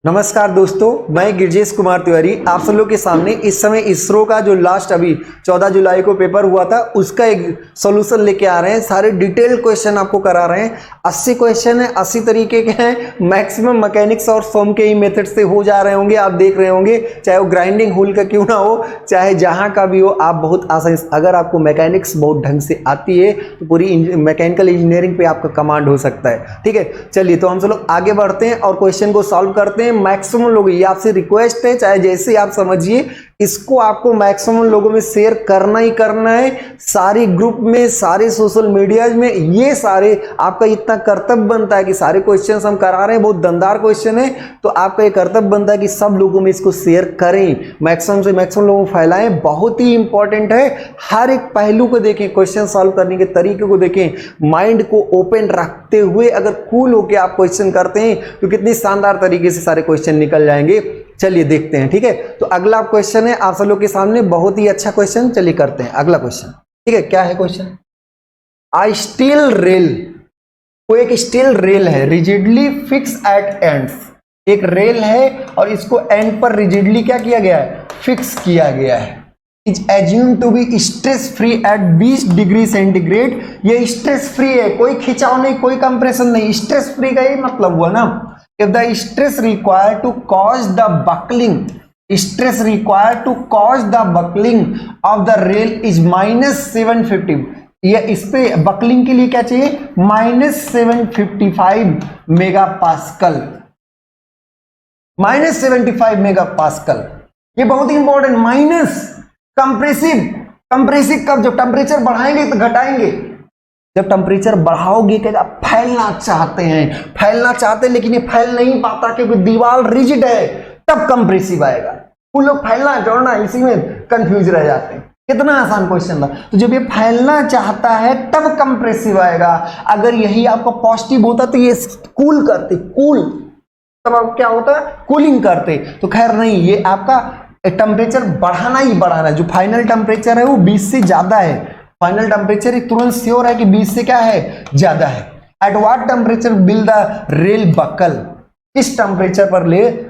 नमस्कार दोस्तों, मैं गिरजेश कुमार तिवारी आप सब लोग के सामने इस समय इसरो का जो लास्ट अभी 14 जुलाई को पेपर हुआ था उसका एक सॉल्यूशन लेके आ रहे हैं। सारे डिटेल क्वेश्चन आपको करा रहे हैं। 80 क्वेश्चन है, 80 तरीके के हैं। मैक्सिमम मैकेनिक्स और सोम के ही मेथड से हो जा रहे होंगे, आप देख रहे होंगे। चाहे वो ग्राइंडिंग व्हील का क्यों ना हो, चाहे जहाँ का भी हो, आप बहुत आसानी से, अगर आपको मैकेनिक्स बहुत ढंग से आती है तो पूरी मैकेनिकल इंजीनियरिंग पे आपका कमांड हो सकता है। ठीक है, चलिए तो हम सब लोग आगे बढ़ते हैं और क्वेश्चन को सॉल्व करते हैं। मैक्सिमम लोग, ये आपसे रिक्वेस्ट है, चाहे जैसे आप समझिए, इसको आपको मैक्सिमम लोगों में शेयर करना ही करना है। सारे ग्रुप में, सारे सोशल मीडिया में, ये सारे आपका इतना कर्तव्य बनता है कि सारे क्वेश्चन हम करा रहे हैं, बहुत दमदार क्वेश्चन है, तो आपका ये कर्तव्य बनता है कि सब लोगों में इसको शेयर करें, मैक्सिमम से मैक्सिमम लोगों को फैलाएं। बहुत ही इंपॉर्टेंट है, हर एक पहलू को देखें, क्वेश्चन सॉल्व करने के तरीके को देखें, माइंड को ओपन रखते हुए अगर कूल होकर आप क्वेश्चन करते हैं तो कितनी शानदार तरीके से सारे क्वेश्चन निकल जाएंगे। चलिए देखते हैं। ठीक है, तो अगला क्वेश्चन है आप सब लोग के सामने, बहुत ही अच्छा क्वेश्चन। चलिए करते हैं अगला क्वेश्चन। ठीक है, क्या है क्वेश्चन? आई स्टील रेल, वो एक स्टील रेल है, रिजिडली फिक्स एट एंड्स। एक रेल है और इसको एंड पर रिजिडली क्या किया गया है? फिक्स किया गया है। Is assume to be stress free at 20 degree centigrade. ये स्ट्रेस फ्री है, कोई खिंचाव नहीं, कोई कंप्रेशन नहीं, स्ट्रेस फ्री का ही मतलब हुआ ना। If the stress required to cause the buckling of the rail is -750, ये इस पे बकलिंग के लिए क्या चाहिए? -755 मेगा पास्कल। -75 मेगा पास्कल, ये बहुत ही इंपॉर्टेंट। माइनस कंप्रेसिव कब? जब टेम्परेचर बढ़ाएंगे तो घटाएंगे। जब टेम्परेचर बढ़ाओगे क्या? फैलना चाहते हैं लेकिन ये फैल नहीं पाता क्योंकि दीवार रिजिड है, तब कंप्रेसिव आएगा। उन लोग फैलना जोड़ना इसी में कंफ्यूज रह जाते हैं। कितना आसान क्वेश्चन था। तो जब ये फैलना चाहता है तब कंप्रेसिव आएगा। अगर यही आपको पॉजिटिव होता तो ये कूल करते, कूल, तब आप क्या होता? कूलिंग करते। तो खैर नहीं, ये आपका टेम्परेचर बढ़ाना ही बढ़ाना है। जो फाइनल टेम्परेचर है वो 20 से ज्यादा है। फाइनल टेम्परेचर तुरंत श्योर है कि 20 से क्या है? ज्यादा है। At what temperature will the rail buckle? इस टेम्परेचर पर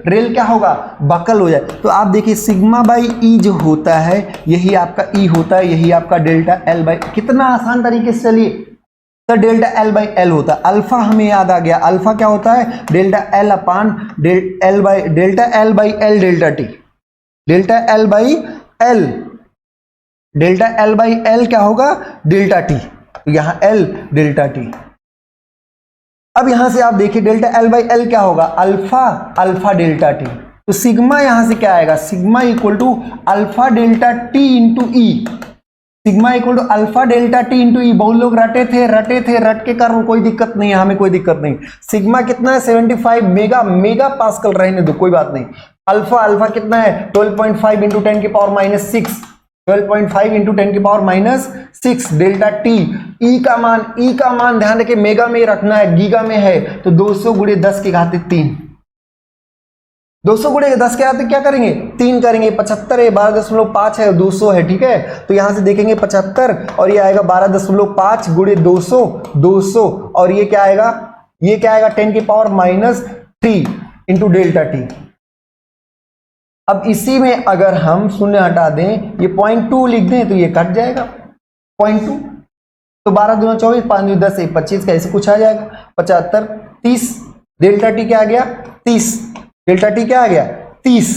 रेल क्या होगा? बकल हो जाए। तो आप देखिए सिग्मा बाई ई जो होता है, यही आपका ई होता है, यही आपका डेल्टा एल बाई। कितना आसान तरीके से, चलिए तो डेल्टा एल बाई एल होता है। अल्फा हमें याद आ गया, अल्फा क्या होता है? Delta L upon delta L by L delta T. Delta L by L, delta L by L क्या होगा? Delta T. तो यहां एल डेल्टा टी। अब यहां से आप देखिए डेल्टा एल बाई एल क्या होगा? Alpha delta T. तो सिग्मा यहां से क्या आएगा? Sigma equal to alpha delta T into E. Sigma equal to alpha delta T into E. बहुत लोग रटे थे, रट के कर, कोई दिक्कत नहीं है, हमें कोई दिक्कत नहीं। सिग्मा कितना है? 75 मेगा पास्कल, रहने दो, कोई बात नहीं। अल्फा कितना है? 12.5 इंटू 10 की पावर -6, 12.5 इंटू 10 की पावर -6 डेल्टा टी। ई का मान ध्यान रखिए, मेगा में रखना है, गीगा में है। तो 200 गुणे 10 की घात 3, 200 गुणे 10 के घात क्या करेंगे? 3 करेंगे। 75 है, 12.5 है, 200 है। ठीक है, तो यहां से देखेंगे 75 और ये आएगा 12.5 गुणे 200 और ये क्या आएगा? 10 की पावर -3 इंटू डेल्टा टी। अब इसी में अगर हम शून्य हटा दें, ये 0.2 लिख दें तो ये कट जाएगा 0.2। तो 12 दूना 24, 5 दूना 10, 25 कैसे कुछ आ जाएगा? 75 30, डेल्टा टी क्या आ गया? 30। डेल्टा टी क्या आ गया? 30।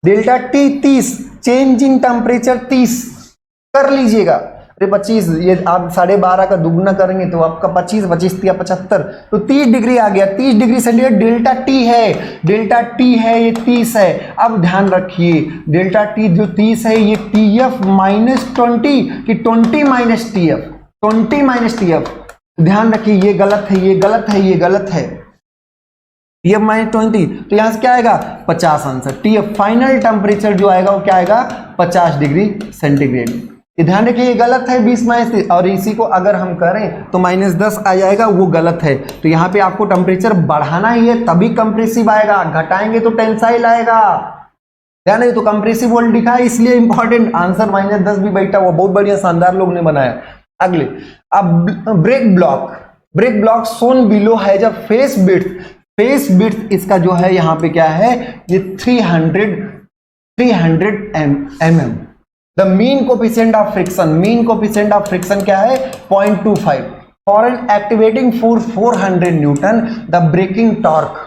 Delta T 30, change in temperature 30 कर लीजिएगा। अरे 25, ये आप 12.5 का दुगना करेंगे तो आपका 25 या 75, तो 30 डिग्री आ गया। 30 डिग्री सेंटीग्रेड डेल्टा टी है, ये 30 है। अब ध्यान रखिए डेल्टा टी जो 30 है, ये TF -20 कि 20 माइनस TF। ध्यान रखिए, ये गलत है, ये गलत है। TF -20, तो यहां से क्या आएगा? 50 आंसर। TF फाइनल टेम्परेचर जो आएगा वो क्या आएगा? 50 डिग्री सेंटीग्रेड। ध्यान रखिए, ये गलत है 20 माइनस, और इसी को अगर हम करें तो -10 आ जाएगा, वो गलत है। तो यहाँ पे आपको टेम्परेचर बढ़ाना ही है तभी कंप्रेसिव आएगा, घटाएंगे तो टेंसाइल आएगा। ध्यान है, तो कंप्रेसिव वोल्ट लिखा है इसलिए इंपॉर्टेंट आंसर -10 भी बैठा हुआ, बहुत बढ़िया शानदार लोग ने बनाया। अगले, अब brake block shown below has a face width face width इसका जो है यहाँ पे क्या है, ये 300 mm। The mean coefficient of friction, mean coefficient of friction क्या है 0.25। For an activating force 400 newton, the braking torque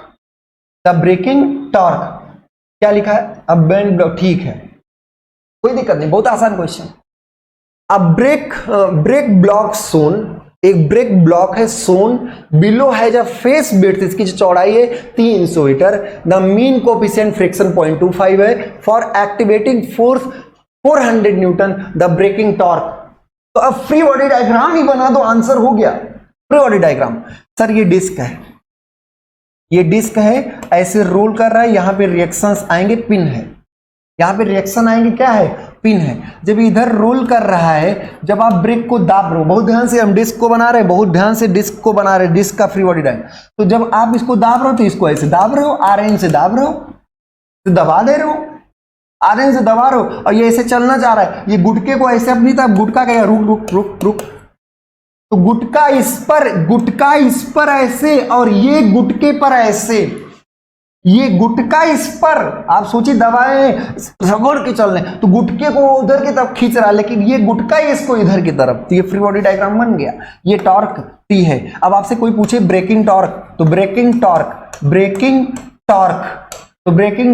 क्या लिखा है, अब बेंड ब्लॉक, ठीक है कोई दिक्कत नहीं, बहुत आसान क्वेश्चन। अब ब्रेक ब्लॉक सोन, एक ब्रेक ब्लॉक है सोन बिलो है जब फेस विड्थ, इसकी जो चौड़ाई है 300 metre, the mean coefficient friction 0.25 है, for activating force 400 newton, the braking torque. तो अब फ्री बॉडी डायग्राम ही बना दो, आंसर हो गया। फ्री बॉडी डायग्राम, सर ये डिस्क है, ये डिस्क है, ऐसे रोल कर रहा है, यहां पे रिएक्शंस आएंगे, पिन है, यहां पे रिएक्शन आएंगे, क्या है पिन है। जब इधर रोल कर रहा है, जब आप ब्रेक को दाब रहे हो, बहुत ध्यान से हम डिस्क को बना रहे हैं, बहुत ध्यान से डिस्क को बना रहे हैं, डिस्क का फ्री बॉडी डायग्राम। तो जब आप इसको दाब रहे हो तो इसको ऐसे दाब रहे हो, आरएन से दाब रहे हो, तो दबा दे रहे हो, आरएन से दबा रहे हो, और ये ऐसे चलना चाह रहा है, ये गुटके को ऐसे अपनी तरफ, गुटका कहेगा रुक रुक रुक रुक, तो गुटका इस पर ऐसे, और ये गुटके पर ऐसे, ये गुटका इस पर, आप सोचिए दबाएं रगड़ के चल रहे, तो गुटके को उधर की तरफ खींच रहा है, लेकिन ये गुटका इसको इधर की तरफ, तो ये फ्री बॉडी डायग्राम बन गया। ये टॉर्क T है। अब आपसे कोई पूछे ब्रेकिंग टॉर्क, तो ब्रेकिंग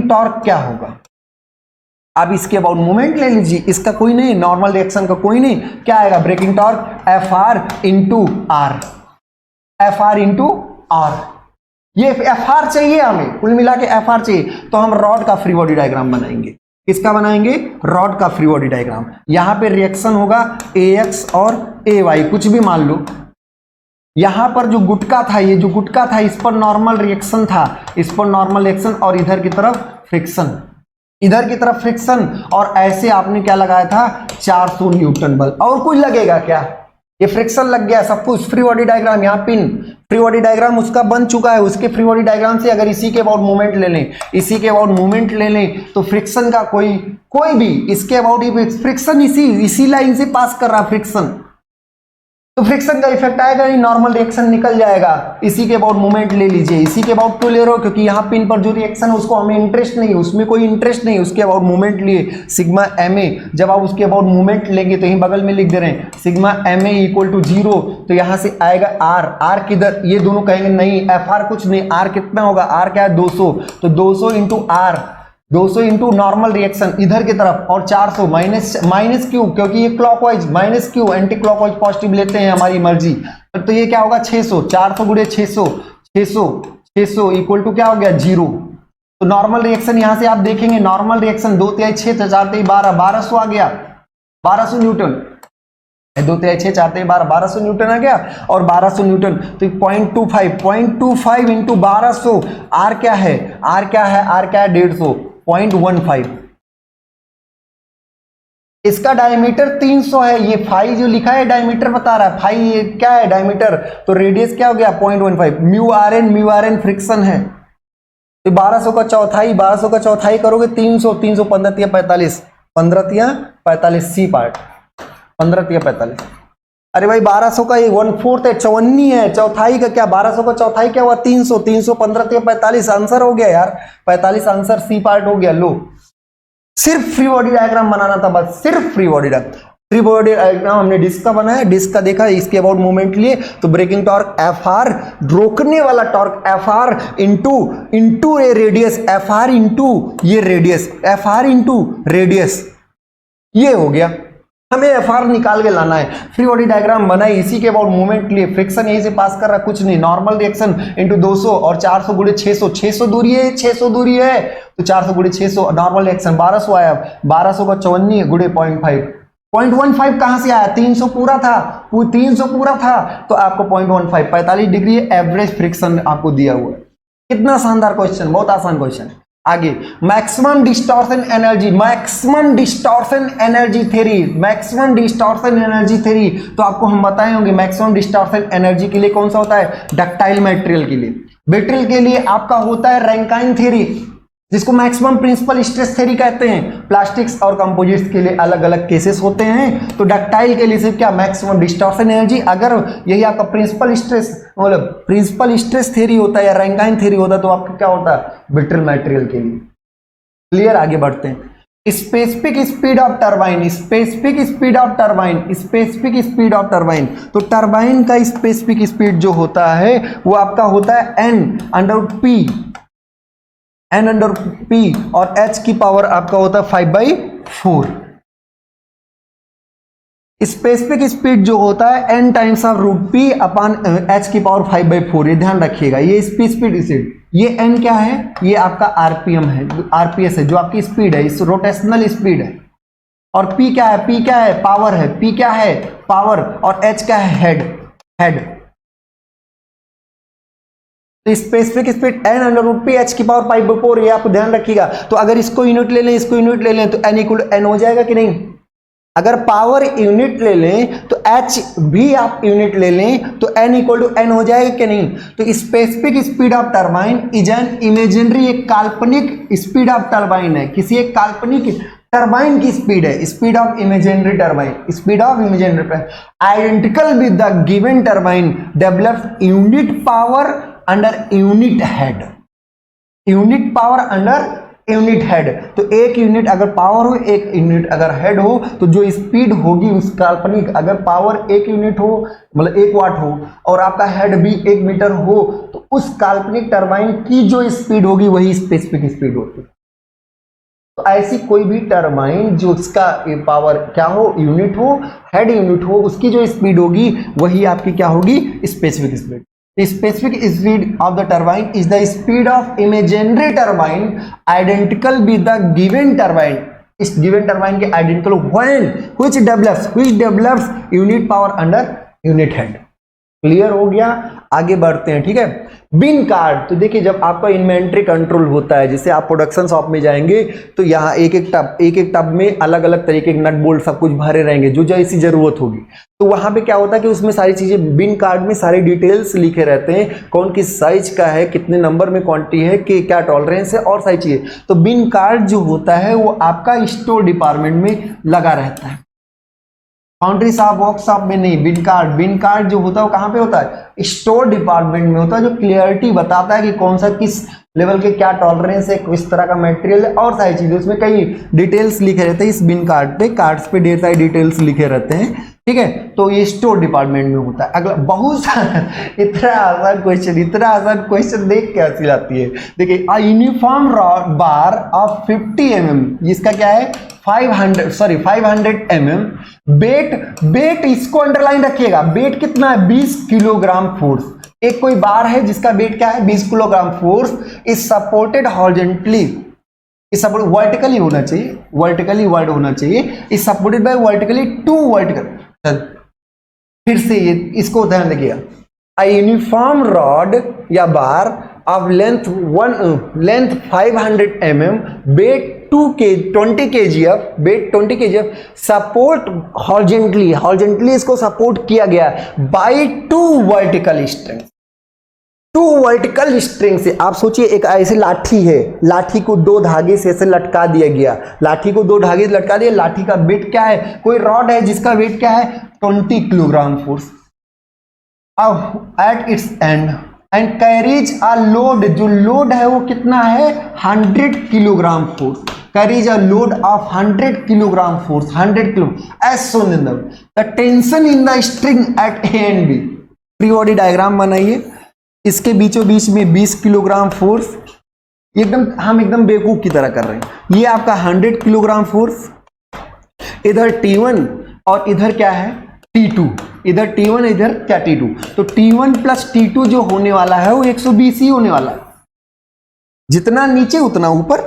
टॉर्क क्या होगा, आप इसके अबाउट मूवमेंट ले लीजिए, इसका कोई नहीं, नॉर्मल रिएक्शन का कोई नहीं, क्या आएगा braking torque FR into R. ये FR चाहिए हमें, कुल मिला के FR चाहिए, तो हम रॉड का फ्री बॉडी डायग्राम बनाएंगे। किसका बनाएंगे, रॉड का फ्री बॉडी डायग्राम। यहां पे रिएक्शन होगा AX और AY, कुछ भी मान लो। यहां पर जो गुटका था, ये जो गुटका था, इस पर नॉर्मल रिएक्शन था, इस पर नॉर्मल रिएक्शन, और इधर की तरफ फ्रिक्शन, इधर की तरफ फ्रिक्शन, और ऐसे आपने क्या लगाया था 400 न्यूटन बल, और कुछ लगेगा क्या, ये फ्रिक्शन लग गया सब कुछ। फ्री बॉडी डायग्राम, यहाँ पिन, फ्री बॉडी डायग्राम उसका बन चुका है, उसके फ्री बॉडी डायग्राम से अगर इसी के अबाउट मूवमेंट ले लें, इसी के अबाउट मूवमेंट ले लें, तो फ्रिक्शन का कोई भी इसके अबाउट ही फ्रिक्शन इसी लाइन से पास कर रहा फ्रिक्शन, तो फ्रिक्शन का इफेक्ट आएगा नहीं, नॉर्मल रिएक्शन निकल जाएगा। इसी के अबाउट मूवमेंट ले लीजिए, इसी के अबाउट क्यों ले रहे हो, क्योंकि यहाँ पिन पर जो रिएक्शन है उसको हमें इंटरेस्ट नहीं है, उसमें कोई इंटरेस्ट नहीं, उसके अबाउट मूवमेंट लिए सिग्मा MA। जब आप उसके अबाउट मूवमेंट लेंगे तो यहीं बगल में लिख दे रहे हैं सिग्मा MA इक्वल टू 0, तो यहाँ से आएगा R किधर, ये दोनों कहेंगे नहीं FR कुछ नहीं, R कितना होगा, R क्या है 200, तो 200 into R, 200 into normal reaction इधर की तरफ, और 400 माइनस क्यू, क्योंकि ये clockwise, minus Q anti clockwise positive लेते हैं हमारी मर्जी, तो ये क्या होगा 600, 400 गुणे 600 इक्वल टू क्या हो गया 0। तो नॉर्मल रिएक्शन यहां से आप देखेंगे, नॉर्मल रिएक्शन 2 तिहाई 6 4 तिहाई 1200 आ गया, 1200 न्यूटन, 2 तिहाई 6 4 तिहाई 1200 न्यूटन आ गया, और 1200 न्यूटन तो 0.25 इंटू 1200, R क्या है 150, 0.15, इसका डायमीटर 300 है, ये फाई जो लिखा है डायमीटर बता रहा है, फाई ये क्या है डायमीटर, तो रेडियस क्या हो गया 0.15, म्यू आर एन फ्रिक्शन है, तो 1200 का चौथाई करोगे 300, 15 तिया 45, 15 तिया 45 सी पार्ट, 15 तिया 45, अरे भाई 1200 का ये 1/4 है, 54 है, चौथाई का क्या, 1200 का चौथाई क्या हुआ 300, 15 तिया 45, आंसर हो गया यार 45, आंसर सी पार्ट हो गया। लो, सिर्फ फ्री बॉडी डायग्राम बनाना था बस, सिर्फ फ्री बॉडी डायग्राम हमने डिस्क का बनाया, डिस्क का देखा, इसके अबाउट मूवमेंट लिए, तो ब्रेकिंग टॉर्क FR, रोकने वाला टॉर्क FR इंटू ये रेडियस, FR इंटू रेडियस, ये हो गया। हमें FR निकाल के लाना है, फ्री बॉडी डायग्राम बनाई, इसी के अबाउट मूवमेंट लिए, फ्रिक्शन यहीं से पास कर रहा, कुछ नहीं, नॉर्मल रिएक्शन इंटू 200 और 400 गुणे 600 दूरी है, 600 दूरी है, तो 400 गुणे 600, नॉर्मल रिएक्शन 1200 आया, 1200 का 54 गुणे 0.15 कहां से आया, 300 पूरा था, तो आपको 0.15 45 डिग्री एवरेज फ्रिक्शन आपको दिया हुआ है। कितना शानदार क्वेश्चन, बहुत आसान क्वेश्चन है। आगे मैक्सिमम डिस्टॉर्शन एनर्जी थ्योरी, तो आपको हम बताए होंगे मैक्सिमम डिस्टॉर्शन एनर्जी के लिए कौन सा होता है, डक्टाइल मटेरियल के लिए, ब्रिटल के लिए आपका होता है रैंकाइन थ्योरी, जिसको मैक्सिमम प्रिंसिपल स्ट्रेस थ्योरी कहते हैं। प्लास्टिक्स और कंपोजिट्स के लिए अलग अलग केसेस होते हैं। तो डक्टाइल के लिए सिर्फ क्या, मैक्सिमम डिस्टॉर्शन एनर्जी। अगर यही आपका प्रिंसिपल स्ट्रेस मतलब प्रिंसिपल स्ट्रेस थ्योरी होता है या रैंकाइन थ्योरी होता है तो आपका क्या होता है, ब्रिटल मटेरियल के लिए। क्लियर, आगे बढ़ते हैं। Specific speed of turbine, specific speed of turbine, specific speed of turbine. तो टरबाइन का स्पेसिफिक स्पीड जो होता है वो आपका होता है n/p, n/p, और h की पावर आपका होता है 5/4। स्पेसिफिक स्पीड जो होता है n times of √p upon h की पावर 5/4। ये ध्यान रखिएगा, ये स्पेसिफिक स्पीड, ये n क्या है, ये आपका आरपीएम है, आरपीएस है, जो आपकी स्पीड है, इस रोटेशनल स्पीड है। और p क्या है, p क्या है, पावर है, p क्या है, पावर, और h क्या है, हेड। तो स्पेसिफिक स्पीड n/√p h की पावर 5/4, ये आप ध्यान रखिएगा। तो अगर इसको यूनिट ले लें, इसको यूनिट ले लें तो n = n हो जाएगा कि नहीं। अगर पावर यूनिट ले लें तो h भी आप यूनिट ले लें तो n = n हो जाएगा कि नहीं। तो specific speed of turbine is an imaginary, एक काल्पनिक स्पीड ऑफ टरबाइन है, किसी एक काल्पनिक टरबाइन की स्पीड है, speed of imaginary turbine, speed of imaginary identical with the given turbine develops unit power under unit head, unit power under unit head. तो एक यूनिट अगर पावर हो, एक यूनिट अगर हेड हो, तो जो स्पीड होगी उस काल्पनिक, अगर पावर 1 यूनिट हो मतलब 1 वाट हो और आपका हेड भी 1 मीटर हो, तो उस काल्पनिक टरबाइन की जो स्पीड होगी वही स्पेसिफिक स्पीड होती है। तो ऐसी कोई भी टरबाइन जो उसका पावर क्या हो, यूनिट हो, हेड यूनिट हो, उसकी जो स्पीड होगी वही आपकी क्या होगी, specific speed. Specific speed of the turbine is the speed of imaginary turbine identical with the given turbine, इस given turbine के identical when which develops unit power under unit head। Clear हो गया, आगे बढ़ते हैं। ठीक है, बिन कार्ड। तो देखिए जब आपका इन्वेंट्री कंट्रोल होता है, जैसे आप प्रोडक्शन शॉप में जाएंगे तो यहाँ एक एक टब में अलग अलग तरीके के नट बोल्ट सब कुछ भरे रहेंगे जो जैसी जरूरत होगी। तो वहां पे क्या होता है कि उसमें सारी चीजें बिन कार्ड में सारी डिटेल्स लिखे रहते हैं, कौन किस साइज का है, कितने नंबर में क्वांटिटी है, कि क्या टॉलरेंस है और सारी चीजें। तो बिन कार्ड जो होता है वो आपका स्टोर डिपार्टमेंट में लगा रहता है, फाउंड्री शॉप वर्कशॉप में नहीं। बिन कार्ड जो होता है वो कहाँ पे होता है, स्टोर डिपार्टमेंट में होता है, जो क्लियरिटी बताता है कि कौन सा किस लेवल के क्या टॉलरेंस है, किस तरह का मटेरियल है और सारी चीजें। उसमें कई डिटेल्स लिखे रहते हैं इस बिन कार्ड पे, कार्ड्स पे ढेर सारी डिटेल्स लिखे रहते हैं। ठीक है, तो ये स्टोर डिपार्टमेंट में होता है। अगला बहुत सारा इतना आसान क्वेश्चन देख के हंसी आती है। देखिए, a uniform bar of 50 mm, इसका क्या है 500 mm वेट, इसको अंडरलाइन रखिएगा, वेट कितना है 20 किलोग्राम फोर्स। एक कोई बार है जिसका वेट क्या है 20 kilogram force, is supported horizontally, इस सपोर्ट वर्टिकली होना चाहिए, वर्टिकली वर्ड होना चाहिए, is supported by vertically to vertical. फिर से ये इसको ध्यान देखिएगा, अ यूनिफॉर्म रॉड या bar of length 500 mm weight 20 kgf, weight 20 kgf, support horizontally इसको सपोर्ट किया गया by 2 vertical string. 2 vertical string से आप सोचिए, एक ऐसी लाठी है, लाठी को 2 धागे से ऐसे लटका दिया गया, लाठी को 2 धागे से लटका दिया। लाठी का वेट क्या है, कोई रॉड है जिसका वेट क्या है 20 किलोग्राम फोर्स। अब at its end end carries a load, जो लोड है वो कितना है 100 kilogram force, carries a load of 100 kilogram force, 100 kilo as shown in the tension in the string at A and B. Free body diagram बनाइए, इसके बीचों बीच में 20 kilogram force, हम एकदम बेवकूफ की तरह कर रहे हैं। ये आपका 100 किलोग्राम फोर्स, इधर T1 और इधर क्या है T2, इधर T1 इधर क्या T2। तो T1 प्लस T2 जो होने वाला है वो 120 ही होने वाला है। जितना नीचे उतना ऊपर,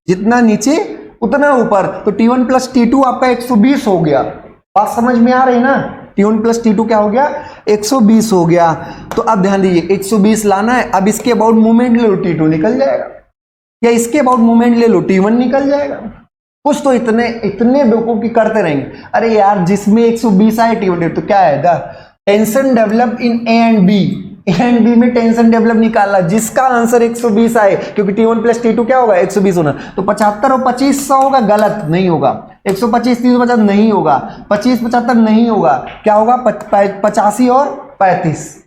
जितना नीचे उतना ऊपर। तो T1 प्लस T2 आपका 120 हो गया। बात समझ में आ रही ना, T1 प्लस T2 क्या हो गया 120 हो गया। तो अब ध्यान दीजिए 120 लाना है, अब इसके अबाउट मूवमेंट ले लो T2 निकल जाएगा, या इसके अबाउट मूवमेंट ले लो T1 निकल जाएगा। कुछ तो इतने बेवकूफी करते रहेंगे। अरे यार जिसमें 120 आए T1 तो क्या है, the tension develop in A and B, and B में टेंशन डेवलप निकालना, जिसका आंसर 120 आए, क्योंकि T1 प्लस T2 क्या होगा 120 होना, तो 75 और 25 100 होगा, गलत नहीं होगा। 125 350 नहीं होगा, 25 75 नहीं होगा, क्या होगा 85 और 35,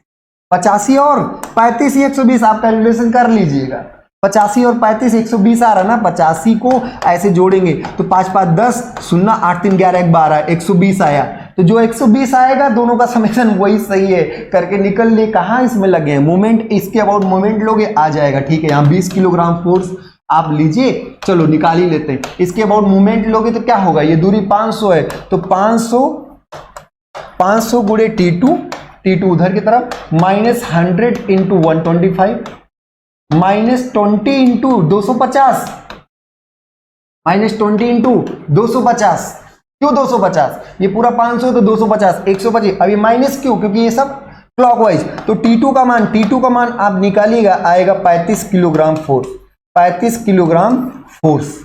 85 और 35 ही 120, आप कैलकुलेशन कर लीजिएगा। 85 और 35 120 आ रहा ना, 85 को ऐसे जोड़ेंगे तो 5 5 10 0 8 3 11 1 12 120 आया, तो जो 120 आएगा दोनों का समेशन वही सही है करके निकल लिए। कहाँ इसमें लगे हैं मोमेंट, इसके अबाउट मोमेंट लोगे आ जाएगा, ठीक है। यहाँ 20 किलोग्राम फोर्स आप लीजिए, चलो निकाल ही लेते हैं। इसके अबाउट मोमेंट लोगे तो क्या होगा, ये दूरी 500 है तो 500 गुणे T2 उधर की तरफ -100 इंटू 125 -20 इंटू 250 -20 इंटू 250, क्यों 250, ये पूरा 500 तो 250 125, अभी माइनस क्यों, क्योंकि ये सब क्लॉकवाइज। तो T2 का मान आप निकालिएगा, आएगा 35 किलोग्राम फोर्स, 35 किलोग्राम फोर्स।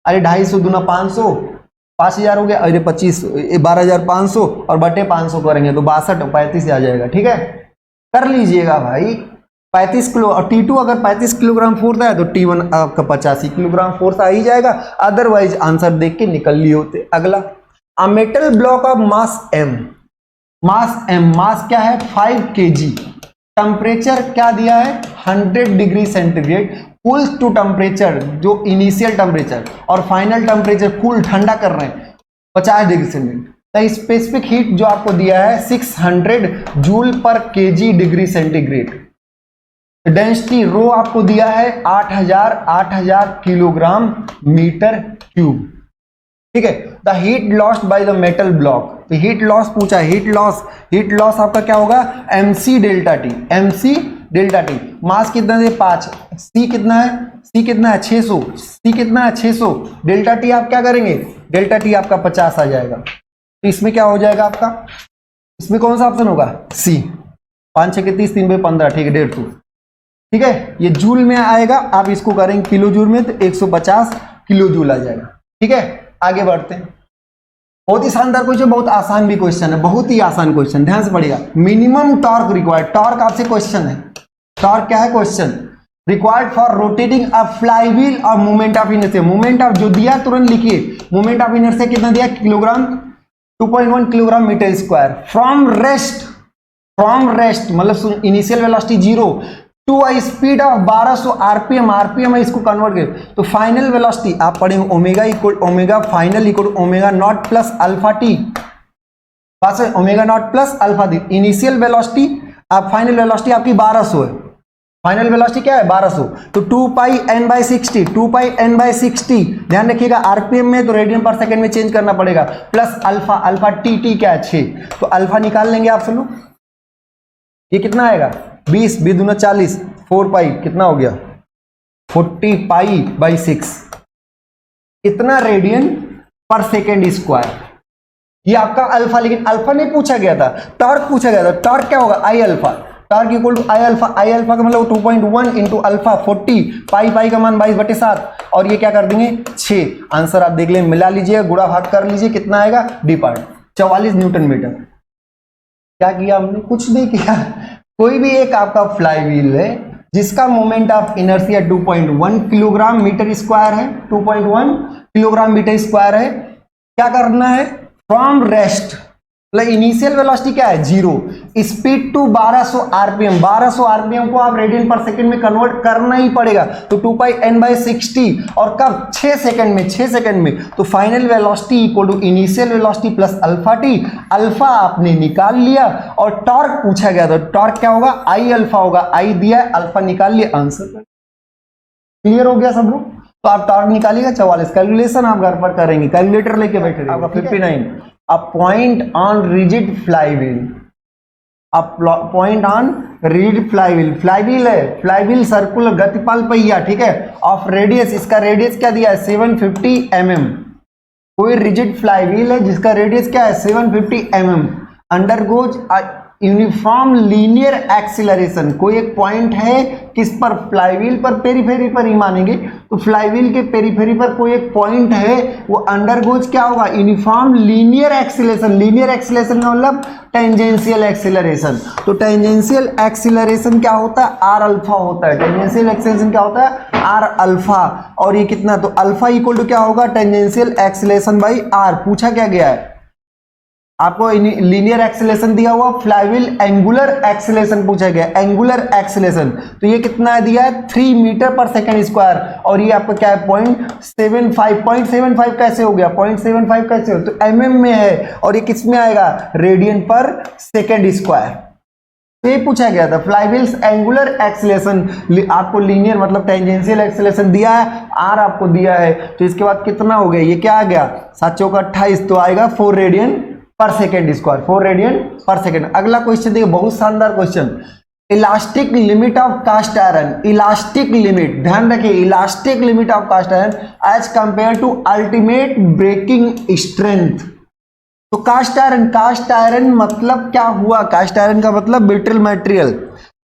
अरे 250 दूना 500, 5000 हो गया, अरे 25 12500 और बटे 500 करेंगे तो 62 35 आ जाएगा, ठीक है। कर लीजिएगा भाई 35 किलो, और T2 अगर 35 किलोग्राम फोर्स आया तो T1 आपका 85 किलोग्राम फोर्स आ ही जाएगा, अदरवाइज आंसर देख के निकल लिए होते। अगला, a metal block of mass m, mass क्या है 5 kg, टेम्परेचर क्या दिया है 100 degree centigrade, cools to temperature जो इनिशियल टेम्परेचर और फाइनल टेम्परेचर कूल ठंडा कर रहे हैं 50 डिग्री सेंटीग्रेड। तो स्पेसिफिक हीट जो आपको दिया है 600 joule per KG degree centigrade. Density rho आपको दिया है 8000 किलोग्राम मीटर क्यूब, ठीक है। The heat lost by the metal block, तो हीट लॉस पूछा है, हीट लॉस आपका क्या होगा mc डेल्टा टी। मास कितना है 5, c कितना है 600, डेल्टा टी आप क्या करेंगे, डेल्टा टी आपका 50 आ जाएगा। तो इसमें क्या हो जाएगा आपका, इसमें कौन सा ऑप्शन होगा सी, 5 6 30 3 15, ठीक है 150, ठीक है। ये जूल में आएगा, आप इसको करेंगे किलो जूल में तो 150 किलो जूल आ जाएगा, ठीक है। आगे बढ़ते हैं, बहुत ही शानदार क्वेश्चन, बहुत आसान भी क्वेश्चन है, बहुत ही आसान क्वेश्चन, ध्यान से पढ़िएगा। मिनिमम टॉर्क रिक्वायर्ड, टॉर्क आपसे क्वेश्चन है, टॉर्क क्या है question, required for rotating a flywheel और moment of inertia, moment of जो दिया तुरंत लिखिए, मोमेंट ऑफ इनर्शिया कितना दिया kilogram 2.1 kilogram metre square, from rest मतलब initial velocity 0 to a speed of 1200 RPM, RPM इसको कन्वर्ट कर, तो फाइनल वेलोसिटी आप पढ़ेंगे omega final equal omega nought plus alpha T, बस omega nought plus alpha T. Initial velocity आप final velocity आपकी 1200 है, फाइनल वेलोसिटी क्या है 1200, तो 2 पाई n/60, ध्यान रखिएगा आरपीएम में तो रेडियन पर सेकंड में चेंज करना पड़ेगा, प्लस अल्फा टी क्या है 6, तो अल्फा निकाल लेंगे आप सब लोग, ये कितना आएगा 20 20 दूना 40, 4 पाई कितना हो गया 40 पाई बाई 6, इतना रेडियन पर सेकेंड स्क्वायर, ये आपका अल्फा। लेकिन अल्फा नहीं पूछा गया था, टॉर्क पूछा गया था। टॉर्क क्या होगा I alpha, torque equal to I alpha का मतलब 2.1 इंटू अल्फा 40, पाई का मान 22/7, और ये क्या कर देंगे 6। आंसर आप देख लें, मिला लीजिए, गुणा भाग कर लीजिए, कितना आएगा डी पार्ट 44 न्यूटन मीटर। क्या किया हमने, कुछ नहीं किया। कोई भी एक आपका फ्लाईव्हील है जिसका moment of inertia 2.1 kilogram metre square है, 2.1 किलोग्राम मीटर स्क्वायर है, क्या करना है फ्रॉम रेस्ट, मतलब इनिशियल वेलोसिटी क्या है 0, स्पीड टू 1200 आरपीएम, 1200 आरपीएम को आप रेडियन पर सेकंड में कन्वर्ट करना ही पड़ेगा, तो 2 पाई n/60, और कब 6 सेकंड में, तो final velocity equal to initial velocity plus alpha T, alpha आपने निकाल लिया, और टॉर्क पूछा गया था, टॉर्क क्या होगा आई अल्फा होगा, आई दिया अल्फा निकाल लिया, आंसर क्लियर हो गया सब लोग। तो आप टॉर्क निकालिएगा 44, कैलकुलेशन आप घर पर करेंगे, कैलकुलेटर लेके बैठे आपका 59। A point on rigid flywheel, flywheel है, फ्लाईव्हील सर्कुलर गतिपाल पहिया, ठीक है, ऑफ रेडियस, इसका रेडियस क्या दिया है 750 mm, कोई रिजिड फ्लाईव्हील है जिसका रेडियस क्या है 750 mm, undergoes uniform linear acceleration, कोई एक पॉइंट है किस पर, फ्लाईव्हील पर, पेरीफेरी पर ही मानेंगे, तो फ्लाईव्हील के पेरीफेरी पर कोई एक पॉइंट है, वो अंडरगोज क्या होगा, uniform linear acceleration. Linear acceleration का मतलब टेंजेंशियल एक्सीलरेशन। तो टेंजेंशियल एक्सीलरेशन क्या होता है, आर अल्फा होता है। टेंजेंशियल एक्सीलरेशन क्या होता है, आर अल्फा। और ये कितना, तो अल्फा इक्वल टू क्या होगा, टेंजेंशियल एक्सीलरेशन बाई आर। पूछा क्या गया है आपको, लीनियर एक्सीलरेशन दिया हुआ, फ्लाईव्हील एंगुलर एक्सीलरेशन पूछा गया, एंगुलर एक्सीलरेशन। तो ये कितना दिया है, 3 मीटर पर सेकंड स्क्वायर, और ये आपका क्या है 0.75 कैसे हो गया, 0.75 कैसे हो, तो mm में है, और ये किस में आएगा, रेडियन पर सेकंड स्क्वायर। तो ये पूछा गया था फ्लाईव्हील्स एंगुलर एक्सीलरेशन, आपको लीनियर मतलब टेंजेंशियल एक्सीलरेशन दिया है, आर आपको दिया है, तो इसके बाद कितना हो गया, ये क्या आ गया 7 चौका 28, तो आएगा 4 radian per second square, 4 radian per second. अगला क्वेश्चन देखिए, बहुत शानदार question, elastic limit of cast iron, elastic limit, ध्यान रखिए, elastic limit of cast iron as compare to ultimate breaking strength. तो कास्ट आयरन मतलब क्या हुआ, कास्ट आयरन का मतलब ब्रिटल मटेरियल,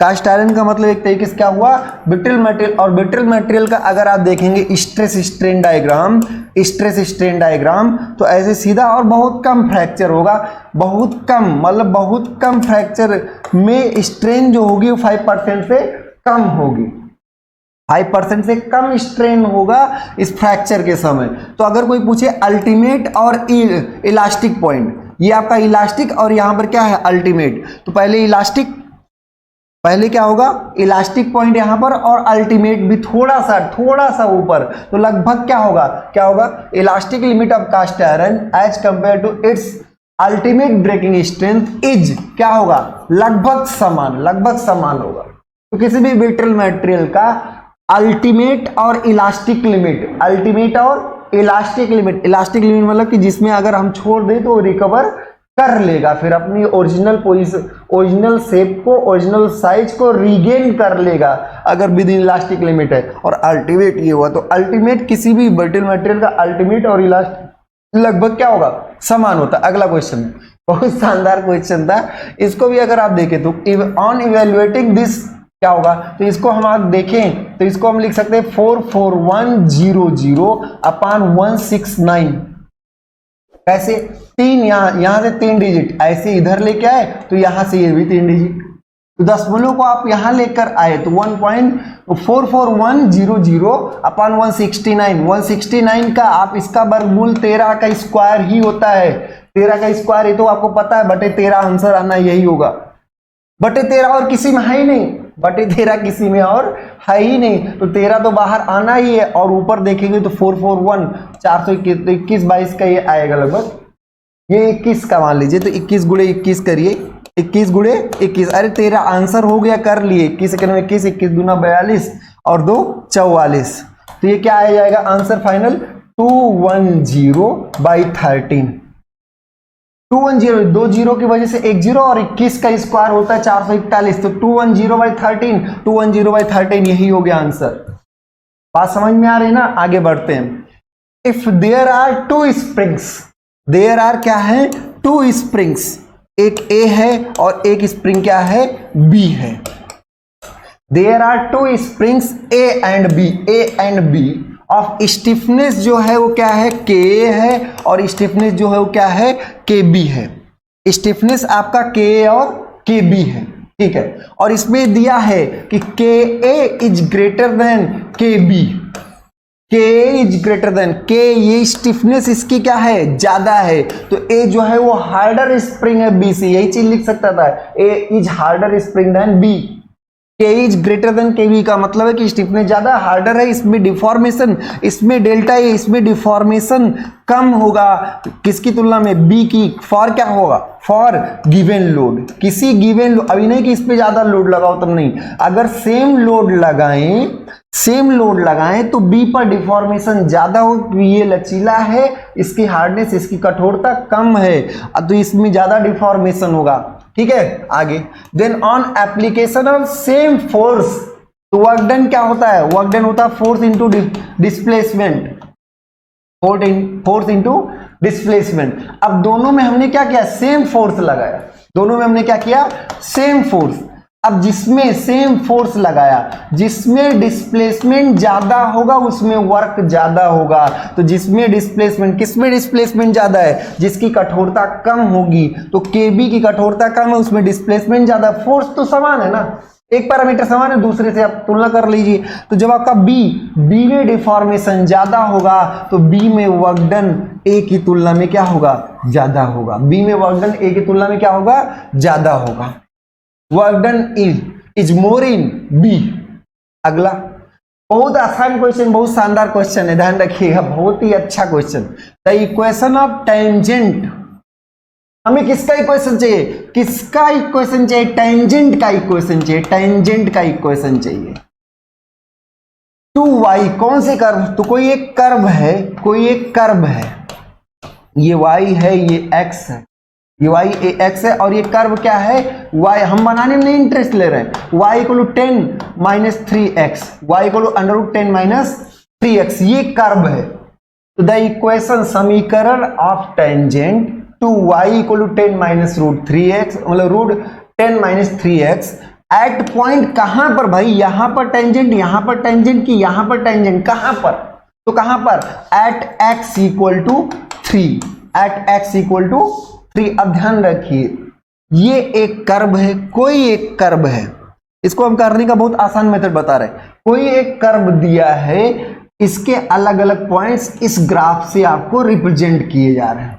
कास्ट आयरन का मतलब एक तरीके से क्या हुआ, ब्रिटल मटेरियल। और ब्रिटल मटेरियल का अगर आप देखेंगे stress strain diagram, stress strain diagram, तो ऐसे सीधा और बहुत कम फ्रैक्चर होगा, बहुत कम, मतलब बहुत कम फ्रैक्चर में स्ट्रेन जो होगी वो 5% से कम होगी, 5% से कम स्ट्रेन होगा इस फ्रैक्चर के समय। तो अगर कोई पूछे अल्टीमेट और इलास्टिक पॉइंट, ये आपका इलास्टिक और यहाँ पर क्या है अल्टीमेट, तो पहले इलास्टिक, पहले क्या होगा इलास्टिक पॉइंट यहां पर, और अल्टीमेट भी थोड़ा सा ऊपर, तो लगभग क्या होगा elastic limit of cast iron as compare to its ultimate breaking strength is क्या होगा, लगभग समान होगा। तो किसी भी ब्रिटल मटेरियल का अल्टीमेट और इलास्टिक लिमिट, अल्टीमेट और इलास्टिक लिमिट, इलास्टिक लिमिट मतलब कि जिसमें अगर हम छोड़ दें तो रिकवर कर लेगा, फिर अपनी ओरिजिनल पोजीशन, ओरिजिनल शेप को, ओरिजिनल साइज को रीगेन कर लेगा अगर विद इन इलास्टिक लिमिट है। और अल्टीमेट ये हुआ, तो अल्टीमेट किसी भी ब्रिटल मटेरियल का अल्टीमेट और इलास्टिक लगभग क्या होगा, समान होता। अगला क्वेश्चन बहुत शानदार क्वेश्चन था, इसको भी अगर आप देखें तो ऑन इवेल्युएटिंग दिस क्या होगा, तो इसको हम आप देखें तो इसको हम लिख सकते हैं 44100 अपॉन 169, कैसे, 3 यहां से 3 डिजिट ऐसे इधर लेके आए, तो यहां से ये भी 3 डिजिट, तो दशमलव को आप यहां लेकर आए तो 1.44100 अपॉन 169, 169 का आप इसका वर्गमूल 13 का स्क्वायर ही होता है, 13 का स्क्वायर, ये तो आपको पता है, बटे 13 आंसर आना यही होगा, बटे 13 और किसी में है ही नहीं, बटे 13 किसी में और है ही नहीं, तो 13 तो बाहर आना ही है, और ऊपर देखेंगे तो 441 421 22 का ये आएगा लगभग, ये 21 का मान लीजिए, तो 21 गुणे 21 करिए, 21 गुणे 21, अरे 13 आंसर हो गया, कर लिए, 21 सेकंड में 21, 21 दूना 42 और 2 44, तो ये क्या आ जाएगा आंसर फाइनल 210/13, 210, 2 जीरो की वजह से 1 जीरो, और 21 का स्क्वायर होता है 441, तो 210/13, 210/13 यही हो गया आंसर। बात समझ में आ रही है ना, आगे बढ़ते हैं। If there are 2 springs, there are क्या है 2 स्प्रिंग्स, एक ए है और एक स्प्रिंग क्या है बी है, there are 2 springs A and B of stiffness जो है वो क्या है के है, और स्टिफनेस जो है वो क्या है के बी है, स्टिफनेस आपका के और के बी है, ठीक है, और इसमें दिया है कि के ए is greater than K B, K is greater than के, ये स्टिफनेस इसकी क्या है ज्यादा है, तो ए जो है वो हार्डर स्प्रिंग है बी से, यही चीज लिख सकता था, A is harder spring than B, K is greater than K B का मतलब है कि स्टिफनेस ज्यादा हार्डर है, इसमें डिफॉर्मेशन, इसमें डेल्टा ए, इसमें डिफॉर्मेशन कम होगा किसकी तुलना में बी की, फॉर क्या होगा, फॉर गिवन लोड, किसी गिवन लोड, अभी नहीं कि इस पे ज्यादा लोड लगाओ तब नहीं, अगर सेम लोड लगाएं तो बी पर डिफॉर्मेशन ज्यादा हो, ये लचीला है, इसकी हार्डनेस, इसकी कठोरता कम है, तो इसमें ज्यादा डिफॉर्मेशन होगा, ठीक है। आगे then on application of same force, तो वर्क डन क्या होता है, वर्क डन होता है force into displacement, force into displacement. अब दोनों में हमने क्या किया, सेम फोर्स लगाया, दोनों में हमने क्या किया, सेम फोर्स। अब जिसमें सेम फोर्स लगाया, जिसमें डिस्प्लेसमेंट ज्यादा होगा उसमें वर्क ज्यादा होगा। तो जिसमें डिस्प्लेसमेंट, किसमें डिस्प्लेसमेंट ज्यादा है, जिसकी कठोरता कम होगी, तो केबी की कठोरता कम है, उसमें डिस्प्लेसमेंट ज्यादा। फोर्स तो समान है ना, एक पैरामीटर समान है, दूसरे से आप तुलना कर लीजिए। तो जब आपका बी में डिफॉर्मेशन ज्यादा होगा तो बी में वर्क डन ए की तुलना में क्या होगा, ज्यादा होगा। बी में वर्क डन ए की तुलना में क्या होगा, ज्यादा होगा। Work done is more in B. अगला बहुत आसान क्वेश्चन, बहुत शानदार क्वेश्चन है, ध्यान रखिएगा, बहुत ही अच्छा question. The equation of tangent, हमें किसका इक्वेशन चाहिए, किसका इक्वेशन चाहिए, टेंजेंट का इक्वेशन चाहिए, टेंजेंट का इक्वेशन चाहिए। 2y, कौन से कर्व, तो कोई एक कर्व है, कोई एक कर्व है, ये y है, ये x है, ये y ये x है, और ये कर्व क्या है, y। हम बनाने में नहीं इंटरेस्ट ले रहे हैं। y equal to 10 minus 3x, y equal to under root 10 minus 3x, ये कर्व है। तो द इक्वेशन, समीकरण of tangent to y equal to 10 minus root 3x, मतलब root 10 minus 3x eight point कहां पर भाई, यहां पर टेंजेंट, यहां पर टेंजेंट की यहां पर टेंजेंट, कहां पर, तो कहां पर, at x equal to 3, at x equal to 3। अब ध्यान रखिए, ये एक कर्व है, कोई एक कर्व है, इसको हम करने का बहुत आसान मेथड बता रहे हैं। कोई एक कर्व दिया है, इसके अलग अलग पॉइंट्स इस ग्राफ से आपको रिप्रेजेंट किए जा रहे हैं।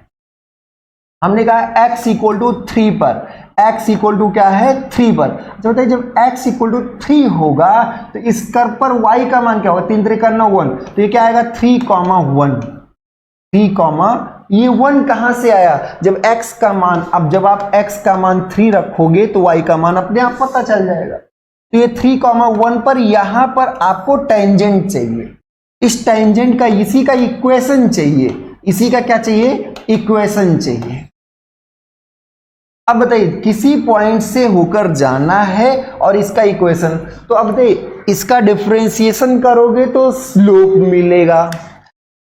हमने कहा x इक्वल टू 3 पर, x इक्वल टू क्या है, 3 पर। जो बताइए जब x इक्वल टू 3 होगा तो इस कर्व पर y का मान क्या होगा, 3 3 9 1, तो ये क्या आएगा 3,1, 3, ये 1 कहां से आया, जब x का मान, अब जब आप x का मान 3 रखोगे तो y का मान अपने आप पता चल जाएगा। तो ये 3,1 पर यहां पर आपको टेंजेंट चाहिए, इस टेंजेंट का, इसी का इक्वेशन चाहिए, इसी का क्या चाहिए, इक्वेशन चाहिए। अब बताइए किसी पॉइंट से होकर जाना है और इसका इक्वेशन, तो अब बताइए इसका डिफरेंशिएशन करोगे तो स्लोप मिलेगा,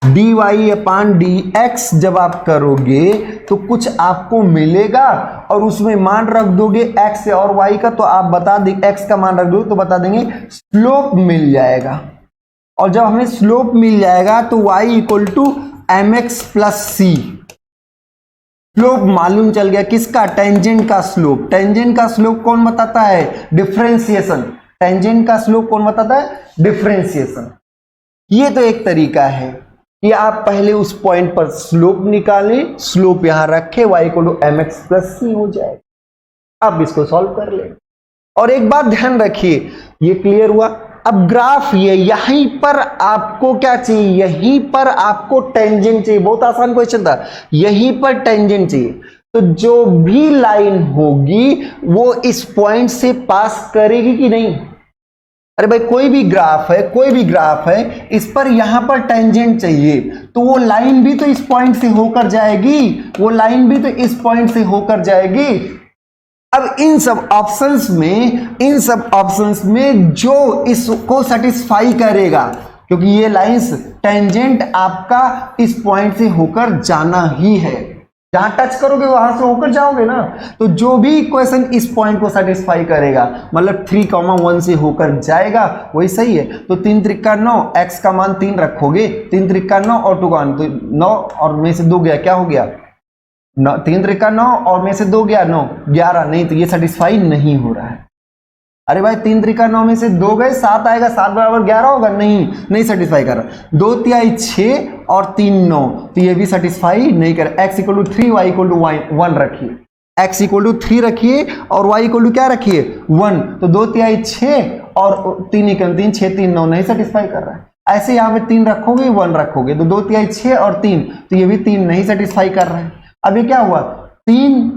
dy अपान dx जब आप करोगे तो कुछ आपको मिलेगा, और उसमें मान रख दोगे x और y का, तो आप बता देंगे, x का मान रख दोगे तो बता देंगे स्लोप मिल जाएगा। और जब हमें स्लोप मिल जाएगा तो y equal to mx plus C, slope मालूम चल गया, किसका, टेंजेंट का स्लोप। टेंजेंट का स्लोप कौन बताता है, डिफरेंशिएशन। टेंजेंट का स्लोप कौन बताता है, डिफरेंशिएशन। ये तो एक तरीका है कि आप पहले उस पॉइंट पर स्लोप निकालें, स्लोप यहां रखें, y equal to mx plus C हो जाएगा। अब इसको सॉल्व कर ले। और एक बात ध्यान रखिए, ये क्लियर हुआ। अब ग्राफ ये, यहीं पर आपको क्या चाहिए, यहीं पर आपको टेंजेंट चाहिए। बहुत आसान क्वेश्चन था, यहीं पर टेंजेंट चाहिए। तो जो भी लाइन होगी वो इस पॉइंट से पास करेगी कि नहीं। अरे भाई कोई भी ग्राफ है, कोई भी ग्राफ है, इस पर यहां पर टेंजेंट चाहिए, तो वो लाइन भी तो इस पॉइंट से होकर जाएगी, वो लाइन भी तो इस पॉइंट से होकर जाएगी। अब इन सब ऑप्शंस में जो इसको सेटिस्फाई करेगा, क्योंकि ये लाइंस टेंजेंट आपका इस पॉइंट से होकर जाना ही है, जहां टच करोगे वहां से होकर जाओगे ना। तो जो भी इक्वेशन इस पॉइंट को सेटिस्फाई करेगा, मतलब 3,1 से होकर जाएगा, वही सही है। तो 3 त्रिका 9, x का मान 3 रखोगे, 3 त्रिका 9 और 2 का मान, तो 9 और में से 2 गया, क्या हो गया, 3 त्रिका 9 और में से 2 गया 9, 11। नहीं तो ये सेटिस्फाई नहीं हो रहा है। अरे भाई 3 त्रिका 9 में से 2 गए, 7 आएगा, 7 बराबर 11 होगा, नहीं सेटिस्फाई कर रहा। 2 तिहाई 6 और 3 9, तो ये भी सेटिस्फाई नहीं कर। x equal to 3, y equal to 1 रखिए, x इक्वल टू 3 रखिए और y इक्वल टू क्या रखिए, 1। तो 2 तिहाई 6 और 3 इक्वल 3, 6 3 9, नहीं सेटिस्फाई कर रहा है। ऐसे यहाँ पे 3 रखोगे, 1 रखोगे, तो 2 तिहाई 6 और 3, तो ये भी 3 नहीं सेटिस्फाई कर रहा है। अभी क्या हुआ, 3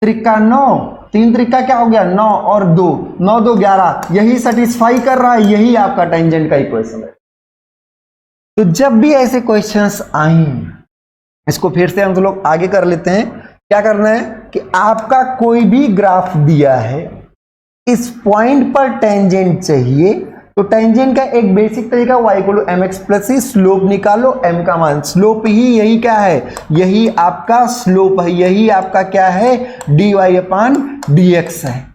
त्रिका 9, 3 त्रिका क्या हो गया 9 और 2, 9 2 11, यही सेटिस्फाई कर रहा है, यही आपका टेंजेंट का इक्वेशन है। तो जब भी ऐसे क्वेश्चंस आए, इसको फिर से हम लोग आगे कर लेते हैं। क्या करना है कि आपका कोई भी ग्राफ दिया है, इस पॉइंट पर टेंजेंट चाहिए, तो टेंजेंट का एक बेसिक तरीका y equal to mx plus C, slope निकालो m का मान, स्लोप ही यही क्या है, यही आपका स्लोप है, यही आपका क्या है dy अपान dx है।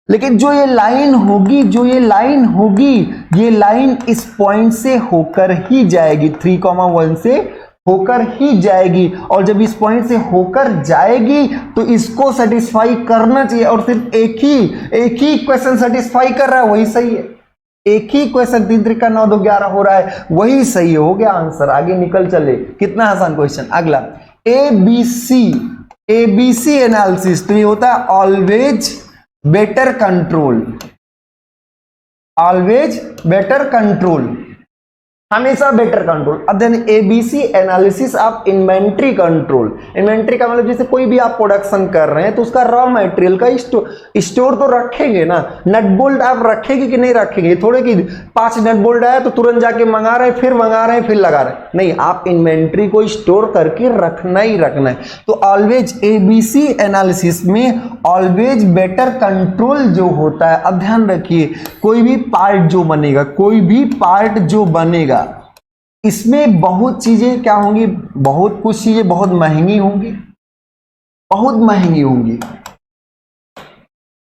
लेकिन जो ये लाइन होगी, जो ये लाइन होगी, ये लाइन इस पॉइंट से होकर ही जाएगी, 3,1 से होकर ही जाएगी, और जब इस पॉइंट से होकर जाएगी तो इसको सेटिस्फाई करना चाहिए, और सिर्फ एक ही इक्वेशन सेटिस्फाई कर रहा है, वही सही है। एक ही क्वेश्चन 3 त्रिका 9 2 11 हो रहा है, वही सही हो गया आंसर। आगे निकल चले, कितना आसान क्वेश्चन। अगला एबीसी एनालिसिस, तो ये होता है always better control, always better control, हमेशा बेटर कंट्रोल। अब then ABC analysis of inventory control. Inventory का मतलब जैसे कोई भी आप प्रोडक्शन कर रहे हैं तो उसका रॉ मटेरियल का स्टोर तो रखेंगे ना, नट बोल्ट आप रखेंगे कि नहीं रखेंगे, थोड़े कि 5 नट बोल्ट आया तो तुरंत जाके मंगा रहे हैं, फिर मंगा रहे हैं, फिर लगा रहे हैं, नहीं, आप इन्वेंट्री को स्टोर करके रखना ही रखना है। तो ऑलवेज एबीसी एनालिसिस में ऑलवेज बेटर कंट्रोल जो होता है, अब ध्यान रखिए, कोई भी पार्ट जो बनेगा, कोई भी पार्ट जो बनेगा, इसमें बहुत चीजें क्या होंगी, बहुत कुछ चीजें बहुत महंगी होंगी, बहुत महंगी होंगी,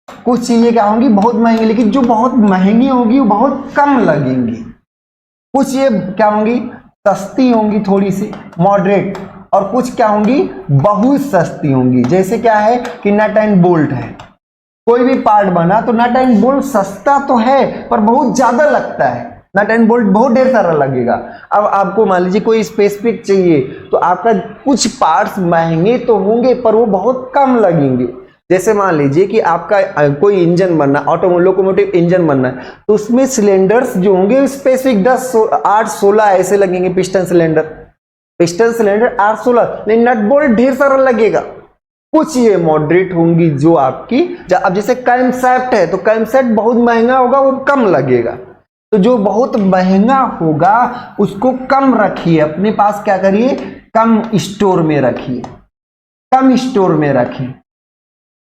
कुछ चीजें क्या होंगी बहुत महंगी, लेकिन जो बहुत महंगी होगी वो बहुत कम लगेंगी। कुछ ये क्या होंगी सस्ती होंगी, थोड़ी सी मॉडरेट, और कुछ क्या होंगी बहुत सस्ती होंगी। जैसे क्या है कि नट एंड बोल्ट है, कोई भी पार्ट बना तो नट एंड बोल्ट सस्ता तो है पर बहुत ज्यादा लगता है, नट एंड बोल्ट बहुत ढेर सारा लगेगा। अब आपको मान लीजिए कोई स्पेसिफिक चाहिए तो आपका कुछ पार्ट्स महंगे तो होंगे पर वो बहुत कम लगेंगे। जैसे मान लीजिए कि आपका कोई इंजन बनना, लोकोमोटिव इंजन बनना है, तो उसमें सिलेंडर्स जो होंगे स्पेसिफिक 10 8 16 ऐसे लगेंगे, पिस्टन सिलेंडर 8 16, लेकिन नट बोल्ट ढेर सारा लगेगा। कुछ ये मॉडरेट होंगी जो आपकी, अब जैसे कैमशैफ्ट है तो कैमशैफ्ट बहुत महंगा होगा, वो कम लगेगा। तो जो बहुत महंगा होगा उसको कम रखिए अपने पास, क्या करिए कम स्टोर में रखिए, कम स्टोर में रखिए।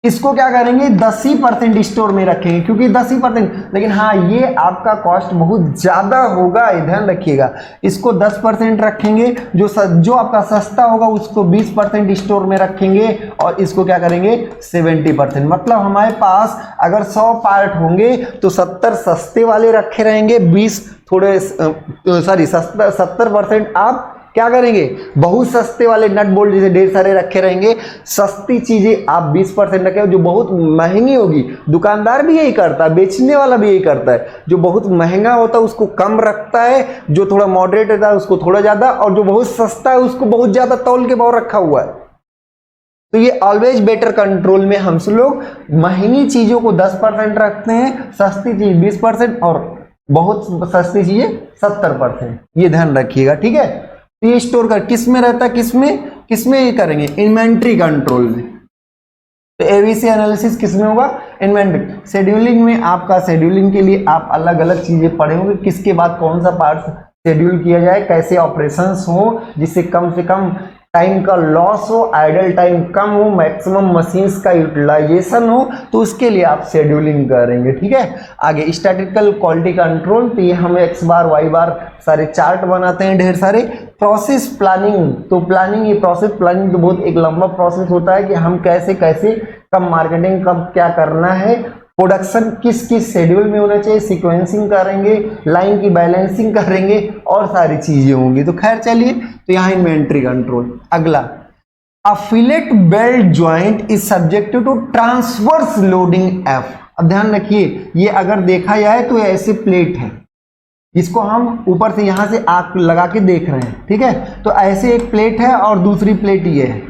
इसको क्या करेंगे 10% स्टोर में रखेंगे, क्योंकि 10%, लेकिन हाँ ये आपका कॉस्ट बहुत ज्यादा होगा, ध्यान रखिएगा। इसको 10% रखेंगे, जो आपका सस्ता होगा उसको 20% स्टोर में रखेंगे, और इसको क्या करेंगे 70%। मतलब हमारे पास अगर 100 पार्ट होंगे तो 70 सस्ते वाले रखे रहेंगे, 20 थोड़े 70% आप क्या करेंगे बहुत सस्ते वाले नट बोल्ट जैसे ढेर सारे रखे रहेंगे। सस्ती चीजें आप 20% रखे, जो बहुत महंगी होगी, दुकानदार भी यही करता है, बेचने वाला भी यही करता है, जो बहुत महंगा होता है उसको कम रखता है, जो थोड़ा मॉडरेट होता है उसको थोड़ा ज्यादा, और जो बहुत सस्ता है उसको बहुत ज्यादा तौल के भाव रखा हुआ है। तो ये ऑलवेज बेटर कंट्रोल में हम लोग महंगी चीजों को 10% रखते हैं, सस्ती चीज 20% और बहुत सस्ती चीजें 70%, ये ध्यान रखिएगा, ठीक है। ये स्टोर कर किस में रहता है, किसमें ये करेंगे इन्वेंट्री कंट्रोल में। तो एबीसी एनालिसिस किस में होगा इन्वेंट्री। शेड्यूलिंग में आपका, शेड्यूलिंग के लिए आप अलग अलग चीजें पढ़े होंगे, किसके बाद कौन सा पार्ट शेड्यूल किया जाए, कैसे ऑपरेशंस हो जिससे कम से कम टाइम का लॉस हो, आइडल टाइम कम हो, मैक्सिमम मशीन्स का यूटिलाइजेशन हो, तो उसके लिए आप शेड्यूलिंग करेंगे, ठीक है। आगे स्टैटिस्टिकल क्वालिटी कंट्रोल, तो ये हम x बार y बार सारे चार्ट बनाते हैं ढेर सारे। प्रोसेस प्लानिंग, तो प्लानिंग, ये प्रोसेस प्लानिंग तो बहुत एक लंबा प्रोसेस होता है कि हम कैसे कैसे कब मार्केटिंग कब क्या करना है, प्रोडक्शन किस किस शेड्यूल में होना चाहिए, सीक्वेंसिंग करेंगे, लाइन की बैलेंसिंग करेंगे, और सारी चीजें होंगी। तो खैर चलिए, तो यहाँ इन्वेंट्री कंट्रोल। अगला a fillet belt joint is subjected to transverse loading F. अब ध्यान रखिए, ये अगर देखा जाए तो ऐसे प्लेट है, जिसको हम ऊपर से यहां से आग लगा के देख रहे हैं, ठीक है। तो ऐसे एक प्लेट है और दूसरी प्लेट ये है,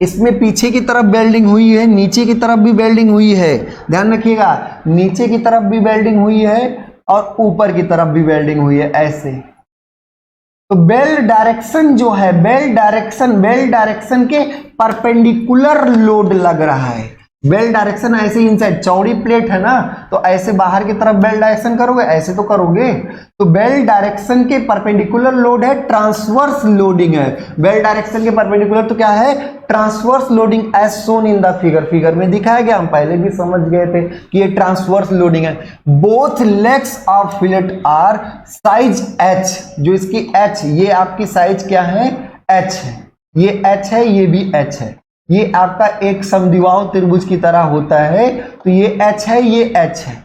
इसमें पीछे की तरफ वेल्डिंग हुई है, नीचे की तरफ भी वेल्डिंग हुई है, ध्यान रखिएगा, नीचे की तरफ भी वेल्डिंग हुई है और ऊपर की तरफ भी वेल्डिंग हुई है ऐसे। तो बेल्ट डायरेक्शन जो है, बेल्ट डायरेक्शन के परपेंडिकुलर लोड लग रहा है, बेल डायरेक्शन ऐसे इनसाइड, चौड़ी प्लेट है ना तो ऐसे बाहर की तरफ बेल डायरेक्शन करोगे, ऐसे तो करोगे। तो बेल डायरेक्शन के परपेंडिकुलर लोड है, ट्रांसवर्स लोडिंग है। बेल डायरेक्शन के परपेंडिकुलर तो क्या है, transverse loading as shown in the figure. Figure में दिखाया गया, हम पहले भी समझ गए थे कि ये ट्रांसवर्स लोडिंग है। Both legs of fillet are size h, जो इसकी h, ये आपकी साइज क्या है, h है, ये h है, ये भी h है। ये आपका एक समद्विबाहु त्रिभुज की तरह होता है, तो ये h है, ये h है,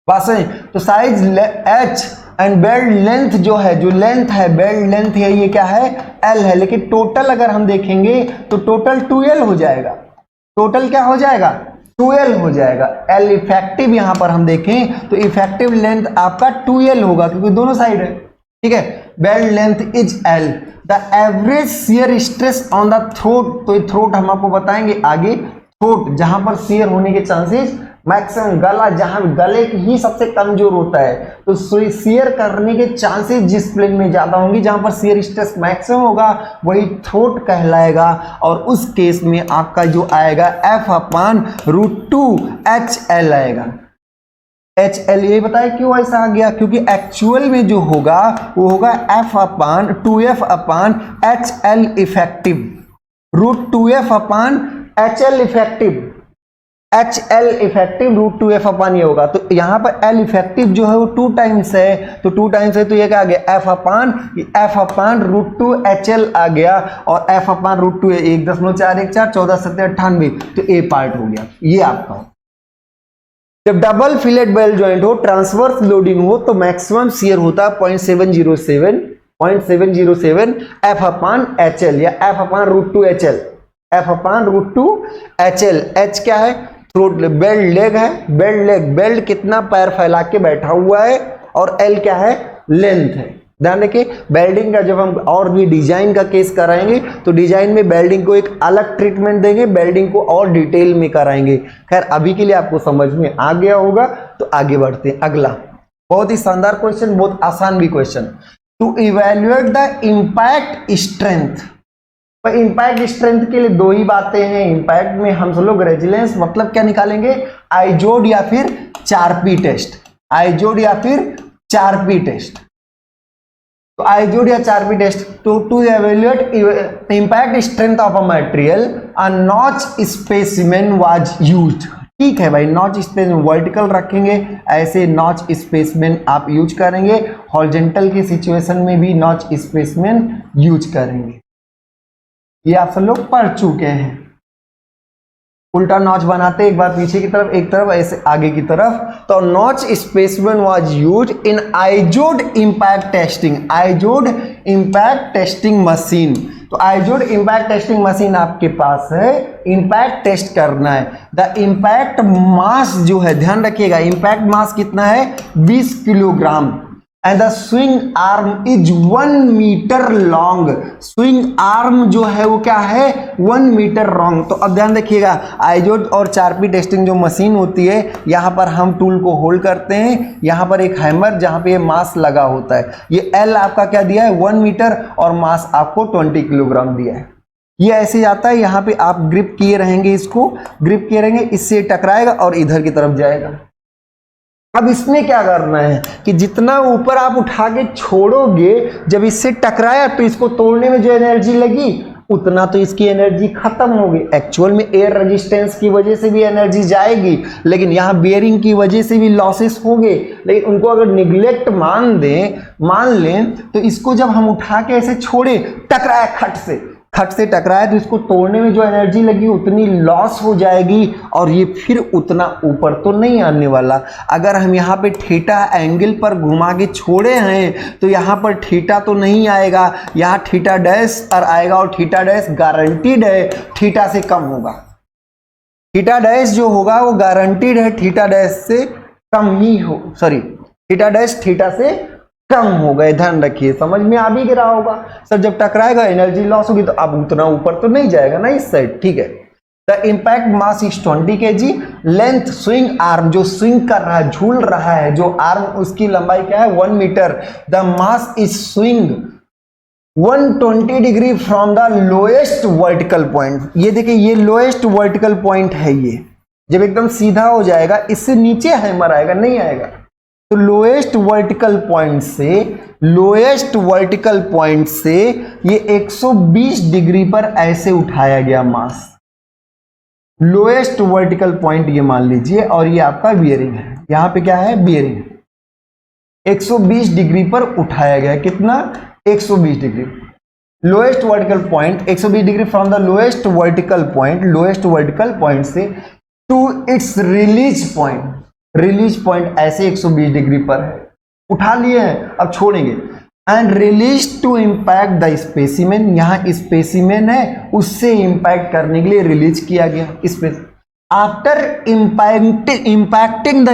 बस है। तो size h and belt length जो है, जो लेंथ है, बेल्ट लेंथ है, ये क्या है, l है। लेकिन टोटल अगर हम देखेंगे तो टोटल 2l हो जाएगा। टोटल क्या हो जाएगा, 2l हो जाएगा। l इफेक्टिव यहां पर हम देखें तो इफेक्टिव लेंथ आपका 2l होगा, क्योंकि दोनों साइड है, ठीक है। Belt length is l। The average shear stress on the throat, तो ये थ्रोट हम आपको बताएंगे आगे। थ्रोट जहां पर शियर होने के चांसेस मैक्सिमम, गला जहां गले की ही सबसे कमजोर होता है, तो शियर करने के चांसेस जिस प्लेन में ज्यादा होंगे, जहां पर शियर स्ट्रेस मैक्सिमम होगा, वही थ्रोट कहलाएगा। और उस केस में आपका जो आएगा F/√2HL आएगा। HL ये बताए क्यों ऐसा आ गया, क्योंकि एक्चुअल में जो होगा वो होगा F/2F/HL effective, √2F/HL effective, HL effective √2F/ ये होगा। तो यहाँ पर L इफेक्टिव जो है वो 2 टाइम्स है, तो 2 टाइम्स है तो ये क्या आ गया, F/√2HL आ गया। और F/√2 1.414, 14×7 = 98, तो A पार्ट हो गया, ये आपका। जब डबल फिलेट बेल जॉइंट हो, ट्रांसवर्स लोडिंग हो, तो मैक्सिमम शियर होता है 0.707 F/HL या F/√2HL, F/√2HL। H क्या है, थ्रोट, बेल्ट लेग है, बेल्ट लेग, बेल्ट कितना पैर फैला के बैठा हुआ है, और L क्या है, लेंथ है। ध्यान रखिए, बेल्डिंग का जब हम और भी डिजाइन का केस कराएंगे तो डिजाइन में बेल्डिंग को एक अलग ट्रीटमेंट देंगे, बेल्डिंग को और डिटेल में कराएंगे। खैर अभी के लिए आपको समझ में आ गया होगा, तो आगे बढ़ते हैं। अगला बहुत ही शानदार क्वेश्चन, बहुत आसान भी question. To evaluate the impact strength, पर इंपैक्ट स्ट्रेंथ के लिए 2 ही बातें हैं। इंपैक्ट में हम सब लोग रेजिलेंस मतलब क्या निकालेंगे, आइजोड या फिर 4P टेस्ट, आइजोड या फिर 4P टेस्ट। तो आइजोड या 4P टेस्ट, तो to evaluate impact strength of a material, a notch specimen was used. ठीक है भाई, नॉच स्पेसिमेन वर्टिकल रखेंगे, ऐसे नॉच स्पेसिमेन आप यूज करेंगे। हॉरिजॉन्टल की सिचुएशन में भी नॉच स्पेसिमेन यूज करेंगे, ये आप सब लोग पढ़ चुके हैं। उल्टा नॉच बनाते, एक बार पीछे की तरफ, एक तरफ ऐसे आगे की तरफ। तो notch specimen was used in Izod impact testing, Izod impact testing machine. तो आइजोड इंपैक्ट टेस्टिंग मशीन आपके पास है, इंपैक्ट टेस्ट करना है। द इंपैक्ट मास जो है, ध्यान रखिएगा, इंपैक्ट मास कितना है, 20 kilogram. And the swing arm is 1 metre long, swing arm जो है वो क्या है, 1 मीटर लॉन्ग। तो अब ध्यान रखिएगा, आइजोड और 4P टेस्टिंग जो मशीन होती है, यहाँ पर हम टूल को होल्ड करते हैं, यहाँ पर एक हैमर जहाँ पे ये मास लगा होता है। ये L आपका क्या दिया है, 1 मीटर, और मास आपको 20 किलोग्राम दिया है। ये ऐसे जाता है, यहाँ पे आप ग्रिप किए रहेंगे, इसको ग्रिप किए रहेंगे, इससे टकराएगा और इधर की तरफ जाएगा। अब इसमें क्या करना है कि जितना ऊपर आप उठा के छोड़ोगे, जब इससे टकराया तो इसको तोड़ने में जो एनर्जी लगी, उतना तो इसकी एनर्जी खत्म हो गई। एक्चुअल में एयर रेजिस्टेंस की वजह से भी एनर्जी जाएगी, लेकिन यहाँ बेयरिंग की वजह से भी लॉसेस हो गए। लेकिन उनको अगर निगलेक्ट मान लें तो इसको जब हम उठा के ऐसे छोड़े, टकराया, खट से टकराया, तो इसको तोड़ने में जो एनर्जी लगी उतनी लॉस हो जाएगी, और ये फिर उतना ऊपर तो नहीं आने वाला। अगर हम यहाँ पे थीटा एंगल पर घुमा के छोड़े हैं तो यहाँ पर थीटा तो नहीं आएगा, यहाँ थीटा डैश पर आएगा, और थीटा डैश गारंटीड है थीटा से कम होगा। थीटा डैश जो होगा वो गारंटीड है थीटा डैश से कम ही हो, सॉरी, थीटा डैश थीटा से कम हो गए। ध्यान रखिए, समझ में आ भी गिरा होगा सर, जब टकराएगा एनर्जी लॉस होगी, तो अब उतना ऊपर तो नहीं जाएगा ना इस साइड, ठीक है। The impact mass is 20 kg, length swing arm, जो स्विंग कर रहा है, झूल रहा है, जो आर्म, उसकी लंबाई क्या है, 1 metre. The mass is swing 120 degree from the lowest vertical point. ये देखिए ये लोएस्ट वर्टिकल पॉइंट है, ये जब एकदम सीधा हो जाएगा इससे नीचे हैमर आएगा, नहीं आएगा। तो लोएस्ट वर्टिकल पॉइंट से ये 120 डिग्री पर ऐसे उठाया गया मास। लोएस्ट वर्टिकल पॉइंट ये मान लीजिए, और ये आपका बियरिंग है। यहां पे क्या है, बियरिंग। 120 डिग्री पर उठाया गया, कितना, 120 degree. Lowest vertical point 120 degree from the lowest vertical point से टू इट्स रिलीज पॉइंट ऐसे 120 डिग्री पर है, उठा लिए हैं, अब छोड़ेंगे। And release to impact the specimen, यहां स्पेसिमेन है उससे इंपैक्ट करने के लिए रिलीज किया गया specimen. After impacting the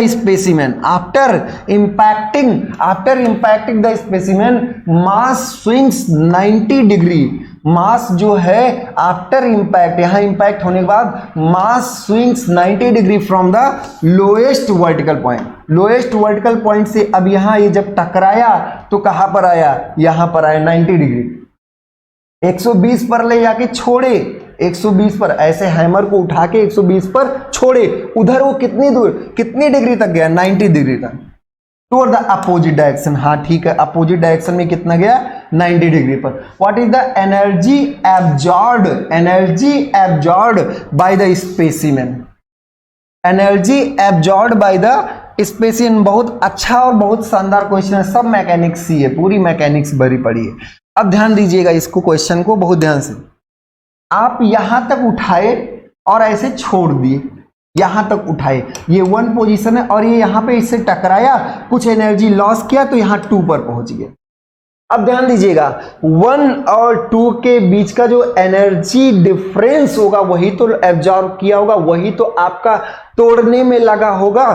specimen mass swings 90 degree. Mass जो है आफ्टर इंपैक्ट, यहां इंपैक्ट होने के बाद mass swings 90 degree from the lowest vertical point से। अब यहां ये जब टकराया तो कहां पर आया, यहां पर आया 90 डिग्री। 120 पर ले जाके छोड़े, 120 पर ऐसे हैमर को उठा के 120 पर छोड़े, उधर वो कितनी दूर, कितनी डिग्री तक गया, 90 डिग्री तक, टुवर्ड द अपोजिट डायरेक्शन। हाँ ठीक है, अपोजिट डायरेक्शन में कितना गया, 90 डिग्री पर। What is the energy absorbed by the specimen, energy absorbed by the specimen. बहुत अच्छा और बहुत शानदार क्वेश्चन है, सब मैकेनिक्स ही है, पूरी मैकेनिक्स भरी पड़ी है। अब ध्यान दीजिएगा इसको, क्वेश्चन को बहुत ध्यान से। आप यहां तक उठाए और ऐसे छोड़ दिए, यहां तक उठाए, ये 1 पोजीशन है, और ये यहां पे इससे टकराया, कुछ एनर्जी लॉस किया तो यहां 2 पर पहुंच गया। अब ध्यान दीजिएगा 1 और 2 के बीच का जो एनर्जी डिफरेंस होगा वही तो एब्जॉर्ब किया होगा, वही तो आपका तोड़ने में लगा होगा।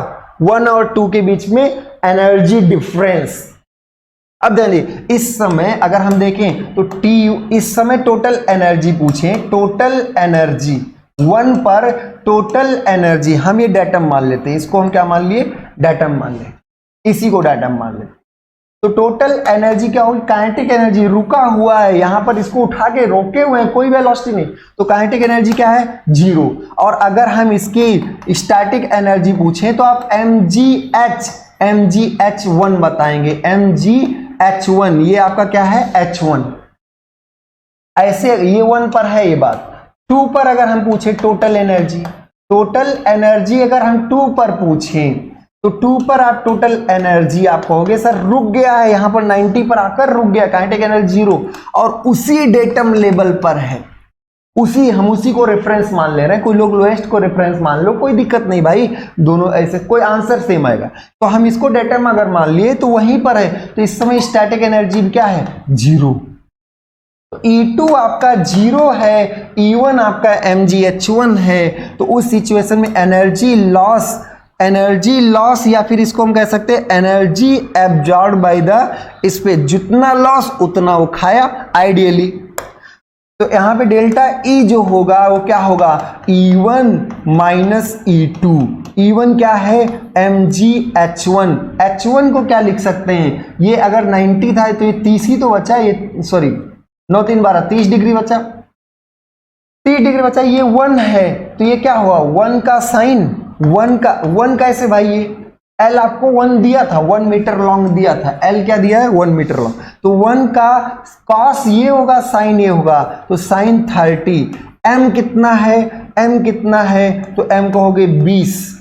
1 और 2 के बीच में एनर्जी डिफरेंस। अब ध्यान, इस समय अगर हम देखें तो इस समय टोटल एनर्जी पूछें, टोटल एनर्जी 1 पर टोटल एनर्जी, हम ये डेटम मान लेते हैं, इसको हम क्या मान लिए, डेटम मान ले, इसी को डेटम मान ले। तो टोटल एनर्जी क्या होगी, काइनेटिक एनर्जी, रुका हुआ है यहां पर, इसको उठा के रोके हुए हैं, कोई वेलोसिटी नहीं, तो काइनेटिक एनर्जी क्या है, 0। और अगर हम इसकी स्टैटिक एनर्जी पूछें तो आप mgh1 बताएंगे, mgh1, ये आपका क्या है, h1। ऐसे ये 1 पर है ये बात। 2 पर अगर हम पूछें टोटल एनर्जी अगर हम 2 पर पूछें तो 2 पर आप टोटल एनर्जी आप कहोगे सर रुक गया है, यहां पर 90 पर आकर रुक गया, काइनेटिक एनर्जी 0, और उसी डेटम लेवल पर है, हम उसी को रेफरेंस मान ले रहे हैं। कोई लोग लोएस्ट को रेफरेंस मान लो, कोई दिक्कत नहीं भाई, दोनों ऐसे कोई आंसर सेम आएगा। तो हम इसको डेटम अगर मान लिए तो वहीं पर है, तो इस समय स्टैटिक एनर्जी क्या है, 0। E2 आपका 0 है, E1 आपका mgh1 है। तो उस सिचुएशन में एनर्जी लॉस या फिर इसको हम कह सकते हैं energy absorb by the space, जितना लॉस उतना वो खाया आइडियली। तो यहां पे डेल्टा E जो होगा वो क्या होगा, E1 माइनस E2। E1 क्या है, mgh1, h1 को क्या लिख सकते हैं, ये अगर 90 था तो ये 30 ही तो बचा, ये सॉरी 9 3 12 30 डिग्री बचा, 30 डिग्री बचा, ये 1 है तो ये क्या हुआ, 1 का साइन, 1 कैसे भाई, ये L आपको 1 दिया था, 1 मीटर लॉन्ग दिया था, L क्या दिया है, 1 मीटर लॉन्ग, तो 1 का कॉस ये होगा, साइन ये होगा, तो साइन 30। M कितना है, तो M कहोगे 20,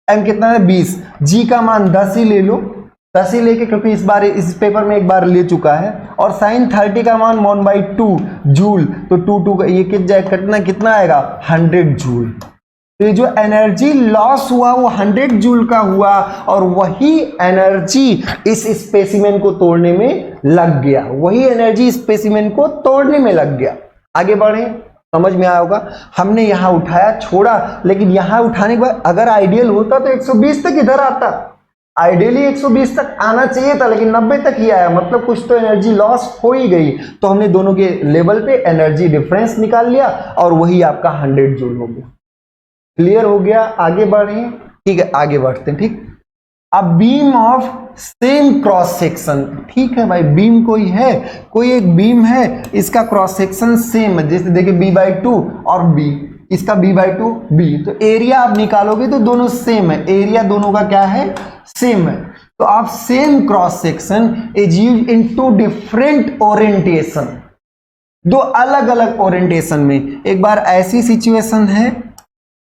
M कितना है 20, G का मान 10 ही ले लो, 10 ही लेके, क्योंकि इस बार इस पेपर में एक बार ले चुका है, और साइन 30 का मान 1/2 जूल, तो 2 का ये कितना आएगा, 100 जूल। तो ये जो एनर्जी लॉस हुआ वो 100 जूल का हुआ, और वही एनर्जी इस स्पेसिमेन को तोड़ने में लग गया, आगे बढ़े, समझ में आया होगा। हमने यहां उठाया छोड़ा, लेकिन यहां उठाने के बाद अगर आइडियल होता तो 120 तक इधर आता, आइडियली 120 तक आना चाहिए था, लेकिन 90 तक ही आया, मतलब कुछ तो एनर्जी लॉस हो ही गई। तो हमने दोनों के लेवल पे एनर्जी डिफरेंस निकाल लिया, और वही आपका 100 जूल हो गया। क्लियर हो गया, आगे बढ़े, ठीक है, आगे बढ़ते हैं। ठीक, a beam of same cross section, ठीक है भाई, बीम कोई है, कोई एक बीम है, इसका क्रॉस सेक्शन सेम है, जैसे देखिए b/2 और b, इसका b/2 b, तो एरिया आप निकालोगे तो दोनों सेम है, एरिया दोनों का क्या है, सेम है। तो आप same cross section is used in two different orientation, दो अलग अलग ओरिएंटेशन में। एक बार ऐसी सिचुएशन है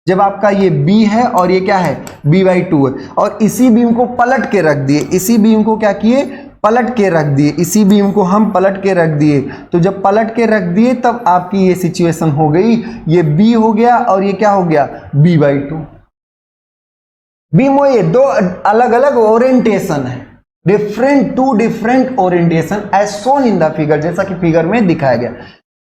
जब आपका ये B है और ये क्या है b/2 है, और इसी बीम को पलट के रख दिए, इसी बीम को क्या किए, पलट के रख दिए, इसी बीम को हम पलट के रख दिए। तो जब पलट के रख दिए तब आपकी ये सिचुएशन हो गई, ये B हो गया और ये क्या हो गया b/2। बीम ये दो अलग अलग ओरिएंटेशन है, two different orientation as shown in the figure, जैसा कि फिगर में दिखाया गया।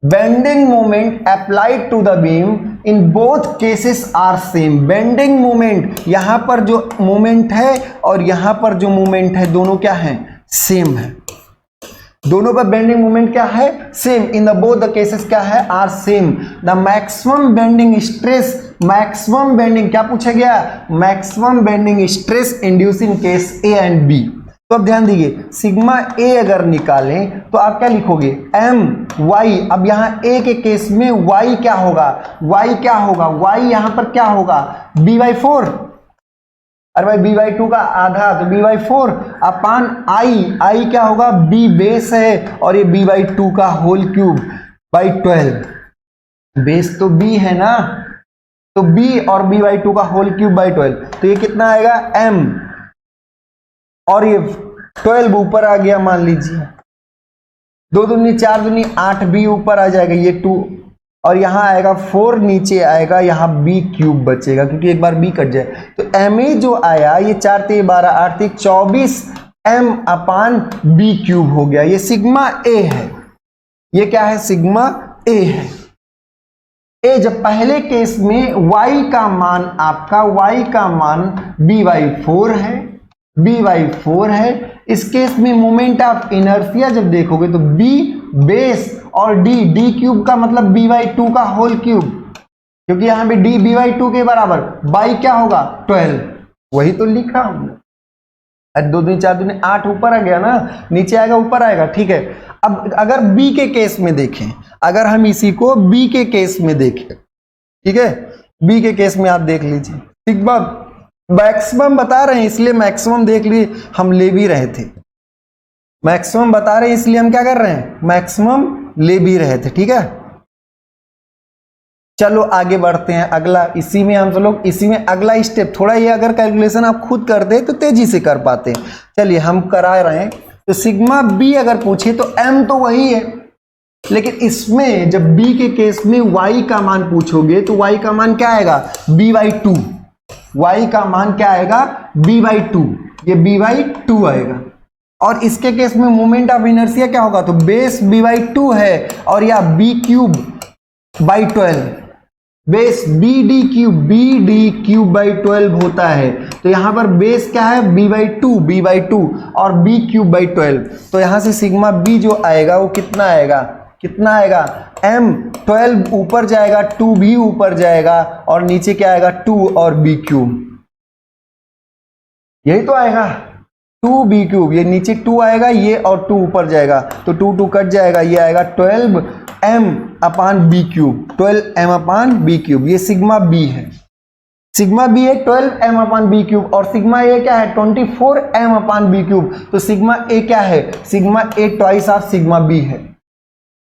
Bending moment applied to the beam in both cases are same. Bending moment, यहां पर जो मोमेंट है और यहां पर जो मोमेंट है दोनों क्या है, सेम है, दोनों पर बेंडिंग मोमेंट क्या है, same. In the both the cases क्या है, are same. The maximum bending stress, maximum bending क्या पूछा गया, maximum bending stress induce in case A and B. तो अब ध्यान दीजिए, सिग्मा ए अगर निकालें तो आप क्या लिखोगे, एम वाई। अब यहां ए के केस में वाई क्या होगा, वाई क्या होगा, वाई यहां पर क्या होगा b/4, अरे भाई b/2 का आधा तो b/4 अपान आई क्या होगा, b बेस है और ये b/2 का होल क्यूब बाई 12, बेस तो b है ना, तो b और b/2 का होल क्यूब बाई 12, तो ये कितना आएगा m, और ये 12 ऊपर आ गया, मान लीजिए 2 दूनी 4 दूनी 8, b ऊपर आ जाएगा, ये 2, और यहां आएगा 4 नीचे आएगा, यहां b³ बचेगा क्योंकि एक बार b कट जाए। तो ma जो आया ये 4 × 12 8 × 24 m/b³ हो गया, ये सिग्मा a है, ये क्या है, सिग्मा a है। ए जब पहले केस में y का मान आपका, y का मान b/4 है, b/4 है। इस केस में मोमेंट ऑफ इनर्शिया जब देखोगे तो b बेस और d³ का मतलब b/2 का होल क्यूब, क्योंकि यहां पे d b/2 के बराबर, बाई क्या होगा 12, वही तो लिखा हमने। 2 दूनी 4 दूनी 8 ऊपर आ गया ना, नीचे आएगा ऊपर आएगा, ठीक है। अब अगर b के केस में देखें, अगर हम इसी को b के केस में देखें, ठीक है, b के केस में आप देख लीजिए, सिग्मा मैक्सिमम बता रहे हैं इसलिए मैक्सिमम देख लिए, हम ले भी रहे थे, मैक्सिमम बता रहे हैं इसलिए हम क्या कर रहे हैं, मैक्सिमम ले भी रहे थे, ठीक है। चलो आगे बढ़ते हैं, अगला इसी में हम लोग, इसी में अगला स्टेप, थोड़ा ये अगर कैलकुलेशन आप खुद कर दे तो तेजी से कर पाते हैं। चलिए हम करा रहे हैं, तो सिग्मा बी अगर पूछे तो एम तो वही है, लेकिन इसमें जब b के केस में y का मान पूछोगे तो y का मान क्या आएगा, b/2, y का मान क्या आएगा b/2, ये b/2 आएगा। और इसके केस में मोमेंट ऑफ इनर्शिया क्या होगा, तो बेस b/2 है और या b³/12, बेस bd³ होता है, तो यहां पर बेस क्या है b/2 और b³/12, तो यहां से सिग्मा b जो आएगा वो कितना आएगा, कितना आएगा m12 ऊपर जाएगा, 2 भी ऊपर जाएगा और नीचे क्या आएगा 2 और b³, यही तो आएगा 2b³, ये नीचे 2 आएगा, ये और 2 ऊपर जाएगा तो 2 कट जाएगा, ये आएगा 12m/b³, 12m/b³, ये सिग्मा b है, सिग्मा बी है 12m/b³, और सिग्मा ए क्या है 24m/b³, तो सिग्मा ए क्या है, sigma A twice of sigma B है,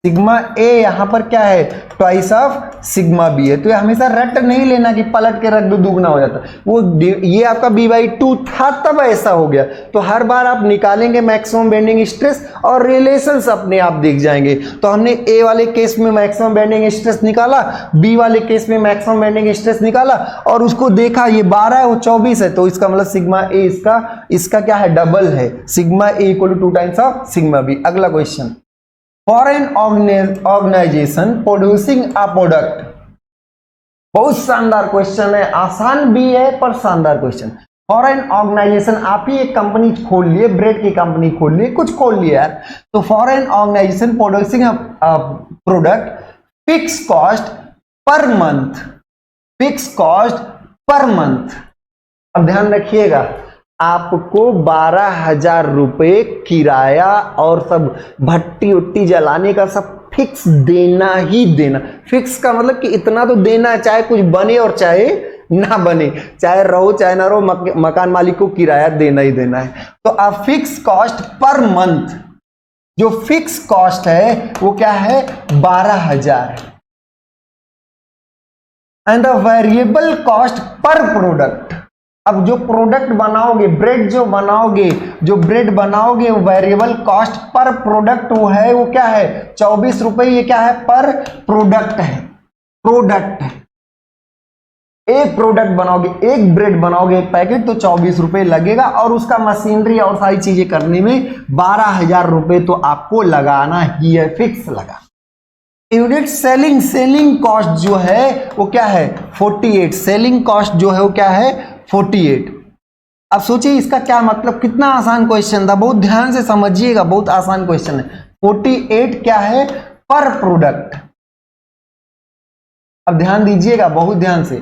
सिग्मा ए यहां पर क्या है ट्वाइस ऑफ सिग्मा बी है। तो ये हमेशा रट नहीं लेना कि पलट के रख दो दुगना हो जाता, वो ये आपका b/2 था तब ऐसा हो गया, तो हर बार आप निकालेंगे मैक्सिमम बेंडिंग स्ट्रेस और रिलेशंस अपने आप दिख जाएंगे। तो हमने ए वाले केस में मैक्सिमम बेंडिंग स्ट्रेस निकाला, बी वाले केस में मैक्सिमम बेंडिंग स्ट्रेस निकाला और उसको देखा ये 12 है वो 24 है, तो इसका मतलब सिग्मा ए इसका क्या है डबल है, sigma A = 2 times of sigma B. अगला question, for an organization producing a product, बहुत शानदार क्वेश्चन है, आसान भी है पर शानदार क्वेश्चन। फॉर एन ऑर्गेनाइजेशन, आप ही एक कंपनी खोल लिए, ब्रेड की कंपनी खोल लिए, कुछ खोल लिया यार, तो for an organization producing a product, fix cost per month, fix cost per month. अब ध्यान रखिएगा, आपको 12,000 रुपये किराया और सब भट्टी उट्टी जलाने का सब फिक्स देना ही देना। फिक्स का मतलब कि इतना तो देना है, चाहे कुछ बने और चाहे ना बने, चाहे रहो चाहे ना रहो, मकान मालिक को किराया देना ही देना है। तो अब फिक्स कॉस्ट पर मंथ, जो फिक्स कॉस्ट है वो क्या है 12,000 है। And the variable cost per product, अब जो प्रोडक्ट बनाओगे, ब्रेड जो बनाओगे, जो ब्रेड बनाओगे वो वेरिएबल कॉस्ट पर प्रोडक्ट वो है, वो क्या है 24 रुपए। ये क्या है पर प्रोडक्ट है, प्रोडक्ट है। एक प्रोडक्ट बनाओगे, एक ब्रेड बनाओगे, एक पैकेट, तो 24 रुपए लगेगा और उसका मशीनरी और सारी चीजें करने में 12,000 रुपए तो आपको लगाना ही है, फिक्स लगा। यूनिट सेलिंग, सेलिंग कॉस्ट जो है वो क्या है 48, सेलिंग कॉस्ट जो है वो क्या है 48। अब सोचिए इसका क्या मतलब, कितना आसान क्वेश्चन था, बहुत ध्यान से समझिएगा, बहुत आसान क्वेश्चन है। 48 क्या है पर प्रोडक्ट। अब ध्यान दीजिएगा बहुत ध्यान से,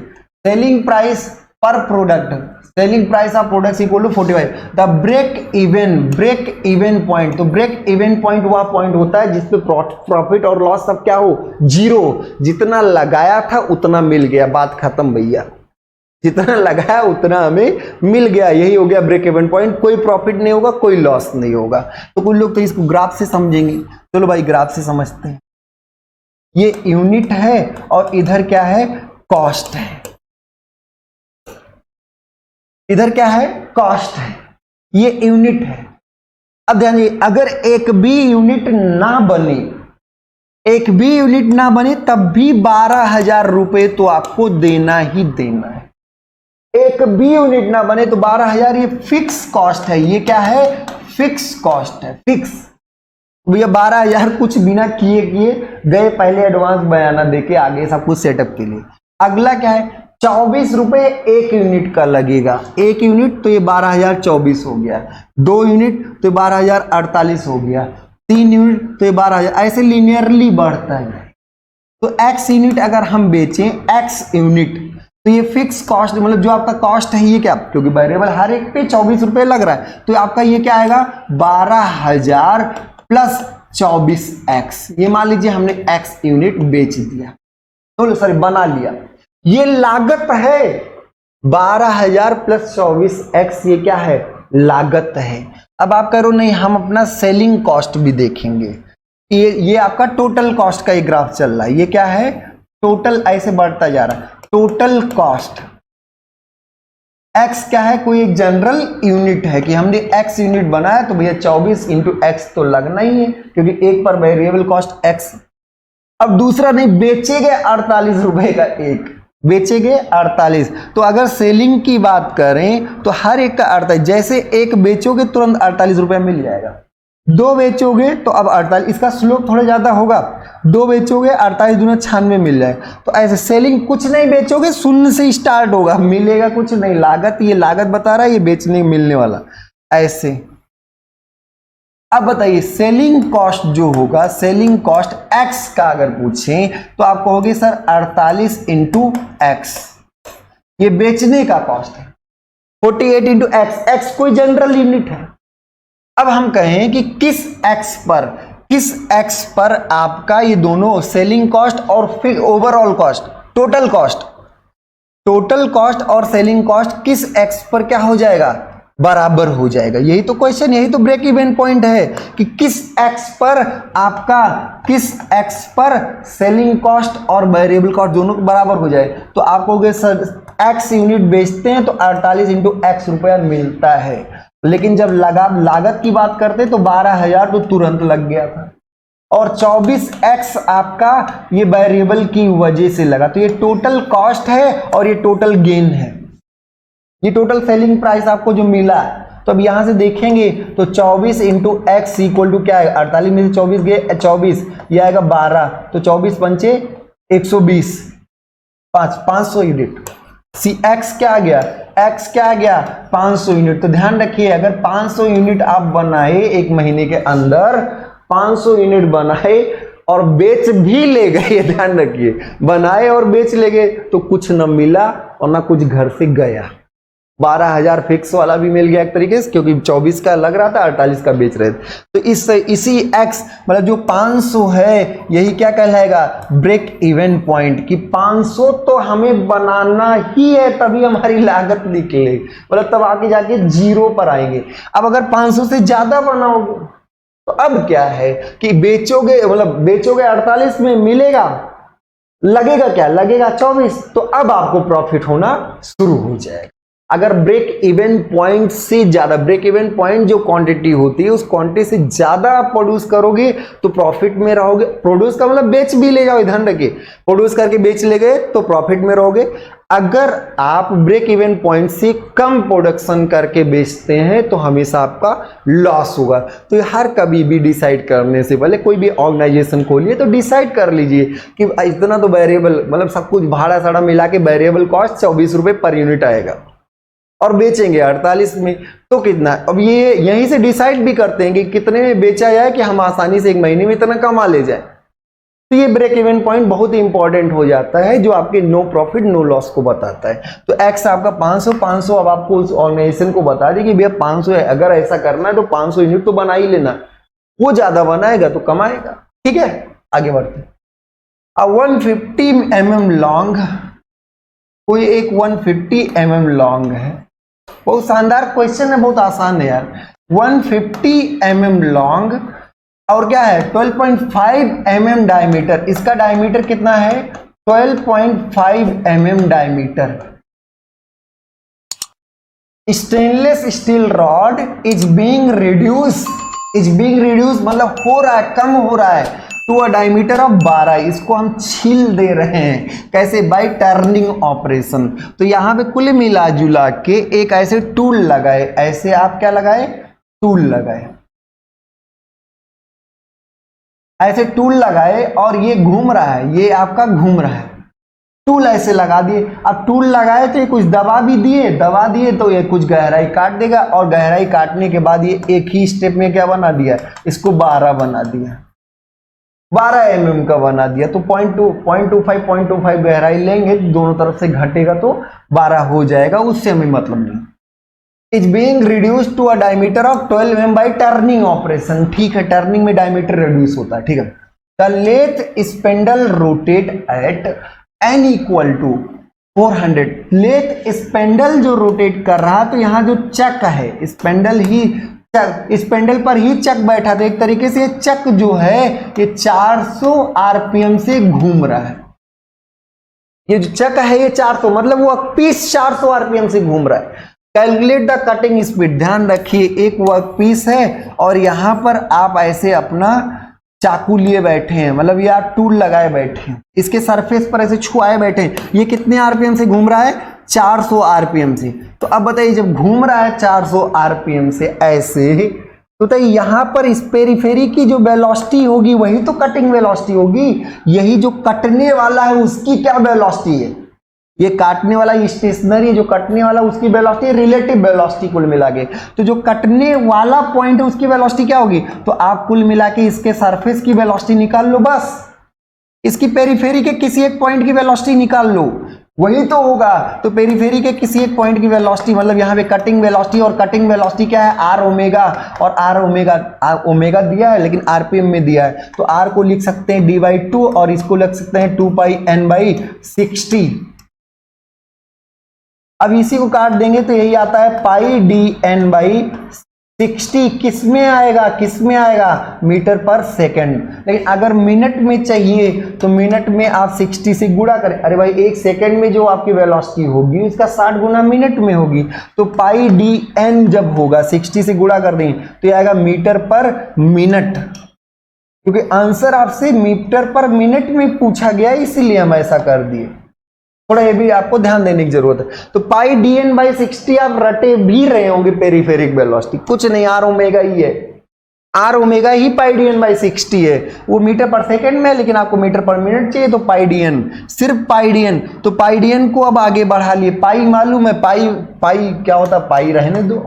selling price per product, selling price of products equal to 45। The break even point, तो ब्रेक इवन पॉइंट वह पॉइंट होता है जिसपे प्रॉफिट और लॉस सब क्या हो जीरो, जितना लगाया था उतना मिल गया, बात खत्म भैया, जितना लगाया उतना हमें मिल गया, यही हो गया ब्रेक इवन पॉइंट। कोई प्रॉफिट नहीं होगा, कोई लॉस नहीं होगा। तो कुछ लोग तो इसको ग्राफ से समझेंगे, चलो भाई ग्राफ से समझते हैं। ये यूनिट है और इधर क्या है कॉस्ट है, इधर क्या है कॉस्ट है, ये यूनिट है। अब ध्यान दीजिए, अगर एक भी यूनिट ना बने, एक भी यूनिट ना बने तब भी 12,000 रुपए तो आपको देना ही देना है। एक भी यूनिट ना बने तो 12,000, ये फिक्स कॉस्ट है। ये क्या है फिक्स कॉस्ट है, फिक्स। भैया 12,000 कुछ बिना किए गए, पहले एडवांस बयाना देके आगे सब कुछ सेटअप के लिए। अगला क्या है 24 रुपए एक यूनिट का लगेगा, एक यूनिट तो ये 12,024 हो गया, 2 यूनिट तो 12,048 हो गया, 3 यूनिट तो ये 12,000, ऐसे लिनियरली बढ़ता है। तो x यूनिट अगर हम बेचें x यूनिट, तो ये फिक्स कॉस्ट मतलब जो आपका कॉस्ट है ये क्या, क्योंकि वेरिएबल हर एक पे 24 रुपए लग रहा है, तो आपका ये क्या आएगा 12,000 प्लस 24x। ये मान लीजिए हमने x यूनिट बेच दिया, तो सॉरी बना लिया, ये लागत है 12,000 प्लस 24x, ये क्या है लागत है। अब आप करो नहीं, हम अपना सेलिंग कॉस्ट भी देखेंगे। ये आपका टोटल कॉस्ट का एक ग्राफ चल रहा है, ये क्या है टोटल, ऐसे बढ़ता जा रहा है टोटल कॉस्ट। x क्या है, कोई एक जनरल यूनिट है कि हमने x यूनिट बनाया तो भैया 24 इंटू x तो लगना ही है, क्योंकि एक पर वेरिएबल कॉस्ट x। अब दूसरा नहीं, बेचे गए 48 रुपए का एक, बेचे गए 48, तो अगर सेलिंग की बात करें तो हर एक का 48, जैसे एक बेचोगे तुरंत 48 रुपए मिल जाएगा, 2 बेचोगे तो अब 48, इसका स्लोप थोड़ा ज्यादा होगा, 2 बेचोगे 48 दूना 96 मिल जाएगा। तो ऐसे सेलिंग कुछ नहीं बेचोगे, शून्य से स्टार्ट होगा, मिलेगा कुछ नहीं, लागत ये लागत बता रहा है, ये बेचने मिलने वाला ऐसे। अब बताइए सेलिंग कॉस्ट जो होगा, सेलिंग कॉस्ट x का अगर पूछें तो आप कहोगे सर 48 इंटू एक्स, ये बेचने का कॉस्ट है, 48 इंटू एक्स, एक्स कोई जनरल यूनिट है। अब हम कहें कि किस x पर आपका ये दोनों सेलिंग कॉस्ट और फिर ओवरऑल कॉस्ट, टोटल कॉस्ट और सेलिंग कॉस्ट किस x पर क्या हो जाएगा बराबर हो जाएगा। यही तो क्वेश्चन, यही तो ब्रेक इवन पॉइंट है कि किस x पर सेलिंग कॉस्ट और वेरिएबल कॉस्ट दोनों बराबर हो जाए। तो आप कहोगे सर x यूनिट बेचते हैं तो 48 इंटू x रुपया मिलता है, लेकिन जब लागत की बात करते तो 12,000 तो तुरंत लग गया था, और 24x आपका ये वेरिएबल की वजह से लगा। तो ये टोटल कॉस्ट है और ये टोटल गेन है, ये टोटल सेलिंग प्राइस आपको जो मिला है। तो अब यहां से देखेंगे तो 24 इंटू एक्स इक्वल टू क्या है, 48 में से 24 गए 24, ये आएगा 12, तो 24 पंचे 120, 500 यूनिट। सी एक्स क्या आ गया, एक्स क्या आ गया 500 यूनिट। तो ध्यान रखिए अगर 500 यूनिट आप बनाए एक महीने के अंदर, 500 यूनिट बनाए और बेच भी ले गए, ध्यान रखिए बनाए और बेच ले गए, तो कुछ न मिला और ना कुछ घर से गया, 12,000 फिक्स वाला भी मिल गया एक तरीके से, क्योंकि 24 का लग रहा था, 48 का बेच रहे थे। तो इसी एक्स मतलब जो 500 है, यही क्या कहलाएगा, ब्रेक इवन पॉइंट, कि 500 तो हमें बनाना ही है तभी हमारी लागत निकले, मतलब तब आके जाके जीरो पर आएंगे। अब अगर 500 से ज्यादा बनाओगे तो अब क्या है कि बेचोगे, मतलब बेचोगे 48 में, मिलेगा, लगेगा क्या, लगेगा 24, तो अब आपको प्रॉफिट होना शुरू हो जाएगा। अगर ब्रेक इवन पॉइंट से ज्यादा, ब्रेक इवन पॉइंट जो क्वांटिटी होती है उस क्वांटिटी से ज्यादा आप प्रोड्यूस करोगे तो प्रॉफिट में रहोगे। प्रोड्यूस का मतलब बेच भी ले जाओ, ध्यान रखिए, प्रोड्यूस करके बेच ले गए तो प्रॉफिट में रहोगे। अगर आप ब्रेक इवन पॉइंट से कम प्रोडक्शन करके बेचते हैं तो हमेशा आपका लॉस होगा। तो हर कभी भी डिसाइड करने से पहले, कोई भी ऑर्गेनाइजेशन खोलिए तो डिसाइड कर लीजिए कि इतना तो वेरिएबल, मतलब सब कुछ भाड़ा साड़ा मिला के वेरिएबल कॉस्ट 24 रुपए पर यूनिट आएगा, और बेचेंगे 48 में, तो कितना। अब ये यहीं से डिसाइड भी करते हैं कि कितने में बेचा जाए कि हम आसानी से एक महीने में इतना कमा ले जाए। तो ये ब्रेक इवन पॉइंट बहुत ही इंपॉर्टेंट हो जाता है, जो आपके नो प्रॉफिट नो लॉस को बताता है। तो एक्स आपका 500 अब आपको उस ऑर्गेनाइजेशन को बता दी कि भैया 500 है, अगर ऐसा करना है तो 500 यूनिट तो बना ही लेना, वो ज्यादा बनाएगा तो कमाएगा। ठीक है, आगे बढ़ते हैं। 150 mm लॉन्ग, कोई एक 150 mm लॉन्ग है, बहुत शानदार क्वेश्चन है, बहुत आसान है यार। 150 mm लॉन्ग और क्या है 12.5 mm डायमीटर, इसका डायमीटर कितना है 12.5 mm diameter. Stainless steel rod is being reduce मतलब हो रहा है, कम हो रहा है, टू अ डायमीटर ऑफ 12। इसको हम छील दे रहे हैं, कैसे, बाय टर्निंग ऑपरेशन। तो यहां पे कुल मिला जुला के एक ऐसे टूल लगाए, ऐसे आप क्या लगाए, टूल लगाए, ऐसे टूल लगाए और ये घूम रहा है, ये आपका घूम रहा है, टूल ऐसे लगा दिए। अब टूल लगाए तो ये कुछ दबा दिए तो ये कुछ गहराई काट देगा, और गहराई काटने के बाद ये एक ही स्टेप में क्या बना दिया, इसको 12 बना दिया, 12 mm का बना दिया। तो 0.25 गहराई लेंगे, दोनों तरफ से घटेगा तो 12 हो जाएगा, उससे हमें मतलब नहीं। Is being reduce to a diameter of 12 mm by turning operation. ठीक है, टर्निंग में डायमीटर रिड्यूस होता है, ठीक है। The lathe spindle rotate at n equal to 400। Lathe spindle जो रोटेट कर रहा, तो यहां जो चक है, स्पेंडल पर ही चक बैठा, तो एक तरीके से चक जो है ये 400 आरपीएम से घूम रहा है। ये जो चक है ये 400, मतलब वो पीस 400 आरपीएम से घूम रहा है। कैलकुलेट द कटिंग स्पीड, ध्यान रखिए एक वर्क पीस है और यहां पर आप ऐसे अपना चाकू लिए बैठे हैं, मतलब ये आप टूल लगाए बैठे हैं, इसके सरफेस पर ऐसे छुआए बैठे हैं। ये कितने आरपीएम से घूम रहा है, 400 आरपीएम से। तो अब बताइए जब घूम रहा है 400 आरपीएम से ऐसे, तो बताइए यहां पर इस पेरीफेरी की जो वेलोसिटी होगी वही तो कटिंग वेलोसिटी होगी। यही जो कटने वाला है उसकी क्या वेलोसिटी है, ये काटने वाला स्टेशनरी, जो कटने वाला उसकी वेलोसिटी, रिलेटिव वेलोसिटी कुल मिला के। तो जो कटने वाला पॉइंट है उसकी वेलोसिटी क्या होगी, तो आप कुल मिला के इसके सरफेस की वेलोसिटी निकाल लो, बस इसकी पेरीफेरी के किसी एक पॉइंट की वेलोसिटी निकाल लो, वही तो होगा। तो पेरीफेरी के किसी एक पॉइंट की वेलोसिटी, मतलब यहाँ पे कटिंग वेलोसिटी, और कटिंग वेलोसिटी क्या है, आर ओमेगा, और आर ओमेगा दिया है लेकिन आरपीएम में दिया है, तो आर को लिख सकते हैं d/2 और इसको लिख सकते हैं 2πn/60। अब इसी को काट देंगे तो यही आता है πdn/60। किस में आएगा, मीटर पर सेकंड। लेकिन अगर मिनट में चाहिए तो मिनट में आप 60 से गुणा करें। अरे भाई एक सेकंड में जो आपकी वेलोसिटी होगी उसका 60 गुना मिनट में होगी, तो πdn जब होगा 60 से गुणा कर देंगे तो ये आएगा मीटर पर मिनट, क्योंकि आंसर आपसे मीटर पर मिनट में पूछा गया इसीलिए हम ऐसा कर दिए। थोड़ा ये भी आपको ध्यान देने की जरूरत है। तो πdn/60 आप रटे भी रहे होंगे, पेरीफेरिक वेलोसिटी कुछ नहीं, आर ओमेगा ही है, आर ओमेगा ही πdn/60 है। वो मीटर पर सेकंड में है लेकिन आपको मीटर पर मिनट चाहिए, तो πdn, सिर्फ πdn। तो πdn को अब आगे बढ़ा लिए, पाई मालूम है, पाई क्या होता है, पाई रहने दो।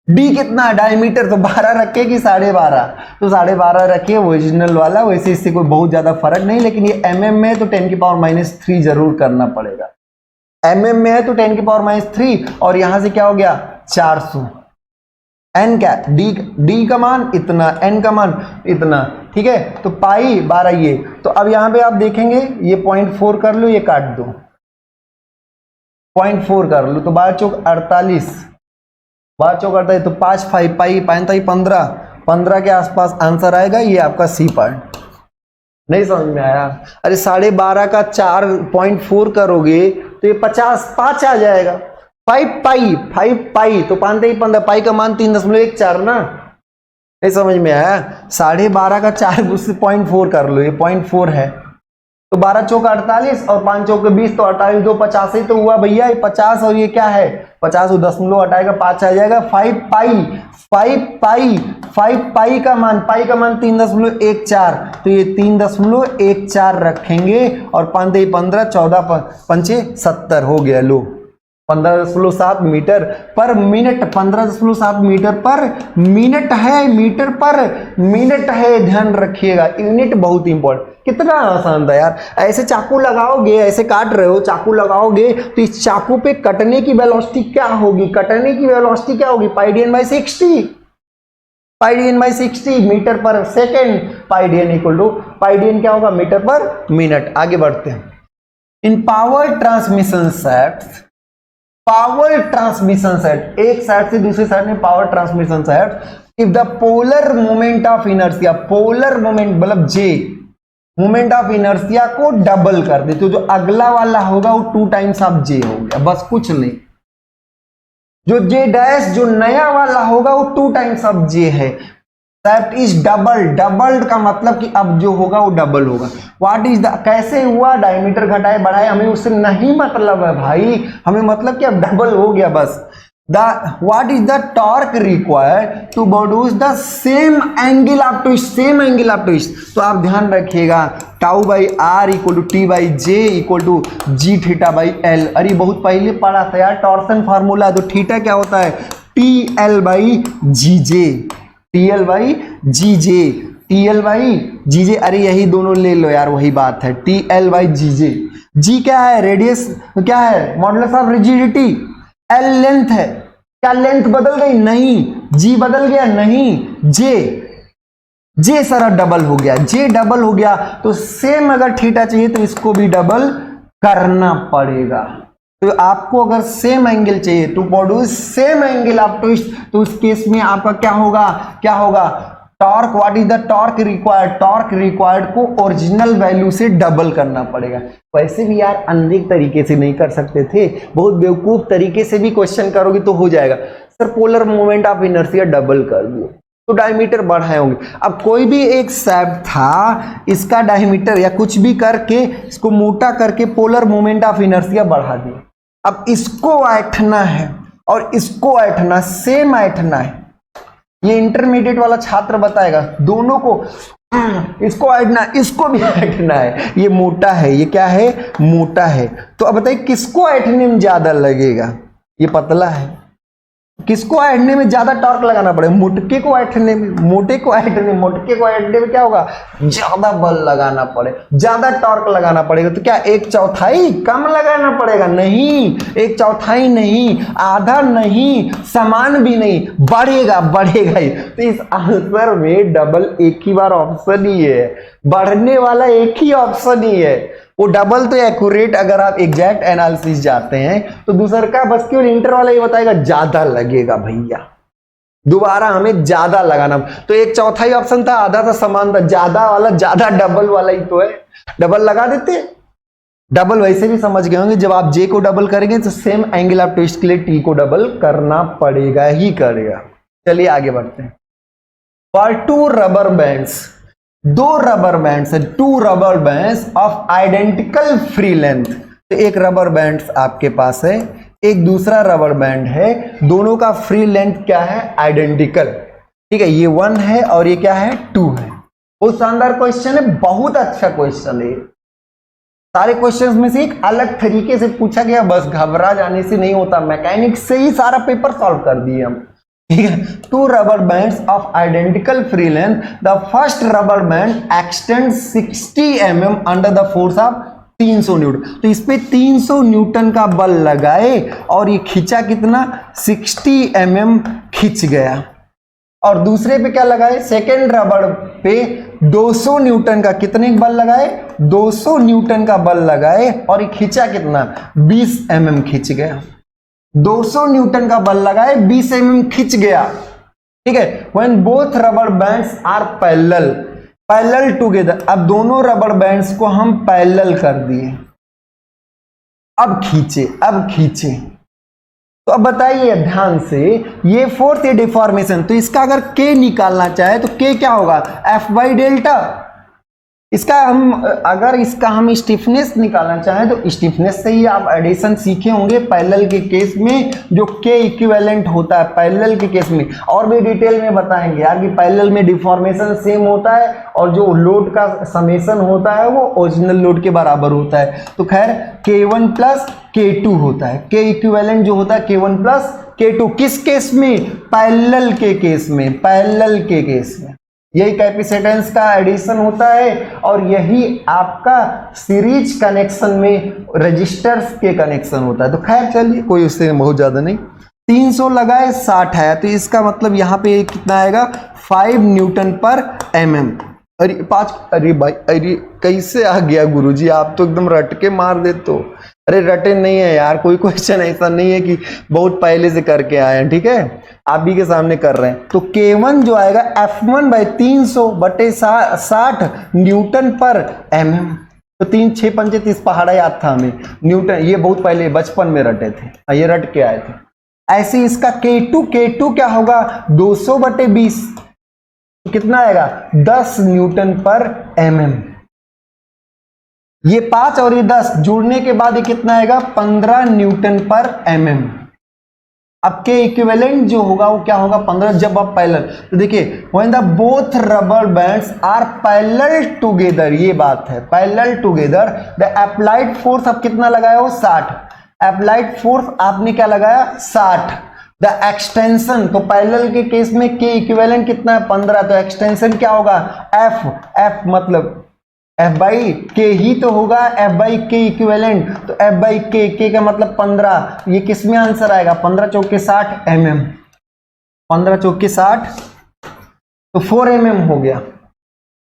डी कितना है, डायमीटर, तो 12 रखे कि 12.5, तो 12.5 रखिए ओरिजिनल वाला। वैसे इससे कोई बहुत ज्यादा फर्क नहीं, लेकिन ये mm में तो 10⁻³ जरूर करना पड़ेगा। mm में है तो 10 की पावर -3 और यहां से क्या हो गया 400। n क्या d का मान इतना, n का मान इतना, ठीक है। तो पाई 12 ये, तो अब यहां पे आप देखेंगे ये 0.4 कर लो, ये काट दो 0.4 कर लो, तो 12 चौक 48, 12 चौक 48, तो 5 5 पाई 5 15 के आसपास आंसर आएगा। ये आपका सी पार्ट। नहीं समझ में आया? अरे 12.5 का 4.4 करोगे तो ये 5 आ जाएगा। 5 पाई तो 15 पाई का मान 3.14 ना। नहीं समझ में आया? 12.5 का 4 उससे 0.4 कर लो, ये 0.4 है, तो 12 चौक 48 और 5 चौक 20, तो 48 2 50 ही तो हुआ भैया। ये 50 और ये क्या है 50, वो दशमलव हटाएगा 5 आ जाएगा। 5 पाई का मान 3.14, तो ये 3.14 रखेंगे और 5 15 14 पंचे 70 हो गया। लो 15.7 metre per minute, 15.7 metre per minute है, मीटर पर मिनट है, ध्यान रखिएगा। यूनिट बहुत इंपॉर्टेंट। कितना आसान था यार। ऐसे चाकू लगाओगे, ऐसे काट रहे हो, चाकू लगाओगे तो इस चाकू पे कटने की वेलोसिटी क्या होगी? कटने की वेलोसिटी क्या होगी? πd/60, πd/60 मीटर पर second, πdn equal to πdn क्या होगा? Metre per minute. आगे बढ़ते हैं। इन पावर ट्रांसमिशन सेट, एक साइड से दूसरे साइड में power transmission set, if the polar moment of inertia, polar moment मतलब जे, मोमेंट ऑफ इनर्शिया को डबल कर दे, तो जो अगला वाला होगा वो 2 टाइम्स ऑफ जे हो गया, बस कुछ नहीं। जो जे डैश जो नया वाला होगा वो 2 टाइम्स ऑफ जे है। दैट इज डबल्ड का मतलब कि अब जो होगा वो डबल होगा। व्हाट इज द, कैसे हुआ? डायमीटर घटाए बढ़ाए, हमें उससे नहीं मतलब है भाई, हमें मतलब कि अब डबल हो गया बस। What is the torque required to produce the same angle of twist, तो आप ध्यान रखिएगा tau by R equal to T by J equal to G theta by L. अरे बहुत पहले पढ़ा था यार टॉर्सन फार्मूला, तो थीटा क्या होता है? T L by G J, TL by G J. अरे यही दोनों ले लो यार, वही बात है। TL बाई जी जे। जी क्या है? रेडियस, क्या है? Modulus of rigidity. L length है, क्या लेंथ बदल गई? नहीं। G बदल गया? नहीं। जे सारा डबल हो गया, जे डबल हो गया, तो सेम अगर थीटा चाहिए तो इसको भी डबल करना पड़ेगा। तो आपको अगर सेम एंगल चाहिए to produce same angle of twist, तो उस केस में आपका क्या होगा? Torque, what is the torque required? Torque required को ओरिजिनल वैल्यू से डबल करना पड़ेगा। वैसे भी यार अनेक तरीके से नहीं कर सकते थे, बहुत बेवकूफ तरीके से भी क्वेश्चन करोगे तो हो जाएगा। Sir polar moment of inertia double कर दियो तो डायमीटर बढ़ाए होंगे। अब कोई भी एक शाफ्ट था, इसका डायमीटर या कुछ भी करके इसको मोटा करके पोलर मोमेंट ऑफ इनर्शिया बढ़ा दिया। अब इसको ऐंठना है और इसको ऐंठना, सेम ऐंठना है। ये इंटरमीडिएट वाला छात्र बताएगा, दोनों को इसको ऐंठना, इसको भी ऐंठना है। ये मोटा है, ये क्या है? मोटा है। तो अब बताइए किसको ऐंठने में ज्यादा लगेगा? ये पतला है, किसको ऐंठने में ज्यादा टॉर्क लगाना पड़ेगा? मोटके को ऐंठने में, मोटके को ऐंठने में क्या होगा? ज्यादा बल लगाना पड़े, ज्यादा टॉर्क लगाना पड़ेगा। तो क्या 1/4 कम लगाना पड़ेगा? नहीं, 1/4 नहीं, आधा नहीं, समान भी नहीं, बढ़ेगा ही। तो इस आंसर में डबल एक ही बार ऑप्शन ही है, बढ़ने वाला एक ही ऑप्शन ही है। वो डबल तो एक्यूरेट, अगर आप एग्जैक्ट एनालिसिस जाते हैं तो दूसरा का बस केवल इंटर वाला ये बताएगा ज्यादा लगेगा भैया, दोबारा हमें ज्यादा लगाना। तो 1/4 ऑप्शन था, आधा था, समान था, ज्यादा वाला, ज्यादा डबल वाला ही तो है, डबल लगा देते। डबल वैसे भी समझ गए होंगे, जब आप जे को डबल करेंगे तो सेम एंगल ऑफ ट्विस्ट के लिए टी को डबल करना पड़ेगा ही करेगा। चलिए आगे बढ़ते हैं। For 2 rubber bands, 2 rubber bands है, 2 rubber bands of identical free length. तो एक रबर बैंड आपके पास है, एक दूसरा रबर बैंड है, दोनों का फ्री लेंथ क्या है? आइडेंटिकल। ठीक है, ये 1 है और ये क्या है? 2 है। बहुत शानदार क्वेश्चन है, बहुत अच्छा क्वेश्चन है। सारे क्वेश्चंस में से एक अलग तरीके से पूछा गया, बस घबरा जाने से नहीं होता, मैकेनिक्स से ही सारा पेपर सॉल्व कर दिए हम। ठीक है, 2 rubber bands of identical free length, the first rubber band x tends 60 mm under the force of 300 Newton. तो इस पे 300 न्यूटन का बल लगाए और ये खींचा कितना, 60 mm खींच गया। और दूसरे पे क्या लगाए, सेकेंड रबड़ पे 200 न्यूटन का कितने बल लगाए, 200 न्यूटन का बल लगाए और ये खींचा कितना, 20 mm खींच गया। 200 न्यूटन का बल लगाए, 20 mm खींच गया, ठीक है। When both rubber bands are parallel together, अब दोनों रबर बैंड्स को हम पैरेलल कर दिए, अब खींचे। तो अब बताइए ध्यान से, ये फोर्स, ये डिफॉर्मेशन, तो इसका अगर K निकालना चाहे तो K क्या होगा, F/डेल्टा। अगर इसका हम स्टिफनेस निकालना चाहें तो स्टिफनेस से ही आप एडिशन सीखे होंगे पैरेलल के केस में, जो K इक्विवेलेंट होता है पैरेलल के केस में। और भी डिटेल में बताएंगे यार कि पैरेलल में डिफॉर्मेशन सेम होता है और जो लोड का समेशन होता है वो ओरिजिनल लोड के बराबर होता है। तो खैर K1 प्लस K2 होता है, K इक्विवेलेंट जो होता है K1 प्लस K2, किस केस में, पैरेलल के केस में। यही कैपेसिटेंस का एडिशन होता है और यही आपका सीरीज कनेक्शन में रेजिस्टर्स के कनेक्शन होता है। तो खैर चलिए, कोई उससे बहुत ज्यादा नहीं, 300 लगाए 60 है, तो इसका मतलब यहाँ पे कितना आएगा, 5 न्यूटन पर mm। अरे 5, अरे भाई अरे कैसे आ गया गुरुजी, आप तो एकदम रट के मार देते हो। अरे रटे नहीं है यार, कोई क्वेश्चन ऐसा नहीं है कि बहुत पहले से करके आए हैं, ठीक है, आप भी के सामने कर रहे हैं। तो K1 जो आएगा F1/300 बटे 60 न्यूटन पर mm। तो 3 6 5 30 पहाड़ा याद था हमें, न्यूटन, ये बहुत पहले बचपन में रटे थे, ये रट के आए थे। ऐसे इसका K2 क्या होगा, 200/20, कितना आएगा, 10 न्यूटन पर mm। ये 5 और ये 10 जुड़ने के बाद ये कितना आएगा, 15 न्यूटन पर mm। अब के इक्विवेलेंट जो होगा वो क्या होगा, 15, जब आप पैरेलल, तो देखिए when the both rubber bands are parallel together, ये बात है parallel together, the applied force अब कितना लगाया हो, 60, अप्लाइड फोर्स आपने क्या लगाया, 60। द एक्सटेंशन, तो पैरेलल के केस में के इक्विवेलेंट कितना है, 15, तो एक्सटेंशन क्या होगा, F मतलब F/K ही तो होगा, F/K इक्विवेलेंट, तो F/K का मतलब 15, ये किस में आंसर आएगा, 15 चौके 60 mm, 15 चौके 60, तो 4 mm हो गया।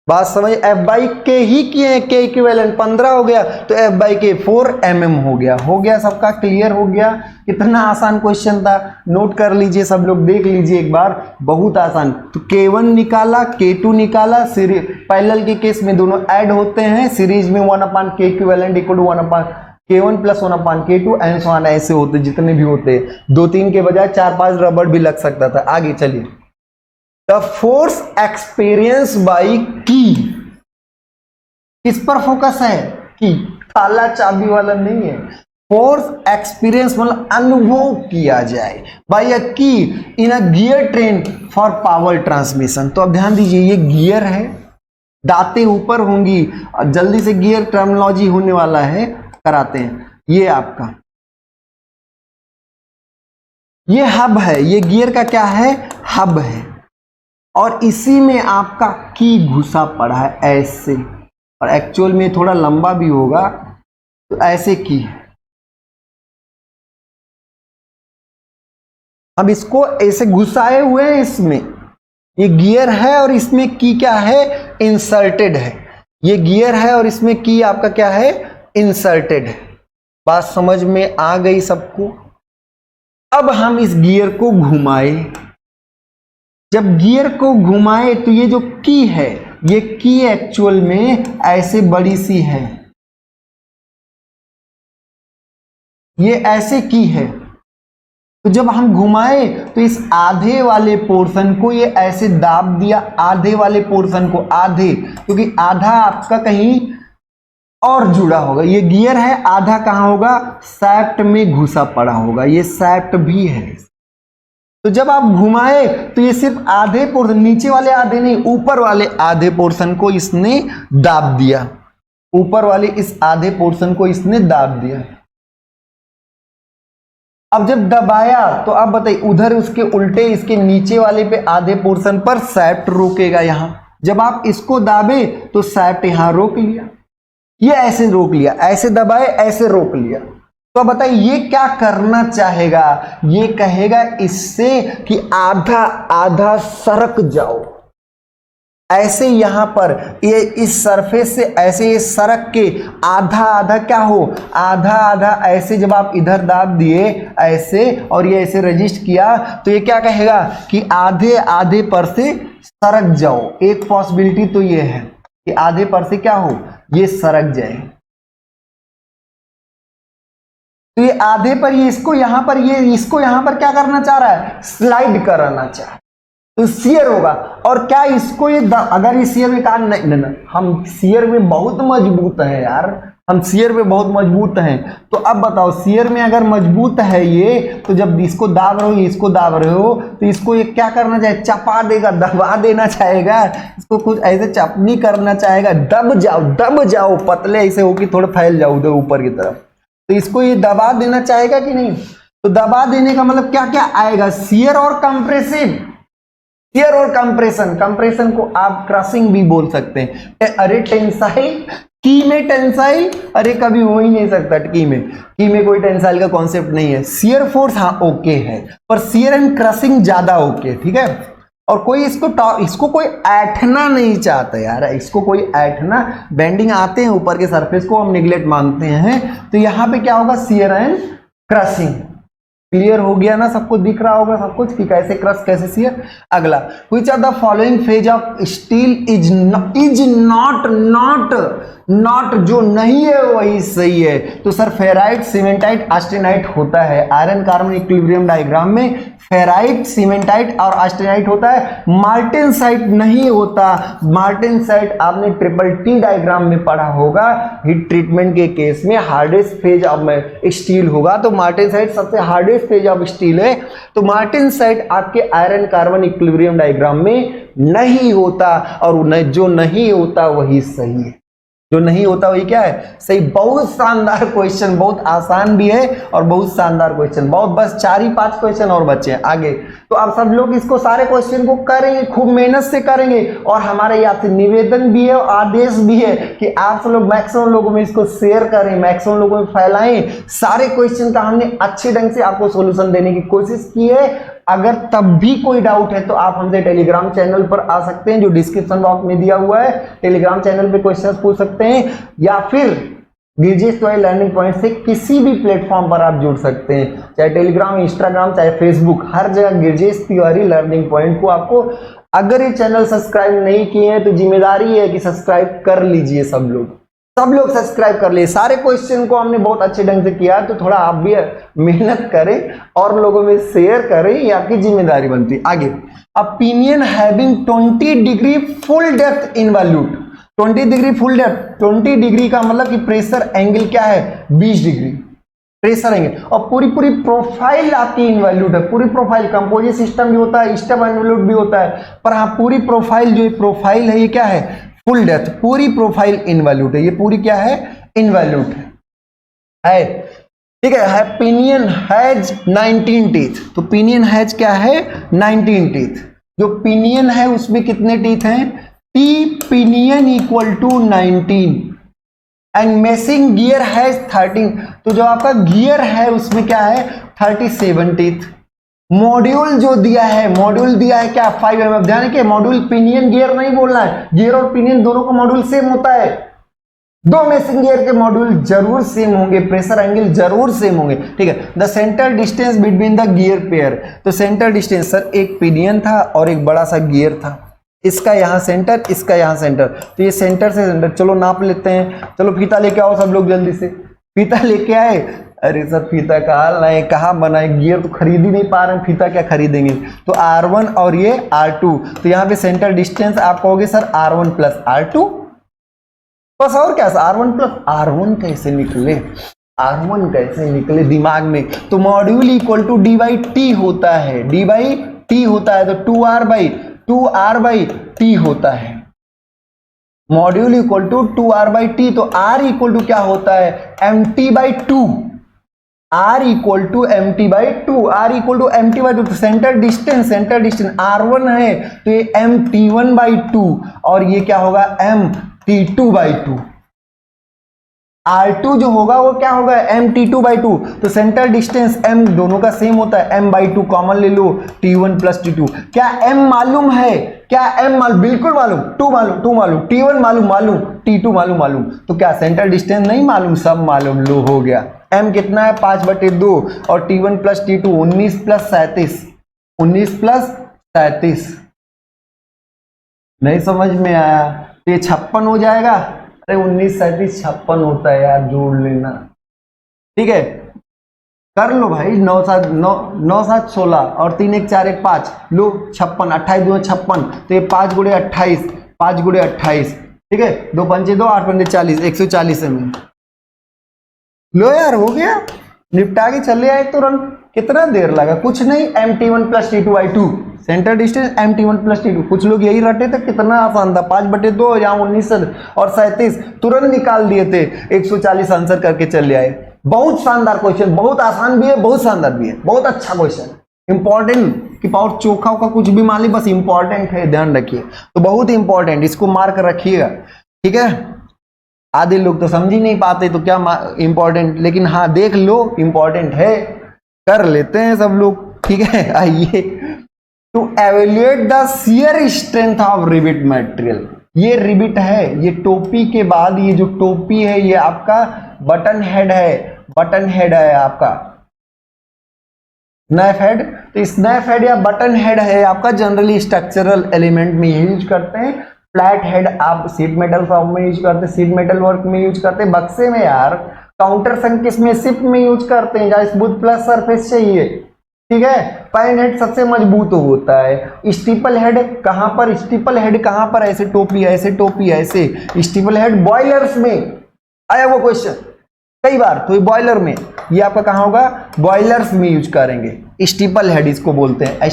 बात समझ, F/K ही किए हैं, K इक्विवेलेंट 15 हो गया, तो F/K 4 mm हो गया। सबका क्लियर हो गया। कितना आसान क्वेश्चन था, नोट कर लीजिए, सब लोग देख लीजिए एक बार, बहुत आसान। तो K1 निकाला, K2 निकाला, सीरीज पैरेलल के केस में दोनों ऐड होते हैं, सीरीज में 1/K equivalent equal to 1/K1 plus 1/K2 and so on, ऐसे होते जितने भी होते, 2-3 के बजाय 4-5 रबड़ भी लग सकता था। आगे चलिए, द फोर्स एक्सपीरियंस बाई की, किस पर फोकस है, की, ताला चाबी वाला नहीं है। फोर्स एक्सपीरियंस मतलब अनुभव किया जाए by a key in a gear train for power transmission. तो अब ध्यान दीजिए, ये गियर है, दातें ऊपर होंगी, जल्दी से गियर टर्मिनोलॉजी होने वाला है, कराते हैं। ये आपका ये हब है, ये गियर का क्या है, हब है, और इसी में आपका की घुसा पड़ा है ऐसे, और एक्चुअल में थोड़ा लंबा भी होगा, तो ऐसे की। अब इसको ऐसे घुसाए हुए हैं, इसमें ये गियर है और इसमें की क्या है, इंसर्टेड है। ये गियर है और इसमें की आपका क्या है, इंसर्टेड है। बात समझ में आ गई सबको। अब हम इस गियर को घुमाए, जब गियर को घुमाए तो ये जो की है, ये की एक्चुअल में ऐसे बड़ी सी है, ये ऐसे की है। तो जब हम घुमाए तो इस आधे वाले पोर्शन को ये ऐसे दाब दिया, आधे वाले पोर्शन को, आधे, क्योंकि आधा आपका कहीं और जुड़ा होगा, ये गियर है, आधा कहाँ होगा, शाफ्ट में घुसा पड़ा होगा, ये शाफ्ट भी है। तो जब आप घुमाए तो ये सिर्फ आधे पोर्शन, नीचे वाले आधे नहीं, ऊपर वाले आधे पोर्शन को इसने दाब दिया, ऊपर वाले इस आधे पोर्शन को इसने दाब दिया। अब जब दबाया तो अब बताइए, उधर उसके उल्टे इसके नीचे वाले पे आधे पोर्शन पर शाफ्ट रोकेगा। यहां जब आप इसको दाबे तो शाफ्ट यहां रोक लिया, ये ऐसे रोक लिया, ऐसे दबाए, ऐसे रोक लिया, तो बताइए ये क्या करना चाहेगा? ये कहेगा इससे कि आधा आधा सरक जाओ। ऐसे यहां पर ये इस सरफेस से ऐसे ये सरक के आधा आधा क्या हो, आधा आधा ऐसे जब आप इधर दाब दिए ऐसे और ये ऐसे रजिस्ट किया तो ये क्या कहेगा कि आधे आधे पर से सरक जाओ। एक पॉसिबिलिटी तो ये है कि आधे पर से क्या हो, ये सरक जाए। तो ये आधे पर ये इसको यहां पर ये इसको यहां पर क्या करना चाह रहा है, स्लाइड कराना चाह रहा है, तो शियर होगा। और क्या इसको ये अगर इस शियर में कहा नहीं, नहीं हम शियर में बहुत मजबूत हैं यार, हम शियर में बहुत मजबूत हैं, तो अब बताओ शियर में अगर मजबूत है ये, तो जब इसको दाब रहे हो इसको दाब रहे हो तो इसको ये क्या करना चाहे, चपा देगा, दबा देना चाहेगा, इसको कुछ ऐसे चपनी करना चाहेगा, दब जाओ पतले ऐसे हो कि थोड़ा फैल जाओ उधर ऊपर की तरफ, तो इसको ये दबा देना चाहेगा कि नहीं? तो दबा देने का मतलब क्या क्या आएगा, शियर और कंप्रेसिव, शियर और कंप्रेशन। कंप्रेशन को आप क्रशिंग भी बोल सकते हैं। अरे टेंसाइल, की में टेंसाइल, अरे कभी हो ही नहीं सकता की में कोई टेंसाइल का कॉन्सेप्ट नहीं है। शियर फोर्स हाँ ओके है, पर शियर एंड क्रशिंग ज्यादा ओके, ठीक है। और कोई इसको कोई ऐठना नहीं चाहता यार, इसको कोई ऐठना, बेंडिंग आते हैं ऊपर के सरफेस को हम निगलेक्ट मानते हैं, तो यहां पे क्या होगा, शियर एंड क्रशिंग। क्लियर हो गया ना, सबको दिख रहा होगा सब कुछ कि कैसे क्रश कैसे शियर। अगला, which of the following phase of steel is not जो नहीं है वही सही है। तो सर फेराइट, सीमेंटाइट, ऑस्टेनाइट होता है आयरन कार्बन इक्विलिब्रियम डायग्राम में, फेराइट, सीमेंटाइट और ऑस्टेनाइट होता है, मार्टेनसाइट नहीं होता। मार्टेनसाइट आपने ट्रिपल टी डायग्राम में पढ़ा होगा, हीट ट्रीटमेंट के केस में हार्डेस्ट फेज ऑफ स्टील होगा, तो मार्टेनसाइट सबसे हार्डेस्ट फेज ऑफ स्टील है, तो मार्टेनसाइट आपके आयरन कार्बन इक्विलिब्रियम डायग्राम में नहीं होता, और जो नहीं होता वही सही है, जो नहीं होता वही क्या है, सही। बहुत शानदार क्वेश्चन, बहुत आसान भी है और बहुत शानदार क्वेश्चन, बहुत, बस 4 ही 5 क्वेश्चन और बचे हैं आगे। तो आप सब लोग इसको सारे क्वेश्चन को करेंगे, खूब मेहनत से करेंगे, और हमारे यहाँ से निवेदन भी है और आदेश भी है कि आप सब लोग मैक्सिमम लोगों में इसको शेयर करें, मैक्सिमम लोगों में फैलाएं। सारे क्वेश्चन का हमने अच्छे ढंग से आपको सोल्यूशन देने की कोशिश की है। अगर तब भी कोई डाउट है तो आप हमसे टेलीग्राम चैनल पर आ सकते हैं, जो डिस्क्रिप्शन बॉक्स में दिया हुआ है, टेलीग्राम चैनल पे क्वेश्चंस पूछ सकते हैं, या फिर गिरजेश तिवारी लर्निंग पॉइंट से किसी भी प्लेटफॉर्म पर आप जुड़ सकते हैं, चाहे टेलीग्राम, इंस्टाग्राम, चाहे फेसबुक, हर जगह गिरजेश तिवारी लर्निंग पॉइंट को आपको, अगर ये चैनल सब्सक्राइब नहीं किए हैं तो जिम्मेदारी है कि सब्सक्राइब कर लीजिए, सब लोग सब्सक्राइब कर लिए। सारे क्वेश्चन को हमने बहुत अच्छे ढंग से किया, तो थोड़ा आप भी मेहनत करें और लोगों में शेयर करें, ये आपकी जिम्मेदारी बनती है। आगे, opinion having 20 degree full depth involute, 20 degree full depth, 20 degree का मतलब कि प्रेशर एंगल क्या है, 20 डिग्री प्रेशर एंगल, और पूरी प्रोफाइल आपकी इनवॉल्यूट है, पूरी प्रोफाइल, कंपोजिट सिस्टम भी होता है, स्टेप इनवॉल्यूट भी होता है, पर हाँ पूरी प्रोफाइल, जो प्रोफाइल है ये क्या है, फुल डेप्थ, पूरी प्रोफाइल इनवॉल्यूट है, ये पूरी क्या है, इनवॉल्यूट है, ठीक है। पिनियन हैज 19 टीथ, तो पिनियन हैज क्या है, 19 टीथ। जो पिनियन है उसमें कितने टीथ हैं, T pinion equal to 19, and meshing gear has 13, तो जो आपका गियर है उसमें क्या है, 37 टीथ। मॉड्यूल जो दिया है, मॉड्यूल दिया है क्या, 5 mm, ध्यान रखिए मॉड्यूल, पिनियन गियर नहीं बोलना है, गियर और पिनियन दोनों का मॉड्यूल सेम होता है, 2 मेसिंग गियर के मॉड्यूल जरूर सेम होंगे, प्रेशर एंगल जरूर सेम होंगे, ठीक है। The centre distance between the gear pair, तो सेंटर डिस्टेंस सर एक पिनियन था और एक बड़ा सा गियर था, इसका यहाँ सेंटर, इसका यहाँ सेंटर, तो ये सेंटर से सेंटर, चलो नाप लेते हैं, चलो फीता लेके आओ सब लोग जल्दी से, फीता लेके आए, अरे सर फीता कहाँ लाए, कहाँ बनाए, गियर तो खरीद ही नहीं पा रहे हैं, फीता क्या खरीदेंगे, तो R1 और ये R2, तो यहाँ पे सेंटर डिस्टेंस आप कहोगे सर R1 प्लस R2, बस, और क्या, R1 प्लस R1 कैसे निकले, R1 कैसे निकले दिमाग में, तो module equal to D by T होता है, डी बाई टी होता है, तो 2R बाई टी होता है, module equal to 2R by T, तो R इक्वल टू क्या होता है, mt by 2, R equal to mt by 2, R equal to mt by 2, तो सेंटर डिस्टेंस R1 है, तो ये mt1 बाई 2, और ये क्या होगा, mt2 बाई 2, R2 जो होगा वो क्या होगा, MT2/2। तो सेंटर डिस्टेंस M दोनों का सेम होता है, M/2 कॉमन ले लो, T1 + T2। क्या M मालूम है, क्या M मालूम, बिल्कुल मालूम, 2 मालूम, T1 मालूम, T2 मालूम। तो क्या सेंटर डिस्टेंस नहीं मालूम, सब मालूम। लो हो गया। M कितना है 5/2 और T1 + T2 19 + 37, 19 + 37। नहीं समझ में आया तो ये 56 हो जाएगा। अरे 19 37 56 होता है यार, जोड़ लेना। ठीक है, कर लो भाई। 9 7 9 9 7 16 और 3 1 4 1 5, लो 56, 28 2 56। तो ये 5 × 28, 5 × 28। ठीक है, 2 पंचे 2, 8 पंचे 40, 140 mm। लो यार हो गया, निपटा के चले आए तुरंत। कितना देर लगा, कुछ नहीं। MT1 + T2/2 centre distance MT1 + T2। कुछ लोग यही रटे थे, कितना आसान था। 5/2 यहाँ 19 और 37 तुरंत निकाल दिए थे, 140 आंसर करके चले आए। बहुत शानदार क्वेश्चन, बहुत आसान भी है, बहुत शानदार भी है, बहुत अच्छा क्वेश्चन। इंपॉर्टेंट कि पावर चोखा का कुछ भी मान ली, बस इंपॉर्टेंट है, ध्यान रखिए। तो बहुत इंपॉर्टेंट, इसको मार्क रखिएगा। ठीक है, आधे लोग तो समझ ही नहीं पाते तो क्या इंपॉर्टेंट, लेकिन हाँ देख लो इंपॉर्टेंट है, कर लेते हैं सब लोग। ठीक है, आइए। To evaluate the shear strength of rivet material. ये रिबिट है, ये टोपी के बाद ये जो टोपी है ये आपका बटन हेड है, बटन हेड है आपका स्नैप हेड। तो स्नैप हेड या बटन हेड है आपका, जनरली स्ट्रक्चरल एलिमेंट में यूज करते हैं। फ्लैट हेड आप सीट मेटल फॉर्म में यूज करते हैं, सीट मेटल वर्क में यूज करते हैं, बक्से में यार, काउंटर संकेत में, शिप में यूज करते हैं जहां स्मूथ प्लस सरफेस चाहिए। ठीक है, पैन हेड सबसे मजबूत होता है। स्टीपल हेड कहां पर, स्टीपल हेड कहां पर, ऐसे टोपी ऐसे टोपी ऐसे, स्टीपल हेड बॉयलर्स में आया वो क्वेश्चन कई बार। तो ये बॉयलर में, ये आपका कहां होगा, बॉयलर्स में यूज करेंगे। स्टीपल हेड इसको बोलते हैं,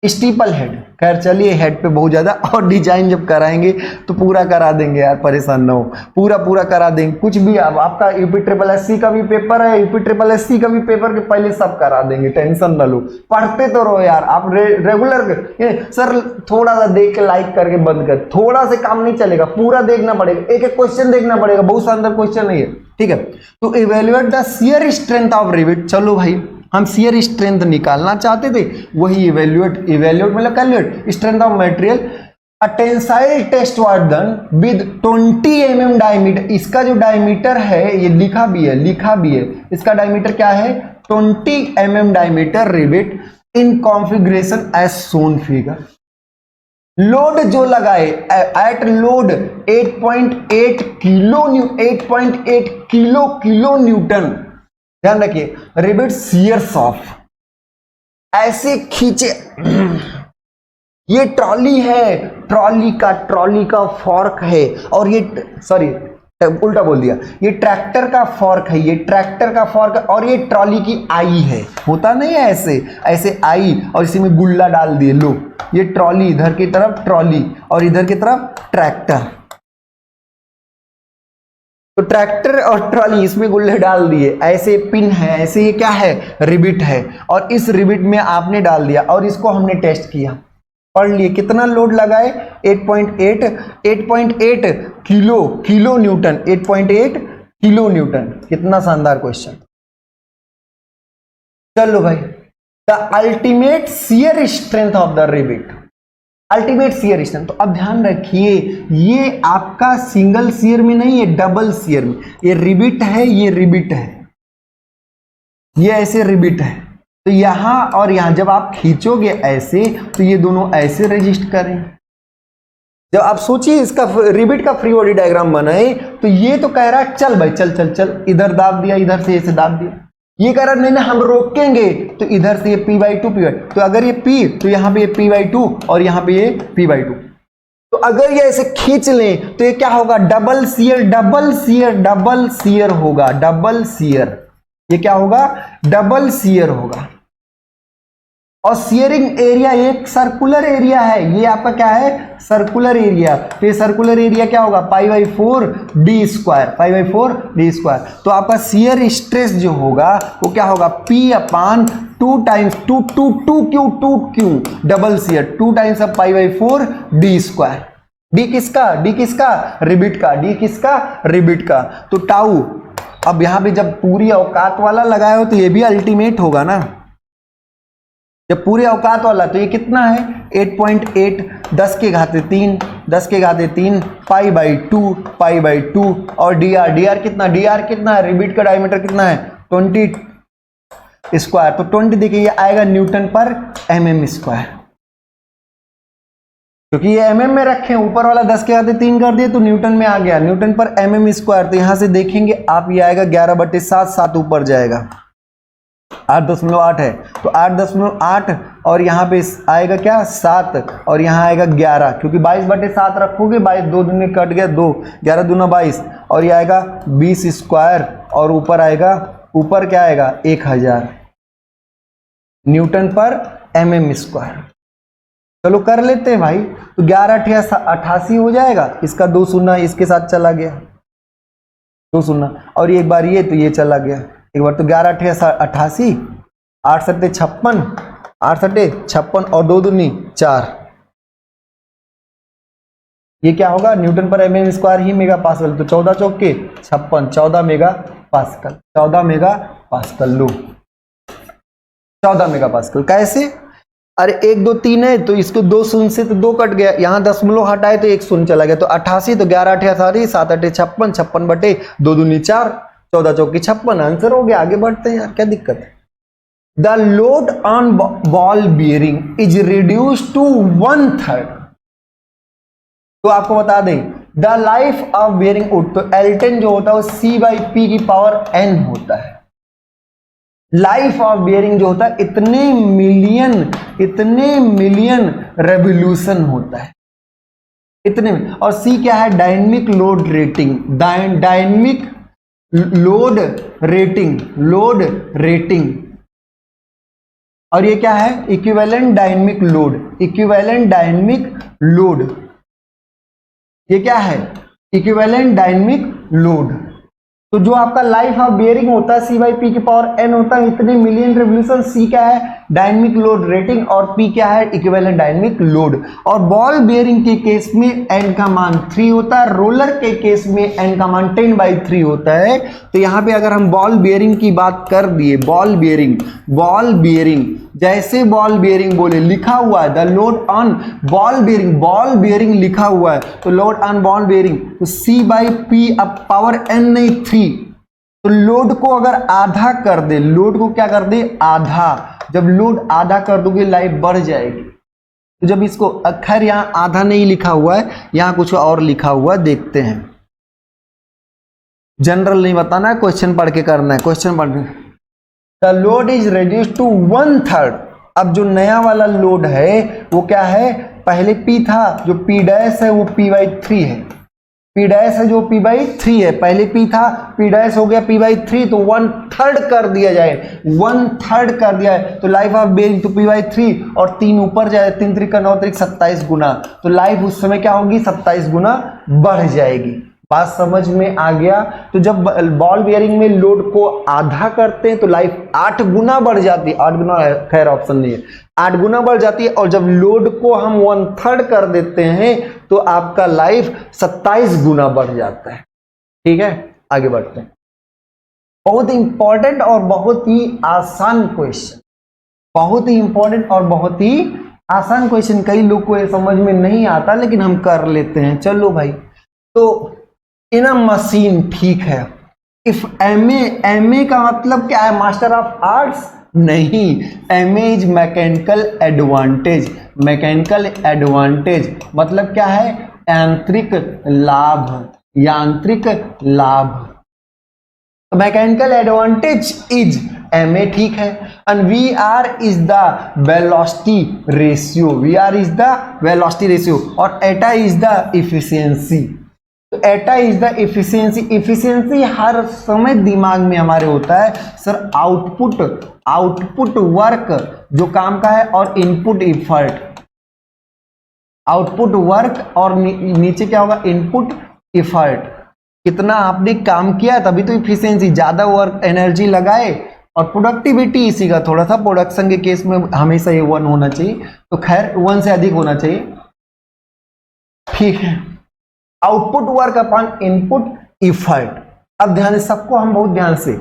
स्टीपल हेड। खैर चलिए, हेड पे बहुत ज्यादा, और डिजाइन जब कराएंगे तो पूरा करा देंगे यार, परेशान ना हो, पूरा करा देंगे। कुछ भी आपका UPSSC का भी पेपर है, UPSSC का भी पेपर के पहले सब करा देंगे, टेंशन ना लो। पढ़ते तो रहो यार आप, रेगुलर। सर थोड़ा सा देख के लाइक करके बंद कर, थोड़ा से काम नहीं चलेगा, पूरा देखना पड़ेगा, एक एक क्वेश्चन देखना पड़ेगा, बहुत शानदार क्वेश्चन है ये। ठीक है, तो evaluate the shear strength of rivet. चलो भाई, हम शियर स्ट्रेंथ निकालना चाहते थे, वही इवेल्युएट मतलब calculate strength of material. A tensile test was done with 20 mm diameter. इसका जो डायमीटर है ये लिखा भी है, इसका डायमीटर क्या है, 20 mm diameter rivet in configuration as shown figure. Load जो लगाए एट लोड 8.8 किलो न्यूटन। ध्यान रखिए, रिबिट शियर सॉफ्ट, ऐसे खींचे। ये ट्रॉली है, ट्रॉली का फॉर्क है, और ये सॉरी उल्टा बोल दिया, ये ट्रैक्टर का फॉर्क है, ये ट्रैक्टर का फॉर्क, और ये ट्रॉली की आई है। होता नहीं है ऐसे आई, और इसी में गुल्ला डाल दिए। लो, ये ट्रॉली, इधर की तरफ ट्रॉली और इधर की तरफ ट्रैक्टर। तो ट्रैक्टर और ट्रॉली, इसमें गुल्ले डाल दिए, ऐसे पिन है, ऐसे ये क्या है, रिबिट है, और इस रिबिट में आपने डाल दिया, और इसको हमने टेस्ट किया, पढ़ लिए। कितना लोड लगाए, 8.8 किलो न्यूटन, 8.8 किलो न्यूटन। कितना शानदार क्वेश्चन। चलो भाई, the ultimate shear strength of the रिबिट, ultimate shear strength. तो अब ध्यान रखिए, ये आपका सिंगल शियर में नहीं है, डबल शियर में। ये रिबिट है, ये रिबिट है, ये ऐसे रिबिट है। तो यहां और यहां जब आप खींचोगे ऐसे, तो ये दोनों ऐसे रजिस्ट करें। जब आप सोचिए इसका रिबिट का फ्री बॉडी डायग्राम बनाए, तो ये तो कह रहा है चल भाई चल, इधर दाब दिया, इधर से ऐसे दाब दिया। ये कह रहा नहीं हम रोकेंगे, तो इधर से ये P/2 तो अगर ये P, तो यहां पे ये P/2 और यहां पे ये P/2। तो अगर ये ऐसे खींच लें तो ये क्या होगा, डबल शियर होगा, डबल शियर। ये क्या होगा, डबल शियर होगा। और शियरिंग एरिया एक सर्कुलर एरिया है, ये आपका क्या है, सर्कुलर एरिया। तो ये सर्कुलर एरिया क्या होगा, π/4d²। तो आपका शियर स्ट्रेस जो होगा वो क्या होगा, P/2 times 2 Q double shear, 2 times of π/4d²। D किसका, डी किसका, रिबिट का, डी किसका, रिबिट का। तो टाउ, अब यहां पे जब पूरी औकात वाला लगाए हो तो ये भी अल्टीमेट होगा ना, जब पूरे औकात वाला, तो ये कितना है 8.8, 10 के घाते 3, 10 के घाते 3, पाई बाई 2 और डी आर कितना, डी आर कितना है, रिबिट का डायमीटर कितना है 20 स्क्वायर, तो 20 देखिए ये आएगा न्यूटन पर mm स्क्वायर, क्योंकि ये mm में रखे हैं, ऊपर वाला 10 के घाते 3 कर दिए तो न्यूटन में आ गया, न्यूटन पर mm स्क्वायर। तो यहां से देखेंगे आप, ये आएगा 11/7, 7 ऊपर जाएगा, 8.8 है तो 8.8 और यहाँ पे आएगा क्या 7 और यहाँ आएगा 11, क्योंकि 22/7 रखोगे, 22 2 दूनी कट गया 2, 11 दूना 22 और ये आएगा 20 स्क्वायर और ऊपर आएगा, ऊपर क्या आएगा 1000 न्यूटन पर mm स्क्वायर। चलो कर लेते हैं भाई, तो 11×8 = 88 हो जाएगा, इसका 2 शून्य इसके साथ चला गया, 2 शून्य और एक बार ये, तो ये चला गया एक बार, तो 11×8 = 88, 8 सट्टे 56, 8 सट्टे 56 और 2 दूनी 4, ये क्या होगा न्यूटन पर mm स्क्वायर ही मेगा पास्कल, तो 14 चौके 56, 14 मेगा पास्कल, 14 मेगा पास्कल लो, 14 मेगा पास्कल। कैसे, अरे 1 2 3 है तो इसको 2 शून्य से तो 2 कट गया, यहाँ दशमलव हटाए तो 1 शून्य चला गया, तो 88, तो 11×8 = 88, 7 8 56, 56/2 दूनी 4, 14 चौकी 56, आंसर हो गया। आगे बढ़ते हैं यार, क्या दिक्कत है। The load on ball bearing is reduce to 1/3, तो आपको बता दें the life of bearing would, तो L10 जो होता है वो C/P⁴ होता है। लाइफ ऑफ बियरिंग जो होता है इतने मिलियन रेवोल्यूशन होता है, इतने में। और C क्या है, dynamic load rating, dynamic load rating और ये क्या है, इक्विवेलेंट डायनेमिक लोड, ये क्या है इक्विवेलेंट डायनेमिक लोड। तो जो आपका लाइफ ऑफ बियरिंग होता है C/P⁴ होता है इतने मिलियन रेवोल्यूशन। C क्या है, डायनेमिक लोड रेटिंग और P क्या है, इक्विवेलेंट डायनेमिक लोड। और बॉल बियरिंग के केस में n का मान 3 होता है, रोलर के केस में n का मान 10/3 होता है। तो यहाँ पे अगर हम बॉल बियरिंग की बात कर दिए, बॉल बियरिंग जैसे बॉल बियरिंग बोले, लिखा हुआ है the load on ball bearing लिखा हुआ है, तो लोड ऑन बॉल बियरिंग तो C/P⁴ नहीं 3, तो लोड को अगर आधा कर दे, लोड को क्या कर दे आधा, जब लोड आधा कर दोगे लाइफ बढ़ जाएगी। तो जब इसको, खैर यहाँ आधा नहीं लिखा हुआ है, यहाँ कुछ और लिखा हुआ है, देखते हैं। जनरल नहीं बताना है, क्वेश्चन पढ़ के करना है, क्वेश्चन पढ़। The load is reduced to 1/3। अब जो नया वाला लोड है वो क्या है, पहले P था, जो P' है वो P/3 है, P' है जो P/3 है, पहले P था, P' हो गया P/3, तो 1/3 कर दिया जाए, 1/3 कर दिया है, तो लाइफ ऑफ बियरिंग तो P/3 और 3 ऊपर जाए, 3 3 9 27 गुना, तो लाइफ उस समय क्या होगी 27 गुना बढ़ जाएगी। बात समझ में आ गया। तो जब बॉल बियरिंग में लोड को आधा करते हैं तो लाइफ 8 गुना बढ़ जाती है, 8 गुना खैर ऑप्शन नहीं है, 8 गुना बढ़ जाती है। और जब लोड को हम 1/3 कर देते हैं तो आपका लाइफ 27 गुना बढ़ जाता है। ठीक है, आगे बढ़ते हैं। बहुत इंपॉर्टेंट और बहुत ही आसान क्वेश्चन, बहुत ही इंपॉर्टेंट और बहुत ही आसान क्वेश्चन। कई लोग को ये समझ में नहीं आता लेकिन हम कर लेते हैं। चलो भाई, तो इन अ मशीन, ठीक है, इफ एमए का मतलब क्या है, मास्टर ऑफ आर्ट्स नहीं, MA is mechanical advantage. Mechanical advantage मतलब क्या है, यांत्रिक लाभ। मैकेनिकल एडवांटेज इज एमए, ठीक है। एंड वी आर इज द वेलोसिटी रेशियो, और एटा इज द इफिशियंसी। तो एटा इज द इफिशियंसी हर समय दिमाग में हमारे होता है सर, आउटपुट वर्क जो काम का है, और इनपुट इफर्ट। आउटपुट वर्क और नीचे क्या होगा, इनपुट इफर्ट। कितना आपने काम किया तभी तो इफिशियंसी, ज्यादा वर्क एनर्जी लगाए। और प्रोडक्टिविटी इसी का थोड़ा सा, प्रोडक्शन के केस में हमेशा ये 1 होना चाहिए, तो खैर 1 से अधिक होना चाहिए। ठीक है, output work upon input effort. अब ध्यान से, सबको हम बहुत ध्यान से,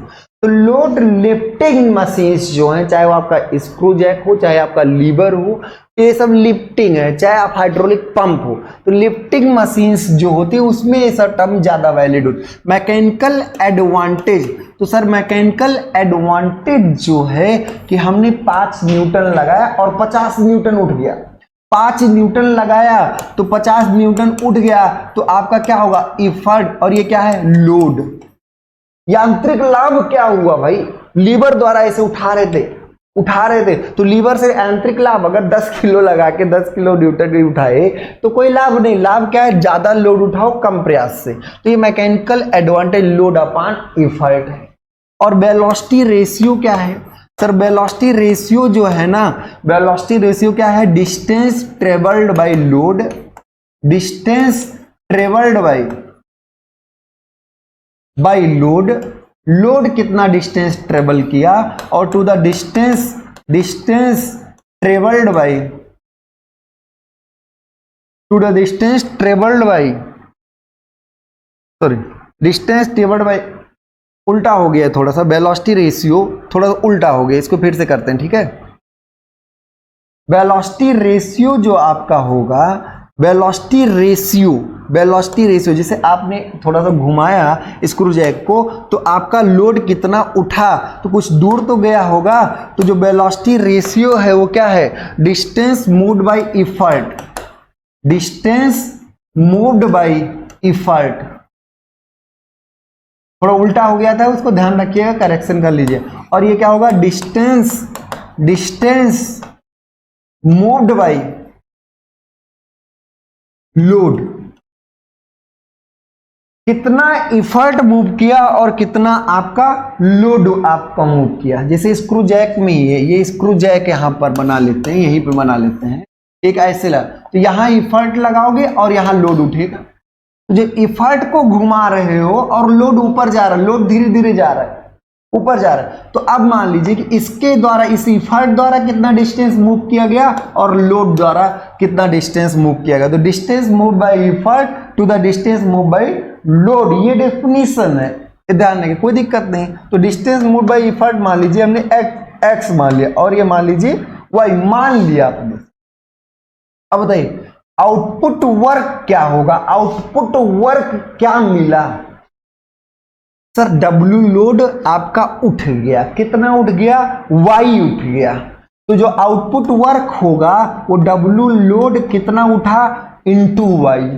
तो लोड लिफ्टिंग मशीन्स जो है, चाहे वो आपका स्क्रू जैक हो, चाहे आपका लीवर हो, ये सब लिफ्टिंग है, चाहे आप हाइड्रोलिक पंप हो, तो लिफ्टिंग मशीन्स जो होती है उसमें ये सब टर्म ज्यादा वैलिड होती है। मैकेनिकल एडवांटेज, तो सर मैकेनिकल एडवांटेज जो है कि हमने 5 न्यूटन लगाया और 50 न्यूटन उठ गया, 5 न्यूटन लगाया तो 50 न्यूटन उठ गया, तो आपका क्या होगा, इफर्ट, और ये क्या है, लोड। यांत्रिक लाभ क्या हुआ भाई, लीवर द्वारा ऐसे उठा रहे थे, तो लीवर से यांत्रिक लाभ, अगर 10 किलो लगा के 10 किलो न्यूटन भी उठाए तो कोई लाभ नहीं, लाभ क्या है, ज्यादा लोड उठाओ कम प्रयास से। तो ये mechanical advantage load upon effort है। और वेलोसिटी रेशियो क्या है सर, वेलोसिटी रेशियो जो है ना, वेलोसिटी रेशियो क्या है, distance travelled by load, distance travelled by load, load कितना डिस्टेंस ट्रेवल किया, और to the distance travelled by, to the distance travelled by, sorry distance travelled by, उल्टा हो गया थोड़ा सा, वेलोसिटी रेशियो थोड़ा सा उल्टा हो गया, इसको फिर से करते हैं, ठीक है। वेलोसिटी रेशियो जो आपका होगा, वेलोसिटी रेशियो जैसे आपने थोड़ा सा घुमाया स्क्रू जैक को, तो आपका लोड कितना उठा, तो कुछ दूर तो गया होगा, तो जो वेलोसिटी रेशियो है वो क्या है, distance moved by effort, distance moved by effort. थोड़ा उल्टा हो गया था, उसको ध्यान रखिएगा, करेक्शन कर लीजिए। और ये क्या होगा, डिस्टेंस मूव्ड बाय लोड, कितना इफर्ट मूव किया और कितना आपका लोड आपका मूव किया। जैसे स्क्रू जैक में ही है, ये स्क्रू जैक यहां पर बना लेते हैं, यहीं पे बना लेते हैं, एक ऐसे लगा, तो यहां इफर्ट लगाओगे और यहां लोड उठेगा। जो इफर्ट को घुमा रहे हो और लोड ऊपर जा रहा है, लोड धीरे धीरे जा रहा है, ऊपर जा रहा है, तो अब मान लीजिए कि इसके द्वारा, इस इफर्ट द्वारा कितना डिस्टेंस मूव किया गया और लोड द्वारा कितना डिस्टेंस मूव किया गया। तो distance move by effort to the distance move by load, ये डेफिनेशन है, ध्यान रखिए, कोई दिक्कत नहीं। तो डिस्टेंस मूव बाय इफर्ट मान लीजिए हमने एक्स मान लिया, और ये मान लीजिए वाई मान लिया आपने। अब बताइए आउटपुट वर्क क्या होगा, आउटपुट वर्क क्या मिला सर, डब्ल्यू लोड आपका उठ गया, कितना उठ गया, वाई उठ गया। तो जो आउटपुट वर्क होगा वो डब्ल्यू लोड कितना उठा इंटू वाई।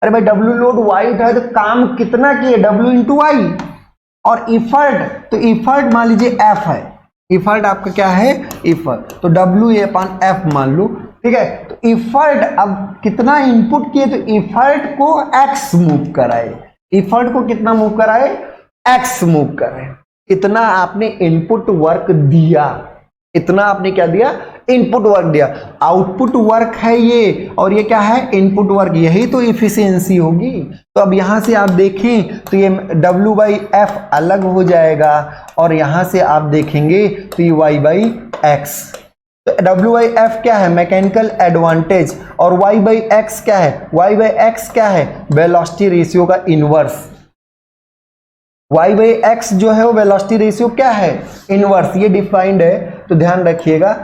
अरे भाई डब्ल्यू लोड वाई उठा तो काम कितना किए, डब्ल्यू इंटू वाई। और इफर्ट, तो इफर्ट मान लीजिए एफ है, इफर्ट आपका क्या है, इफर्ट, तो डब्ल्यू ए अपॉन एफ मान लो, ठीक है। तो इफर्ट अब कितना इनपुट किए, तो इफर्ट को एक्स मूव कराए, इफर्ट को कितना मूव कराए, एक्स मूव कराए। इतना आपने इनपुट वर्क दिया, इतना आपने क्या दिया, इनपुट वर्क दिया। आउटपुट वर्क है ये, और ये क्या है, इनपुट वर्क, यही तो इफिशियंसी होगी। तो अब यहां से आप देखें तो ये W बाई एफ अलग हो जाएगा, और यहां से आप देखेंगे तो ये Y बाई एक्स। तो W बाई एफ क्या है, मैकेनिकल एडवांटेज, और Y बाई एक्स क्या है, Y बाई एक्स क्या है, वेलोसिटी रेशियो का इनवर्स। Y बाई एक्स जो है वो वेलोसिटी रेशियो क्या है, इनवर्स, ये डिफाइंड है, तो ध्यान रखिएगा।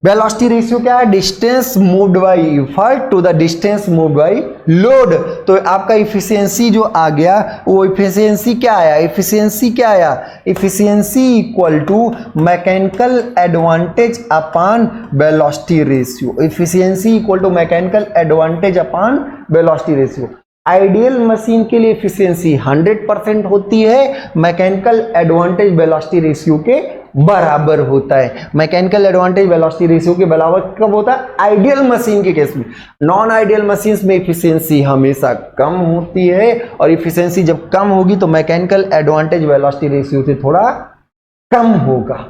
वेलोसिटी रेशियो क्या है, distance moved by effort to the distance moved by load. तो आपका इफिशियंसी जो आ गया, वो इफिशियंसी क्या आया, इफिशियंसी क्या आया, efficiency equal to mechanical advantage upon velocity ratio, efficiency equal to mechanical advantage upon velocity ratio. Ideal machine के लिए इफिशियंसी 100% होती है, मैकेनिकल एडवांटेज वेलोसिटी रेशियो के बराबर होता है। मैकेनिकल एडवांटेज वेलोसिटी रेशियो के बराबर कब होता है, आइडियल मशीन के केस में। नॉन आइडियल मशीन्स में इफिशियंसी हमेशा कम होती है, और इफिशियंसी जब कम होगी तो मैकेनिकल एडवांटेज वेलोसिटी रेशियो से थोड़ा कम होगा।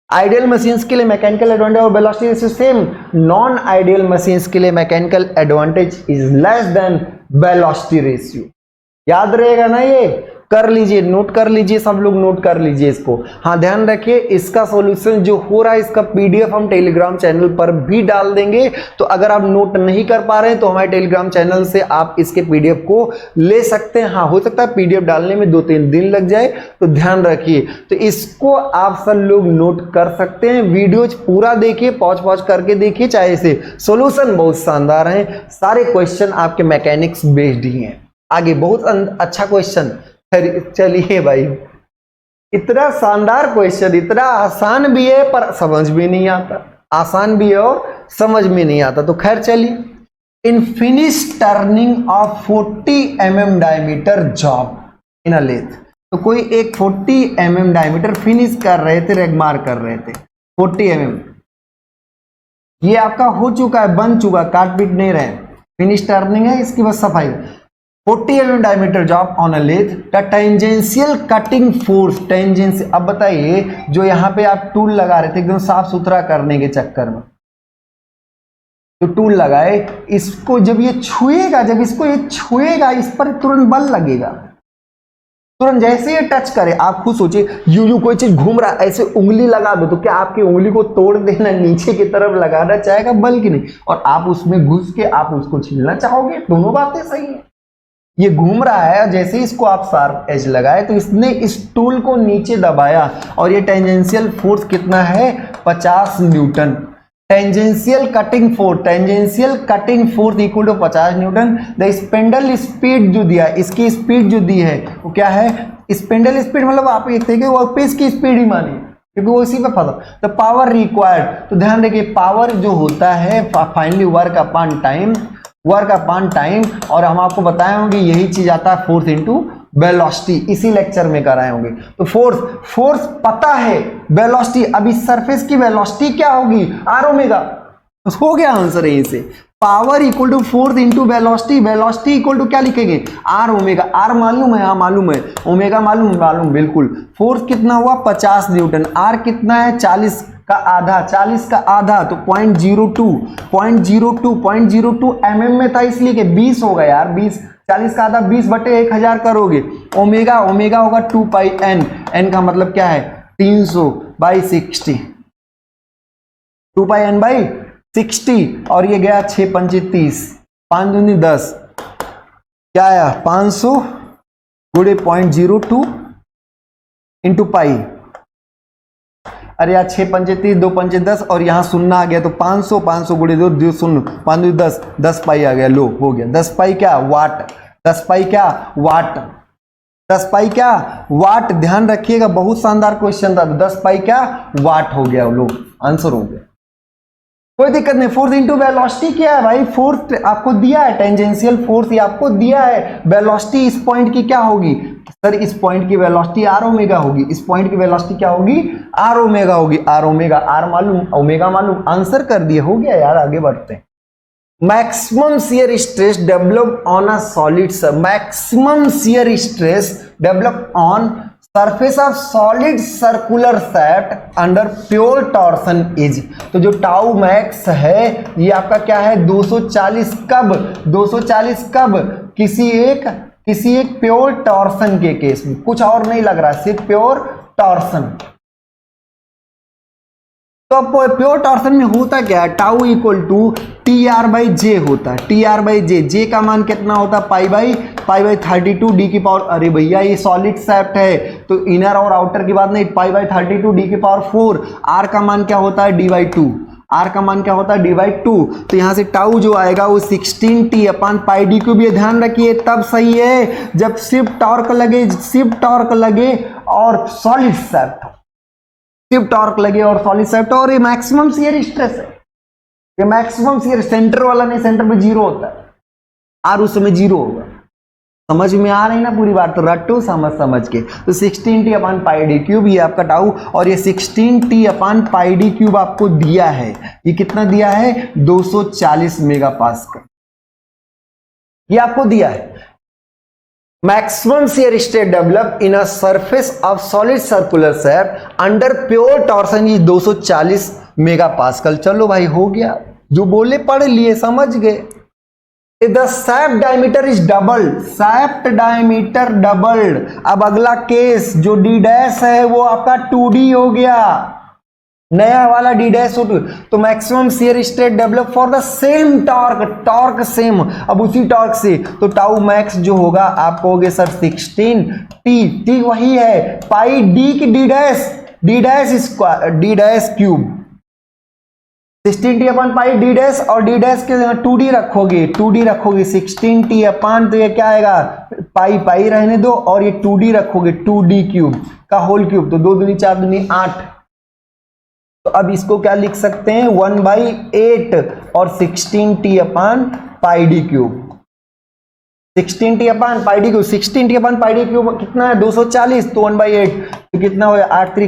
आइडियल मशीन्स के लिए मैकेनिकल एडवांटेज और velocity ratio same, non ideal machines के लिए mechanical advantage is less than velocity ratio. याद रहेगा ना ये, कर लीजिए, नोट कर लीजिए, सब लोग नोट कर लीजिए इसको। हाँ ध्यान रखिए, इसका सॉल्यूशन जो हो रहा है इसका पीडीएफ हम टेलीग्राम चैनल पर भी डाल देंगे। तो अगर आप नोट नहीं कर पा रहे हैं तो हमारे टेलीग्राम चैनल से आप इसके पीडीएफ को ले सकते हैं। हाँ हो सकता है पीडीएफ डालने में 2-3 दिन लग जाए, तो ध्यान रखिए। तो इसको आप सब लोग नोट कर सकते हैं। वीडियोज पूरा देखिए, पॉज करके देखिए, चाहे से सॉल्यूशन बहुत शानदार है, सारे क्वेश्चन आपके मैकेनिक्स बेस्ड ही हैं। आगे बहुत अच्छा क्वेश्चन, चलिए भाई, इतना शानदार क्वेश्चन, इतना आसान भी है पर समझ में नहीं आता, आसान भी है और समझ में नहीं आता। तो खैर चलिए, in finish turning of 40 mm diameter job in a lathe. तो कोई एक 40 mm डायमीटर फिनिश कर रहे थे, रेगमार कर रहे थे 40 mm, ये आपका हो चुका है, बन चुका, काट पीट नहीं रहे, फिनिश टर्निंग है, इसकी बस सफाई। 40 mm diameter job on a lathe, the tangential cutting force, tangential, अब बताइए जो यहाँ पे आप टूल लगा रहे थे एकदम साफ सुथरा करने के चक्कर में, जो टूल लगाए, इसको जब ये छुएगा, जब इसको ये छुएगा, इस पर तुरंत बल लगेगा, तुरंत जैसे ये टच करे, आप खुद सोचिए, यूं कोई चीज घूम रहा है, ऐसे उंगली लगा दो तो क्या आपकी उंगली को तोड़ देना, नीचे की तरफ लगाना चाहेगा बल की नहीं, और आप उसमें घुस के आप उसको छीलना चाहोगे, दोनों बातें सही है। ये घूम रहा है, जैसे ही इसको आप शार्प एज लगाए तो इसने इस टूल को नीचे दबाया, और ये टेंजेंशियल फोर्स कितना है, 50 newton. Tangential cutting force, tangential cutting force equal to 50 newton. The spindle speed जो दिया, इसकी स्पीड जो दी है वो क्या है, स्पेंडल स्पीड, मतलब आप एक तरीके वर्कपीस की स्पीड ही मानिए, क्योंकि वो इसी पे फंसा। द पावर रिक्वायर्ड, तो ध्यान रखिए पावर जो होता है finally work upon time, work upon time, और हम आपको बताए होंगे यही चीज आता है फोर्स इनटू वेलोसिटी, इसी लेक्चर में कराए होंगे। तो फोर्स पता है, वेलोसिटी, अब इस सरफेस की वेलोसिटी क्या होगी, आर ओमेगा, हो गया आंसर यहीं से। Power equal to force into velocity, velocity equal to क्या लिखेंगे, आर ओमेगा, आर मालूम है, हाँ मालूम है, ओमेगा मालूम बिल्कुल। फोर्स कितना हुआ 50 न्यूटन, आर कितना है 40 का आधा, 40 का आधा तो 0.02 mm में था, इसलिए कि 20 होगा यार, 20, 40 का आधा 20/1000 करोगे, ओमेगा होगा 2 पाई n, n का मतलब क्या है 300/60, 2 पाई n/60, और ये गया 6 पंचे 30, 5 दूनी 10, क्या आया 500 गुणे 0.02 इंटू पाई, अरे यार 6 पंचे 30, 2 पंचे 10, और यहाँ शून्य आ गया तो 500 गुणे 2 शून्य, 5 दूनी 10, 10 पाई आ गया, लो हो गया 10 पाई क्या वाट, 10 पाई क्या वाट, 10 पाई क्या वाट। ध्यान रखिएगा, बहुत शानदार क्वेश्चन था, 10 पाई क्या वाट हो गया, लो आंसर हो गया, कोई दिक्कत नहीं। फोर्स इंटू वेलोसिटी क्या है भाई, फोर्स आपको दिया है, टेंजेंशियल फोर्स ये आपको दिया है, वेलोसिटी इस पॉइंट की क्या होगी सर, इस पॉइंट की वेलोसिटी आर ओमेगा होगी, इस पॉइंट की वेलोसिटी क्या होगी आर ओमेगा होगी, आर ओमेगा, आर मालूम ओमेगा मालूम, आंसर कर दिए, हो गया यार, आगे बढ़ते हैं। Maximum shear stress develop on a solid, maximum shear stress develop on surface of solid circular shaft under pure torsion is, तो जो टाउ मैक्स है ये आपका क्या है 240, कब 240, कब किसी एक प्योर टॉर्सन के केस में, कुछ और नहीं लग रहा, सिर्फ प्योर टॉर्सन। तो अब प्योर टॉर्सन में होता क्या है, टाउ इक्वल टू TR/J होता है, TR/J, जे का मान कितना होता है पाई/32 डी की पावर, अरे भैया ये सॉलिड शाफ्ट है तो इनर और आउटर की बात नहीं, पाई/32 डी की पावर 4, आर का मान क्या होता है D/2, आर का मान क्या होता है D/2, तो यहां से टाउ जो आएगा वो 16T/πd3 भी, ध्यान रखिए तब सही है जब शिफ्ट टॉर्क लगे और सॉलिड शाफ्ट, शिफ्ट टॉर्क लगे और सॉलिड शाफ्ट, और ये मैक्सिमम शियर स्ट्रेस है, ये मैक्सिमम शियर, सेंटर वाला नहीं, सेंटर पे 0 होता है, आर उस समय 0 होगा। समझ में आ रही ना पूरी बात, तो रट्टू समझ के, तो 16T/πd3 ये आपका टाउ, और ये 16T/πd3 आपको दिया है, ये कितना दिया है 240 मेगापास्कल, ये आपको दिया है। Maximum shear stress develop in a surface of solid circular shaft under pure torsion is 240 megapascal. चलो भाई हो गया, जो बोले पढ़ लिए, समझ गए। The shaft diameter is double, shaft diameter doubled. अब अगला केस जो डी डैश है वो आपका 2D हो गया, नया वाला डी डैश हो तो maximum shear stress develop for the same torque, torque same, अब उसी टॉर्क से तो टाउ मैक्स जो होगा आप कहोगे सर 16 टी वही है पाई डी की D dash square D dash cube 16 T अपन पाई डी डैश और डी डैश के 2D रखोगे 16 टी अपन तो ये क्या आएगा पाई रहने दो और ये 2D रखोगे 2D क्यूब का होल क्यूब तो 2 दूनी 4 दूनी 8। तो अब इसको क्या लिख सकते हैं 1/8 और 16t अपन पाई डी क्यूब 16t अपन पाई डी क्यूब 16t अपन पाई डी क्यूब कितना है 240 तो 1/8 तो कितना हो 8 3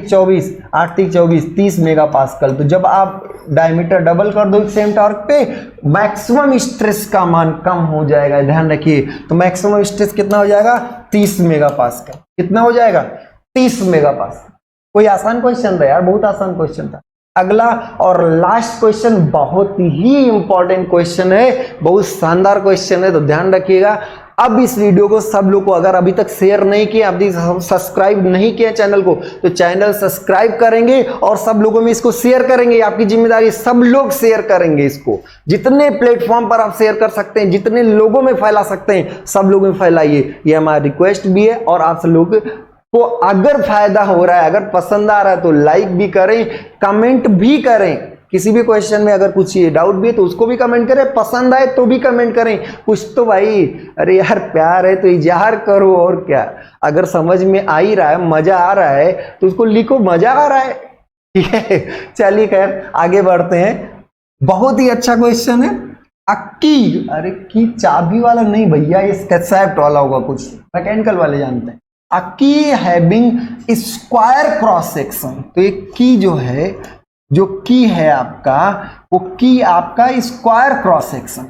24 30 मेगा पास्कल। तो जब आप डायमीटर डबल कर दो सेम टॉर्क पे मैक्सिमम स्ट्रेस का मान कम हो जाएगा, ध्यान रखिए। तो मैक्सिमम स्ट्रेस कितना हो जाएगा 30 मेगा पास्कल, कितना हो जाएगा 30 मेगा पास्कल। कोई आसान क्वेश्चन था यार, बहुत आसान क्वेश्चन था। अगला और लास्ट क्वेश्चन बहुत ही इंपॉर्टेंट क्वेश्चन है, बहुत शानदार क्वेश्चन है, तो ध्यान रखिएगा। अब इस वीडियो को सब लोग को अगर अभी तक शेयर नहीं किया, अभी सब्सक्राइब नहीं किया चैनल को, तो चैनल सब्सक्राइब करेंगे और सब लोगों में इसको शेयर करेंगे। आपकी जिम्मेदारी, सब लोग शेयर करेंगे इसको, जितने प्लेटफॉर्म पर आप शेयर कर सकते हैं, जितने लोगों में फैला सकते हैं सब लोगों में फैलाइए, ये हमारा रिक्वेस्ट भी है। और आप सब लोग को अगर फायदा हो रहा है, अगर पसंद आ रहा है तो लाइक भी करें, कमेंट भी करें। किसी भी क्वेश्चन में अगर कुछ डाउट भी है तो उसको भी कमेंट करें, पसंद आए तो भी कमेंट करें। कुछ तो भाई, अरे यार प्यार है तो इजहार करो, और क्या। अगर समझ में आ ही रहा है, मजा आ रहा है तो उसको लिखो मजा आ रहा है, ठीक है। चलिए खैर आगे बढ़ते हैं। बहुत ही अच्छा क्वेश्चन है। की, अरे की चाबी वाला नहीं भैया, ये स्कैट वाला होगा, कुछ मैकेनिकल वाले जानते हैं। A key having square cross section, तो एक की जो है, जो की है आपका, वो की आपका square cross section,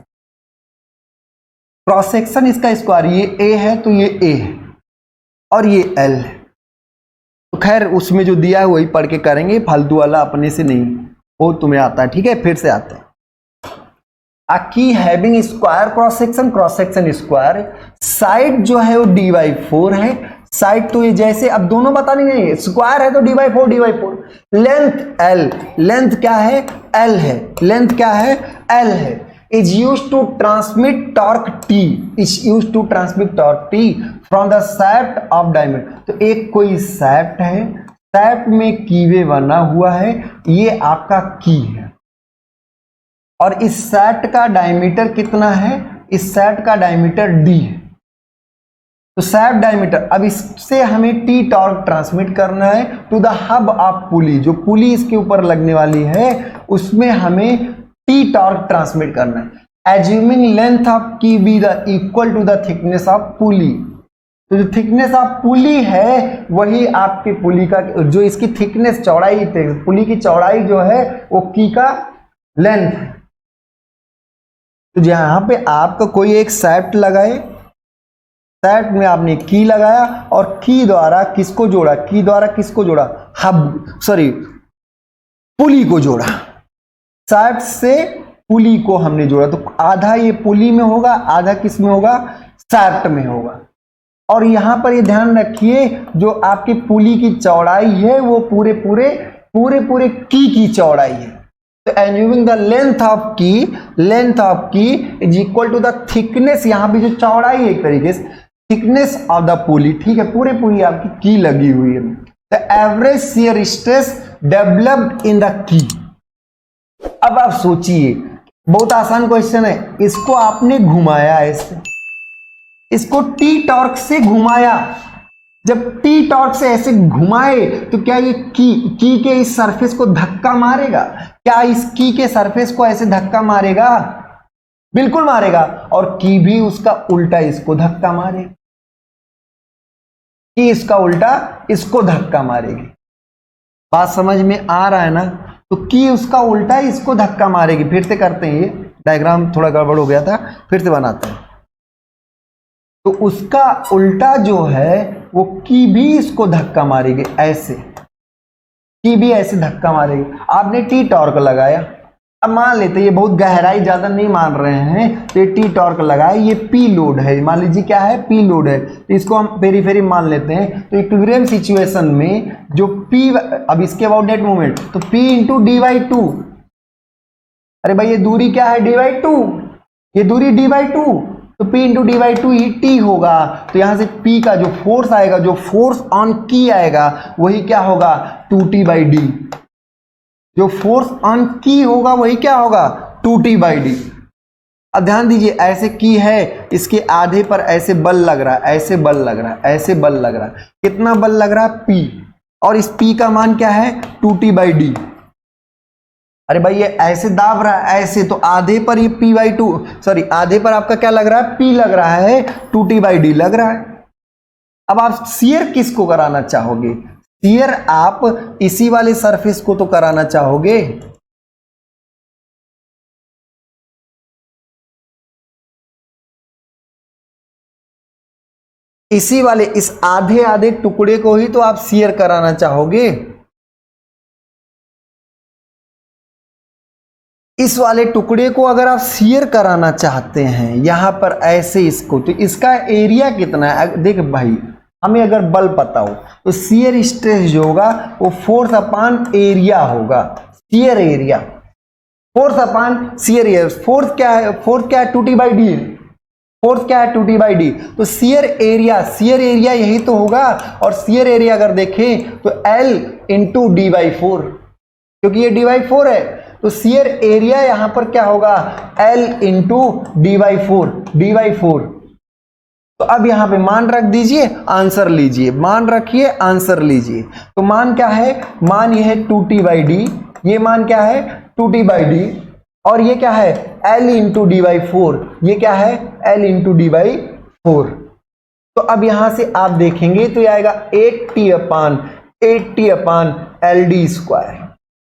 cross section इसका स्क्वायर, ये ए है तो ये ए है और ये एल है। तो खैर उसमें जो दिया है वही पढ़ के करेंगे, फालतू वाला अपने से नहीं, वो तुम्हें आता है, ठीक है। फिर से आता है। A key having square cross section square, side जो है वो d/4 है। साइड तो ये जैसे, अब दोनों बता देंगे, स्क्वायर है तो d/4, लेंथ एल, लेंथ क्या है एल है, लेंथ क्या है एल है। Is use to transmit torque T, is use to transmit torque T from the shaft of diameter. तो एक कोई शाफ्ट है, शाफ्ट में कीवे बना हुआ है, ये आपका की है और इस शाफ्ट का डायमीटर कितना है, इस शाफ्ट का डायमीटर डी है। तो शाफ्ट डायमीटर, अब इससे हमें टी टॉर्क ट्रांसमिट करना है to the hub of pulley, जो पुली इसके ऊपर लगने वाली है उसमें हमें टी टॉर्क ट्रांसमिट करना है। Assuming length of key be the equal to the thickness of pulley, तो जो थिकनेस ऑफ पुली है वही आपके पुली का, जो इसकी थिकनेस चौड़ाई, पुली की चौड़ाई जो है वो की का लेंथ है। तो यहां पे आपका कोई एक शाफ्ट लगाए, शाफ्ट में आपने की लगाया और की द्वारा किसको जोड़ा, की द्वारा किसको जोड़ा, हब सॉरी पुली को जोड़ा, शाफ्ट से पुली को हमने जोड़ा। तो आधा ये पुली में होगा, आधा किस में होगा, शाफ्ट में होगा। और यहां पर ये ध्यान रखिए जो आपकी पुली की चौड़ाई है वो पूरे पूरे की चौड़ाई है। तो assuming the length of key is equal to the thickness, यहां पे जो चौड़ाई एक तरीके से थिकनेस ऑफ द पुली, ठीक है, पूरी आपकी की लगी हुई है। The average shear stress developed in the key. अब आप सोचिए, बहुत आसान क्वेश्चन है, इसको आपने घुमाया ऐसे, इसको टी टॉर्क से घुमाया। जब टी टॉर्क से ऐसे घुमाए तो क्या ये की के इस सरफेस को धक्का मारेगा, क्या इस की के सरफेस को ऐसे धक्का मारेगा, बिल्कुल मारेगा। और की भी उसका उल्टा इसको धक्का मारेगी, की इसका उल्टा इसको धक्का मारेगी। बात समझ में आ रहा है ना। तो की उसका उल्टा इसको धक्का मारेगी। फिर से करते हैं, ये डायग्राम थोड़ा गड़बड़ हो गया था, फिर से बनाते हैं। तो उसका उल्टा जो है वो की भी इसको धक्का मारेगी, ऐसे की भी ऐसे धक्का मारेगी। आपने टी टॉर्क लगाया, अब मान लेते हैं ये बहुत गहराई ज्यादा नहीं मान रहे हैं, तो ये टी टॉर्क लगा है, ये पी लोड है, मान लीजिए क्या है, पी लोड है, तो इसको हम पेरीफेरी मान लेते हैं। तो इक्विलिब्रियम सिचुएशन में जो पी, अब इसके अबाउट नेट मोमेंट, तो P into D by two, अरे भाई ये दूरी क्या है, डी बाई टू, ये दूरी डी बाई टू, तो P into D by two he T होगा। तो यहां से P का जो फोर्स आएगा, जो फोर्स ऑन की आएगा, वही क्या होगा, 2T बाई डी। जो फोर्स ऑन की होगा वही क्या होगा, 2T बाई डी। अब ध्यान दीजिए, ऐसे की है, इसके आधे पर ऐसे बल लग रहा है, ऐसे बल लग रहा है, ऐसे बल लग रहा है, कितना बल लग रहा है, P, और इस P का मान क्या है, 2T बाई डी। अरे भाई ये ऐसे दाब रहा है ऐसे, तो आधे पर ये P बाई टू, सॉरी आधे पर आपका क्या लग रहा है, P लग रहा है, 2T बाई डी लग रहा है। अब आप शियर किसको कराना चाहोगे, शियर आप इसी वाले सरफेस को तो कराना चाहोगे, इसी वाले इस आधे आधे टुकड़े को ही तो आप शियर कराना चाहोगे। इस वाले टुकड़े को अगर आप शियर कराना चाहते हैं यहां पर ऐसे इसको, तो इसका एरिया कितना है, देख भाई हमें अगर बल पता हो तो शियर स्ट्रेस जो होगा वो फोर्स अपान एरिया होगा, शियर एरिया, फोर्स अपान शियर एरिया। फोर्स क्या है, फोर्स क्या है, 2T बाई डी, फोर्स क्या है, 2T बाई डी। तो शियर एरिया यही तो होगा, और शियर एरिया अगर देखें तो L into D by four, क्योंकि ये डी बाई फोर है, तो शियर एरिया यहां पर क्या होगा, L into D by four, D by four. तो अब यहां पे मान रख दीजिए, आंसर लीजिए, मान रखिए, आंसर लीजिए। तो मान क्या है, मान ये है 2T बाई डी, ये मान क्या है 2T बाई डी, और ये क्या है L into D by four, ये क्या है L into D by four. तो अब यहां से आप देखेंगे तो ये आएगा 8T अपान एल डी स्क्वायर।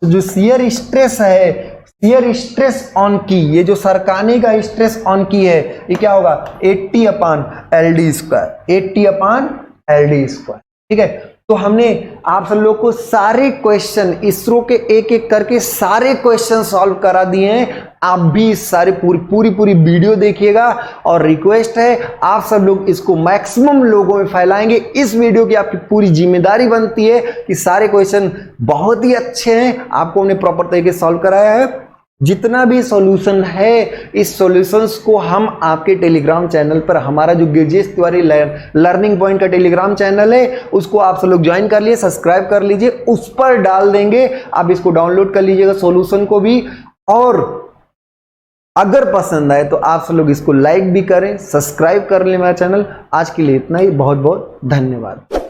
तो जो शियर स्ट्रेस है, शियर स्ट्रेस ऑन की, ये जो सरकाने का स्ट्रेस ऑन की है, ये क्या होगा 80 अपान एल डी स्क्वायर, 80 अपान एल डी स्क्वायर। ठीक है, तो हमने आप सब लोग को सारे क्वेश्चन इसरो के एक एक करके सारे क्वेश्चन सॉल्व करा दिए हैं। आप भी सारे पूरी वीडियो देखिएगा, और रिक्वेस्ट है आप सब लोग इसको मैक्सिमम लोगों में फैलाएंगे। इस वीडियो की आपकी पूरी जिम्मेदारी बनती है कि सारे क्वेश्चन बहुत ही अच्छे हैं, आपको हमने प्रॉपर तरीके से सॉल्व कराया है। जितना भी सॉल्यूशन है, इस सॉल्यूशंस को हम आपके टेलीग्राम चैनल पर, हमारा जो गिरजेश तिवारी लर्निंग पॉइंट का टेलीग्राम चैनल है, उसको आप सब लोग ज्वाइन कर लिए, सब्सक्राइब कर लीजिए, उस पर डाल देंगे, आप इसको डाउनलोड कर लीजिएगा सॉल्यूशन को भी। और अगर पसंद आए तो आप सब लोग इसको लाइक भी करें, सब्सक्राइब कर लें मेरा चैनल। आज के लिए इतना ही, बहुत बहुत धन्यवाद।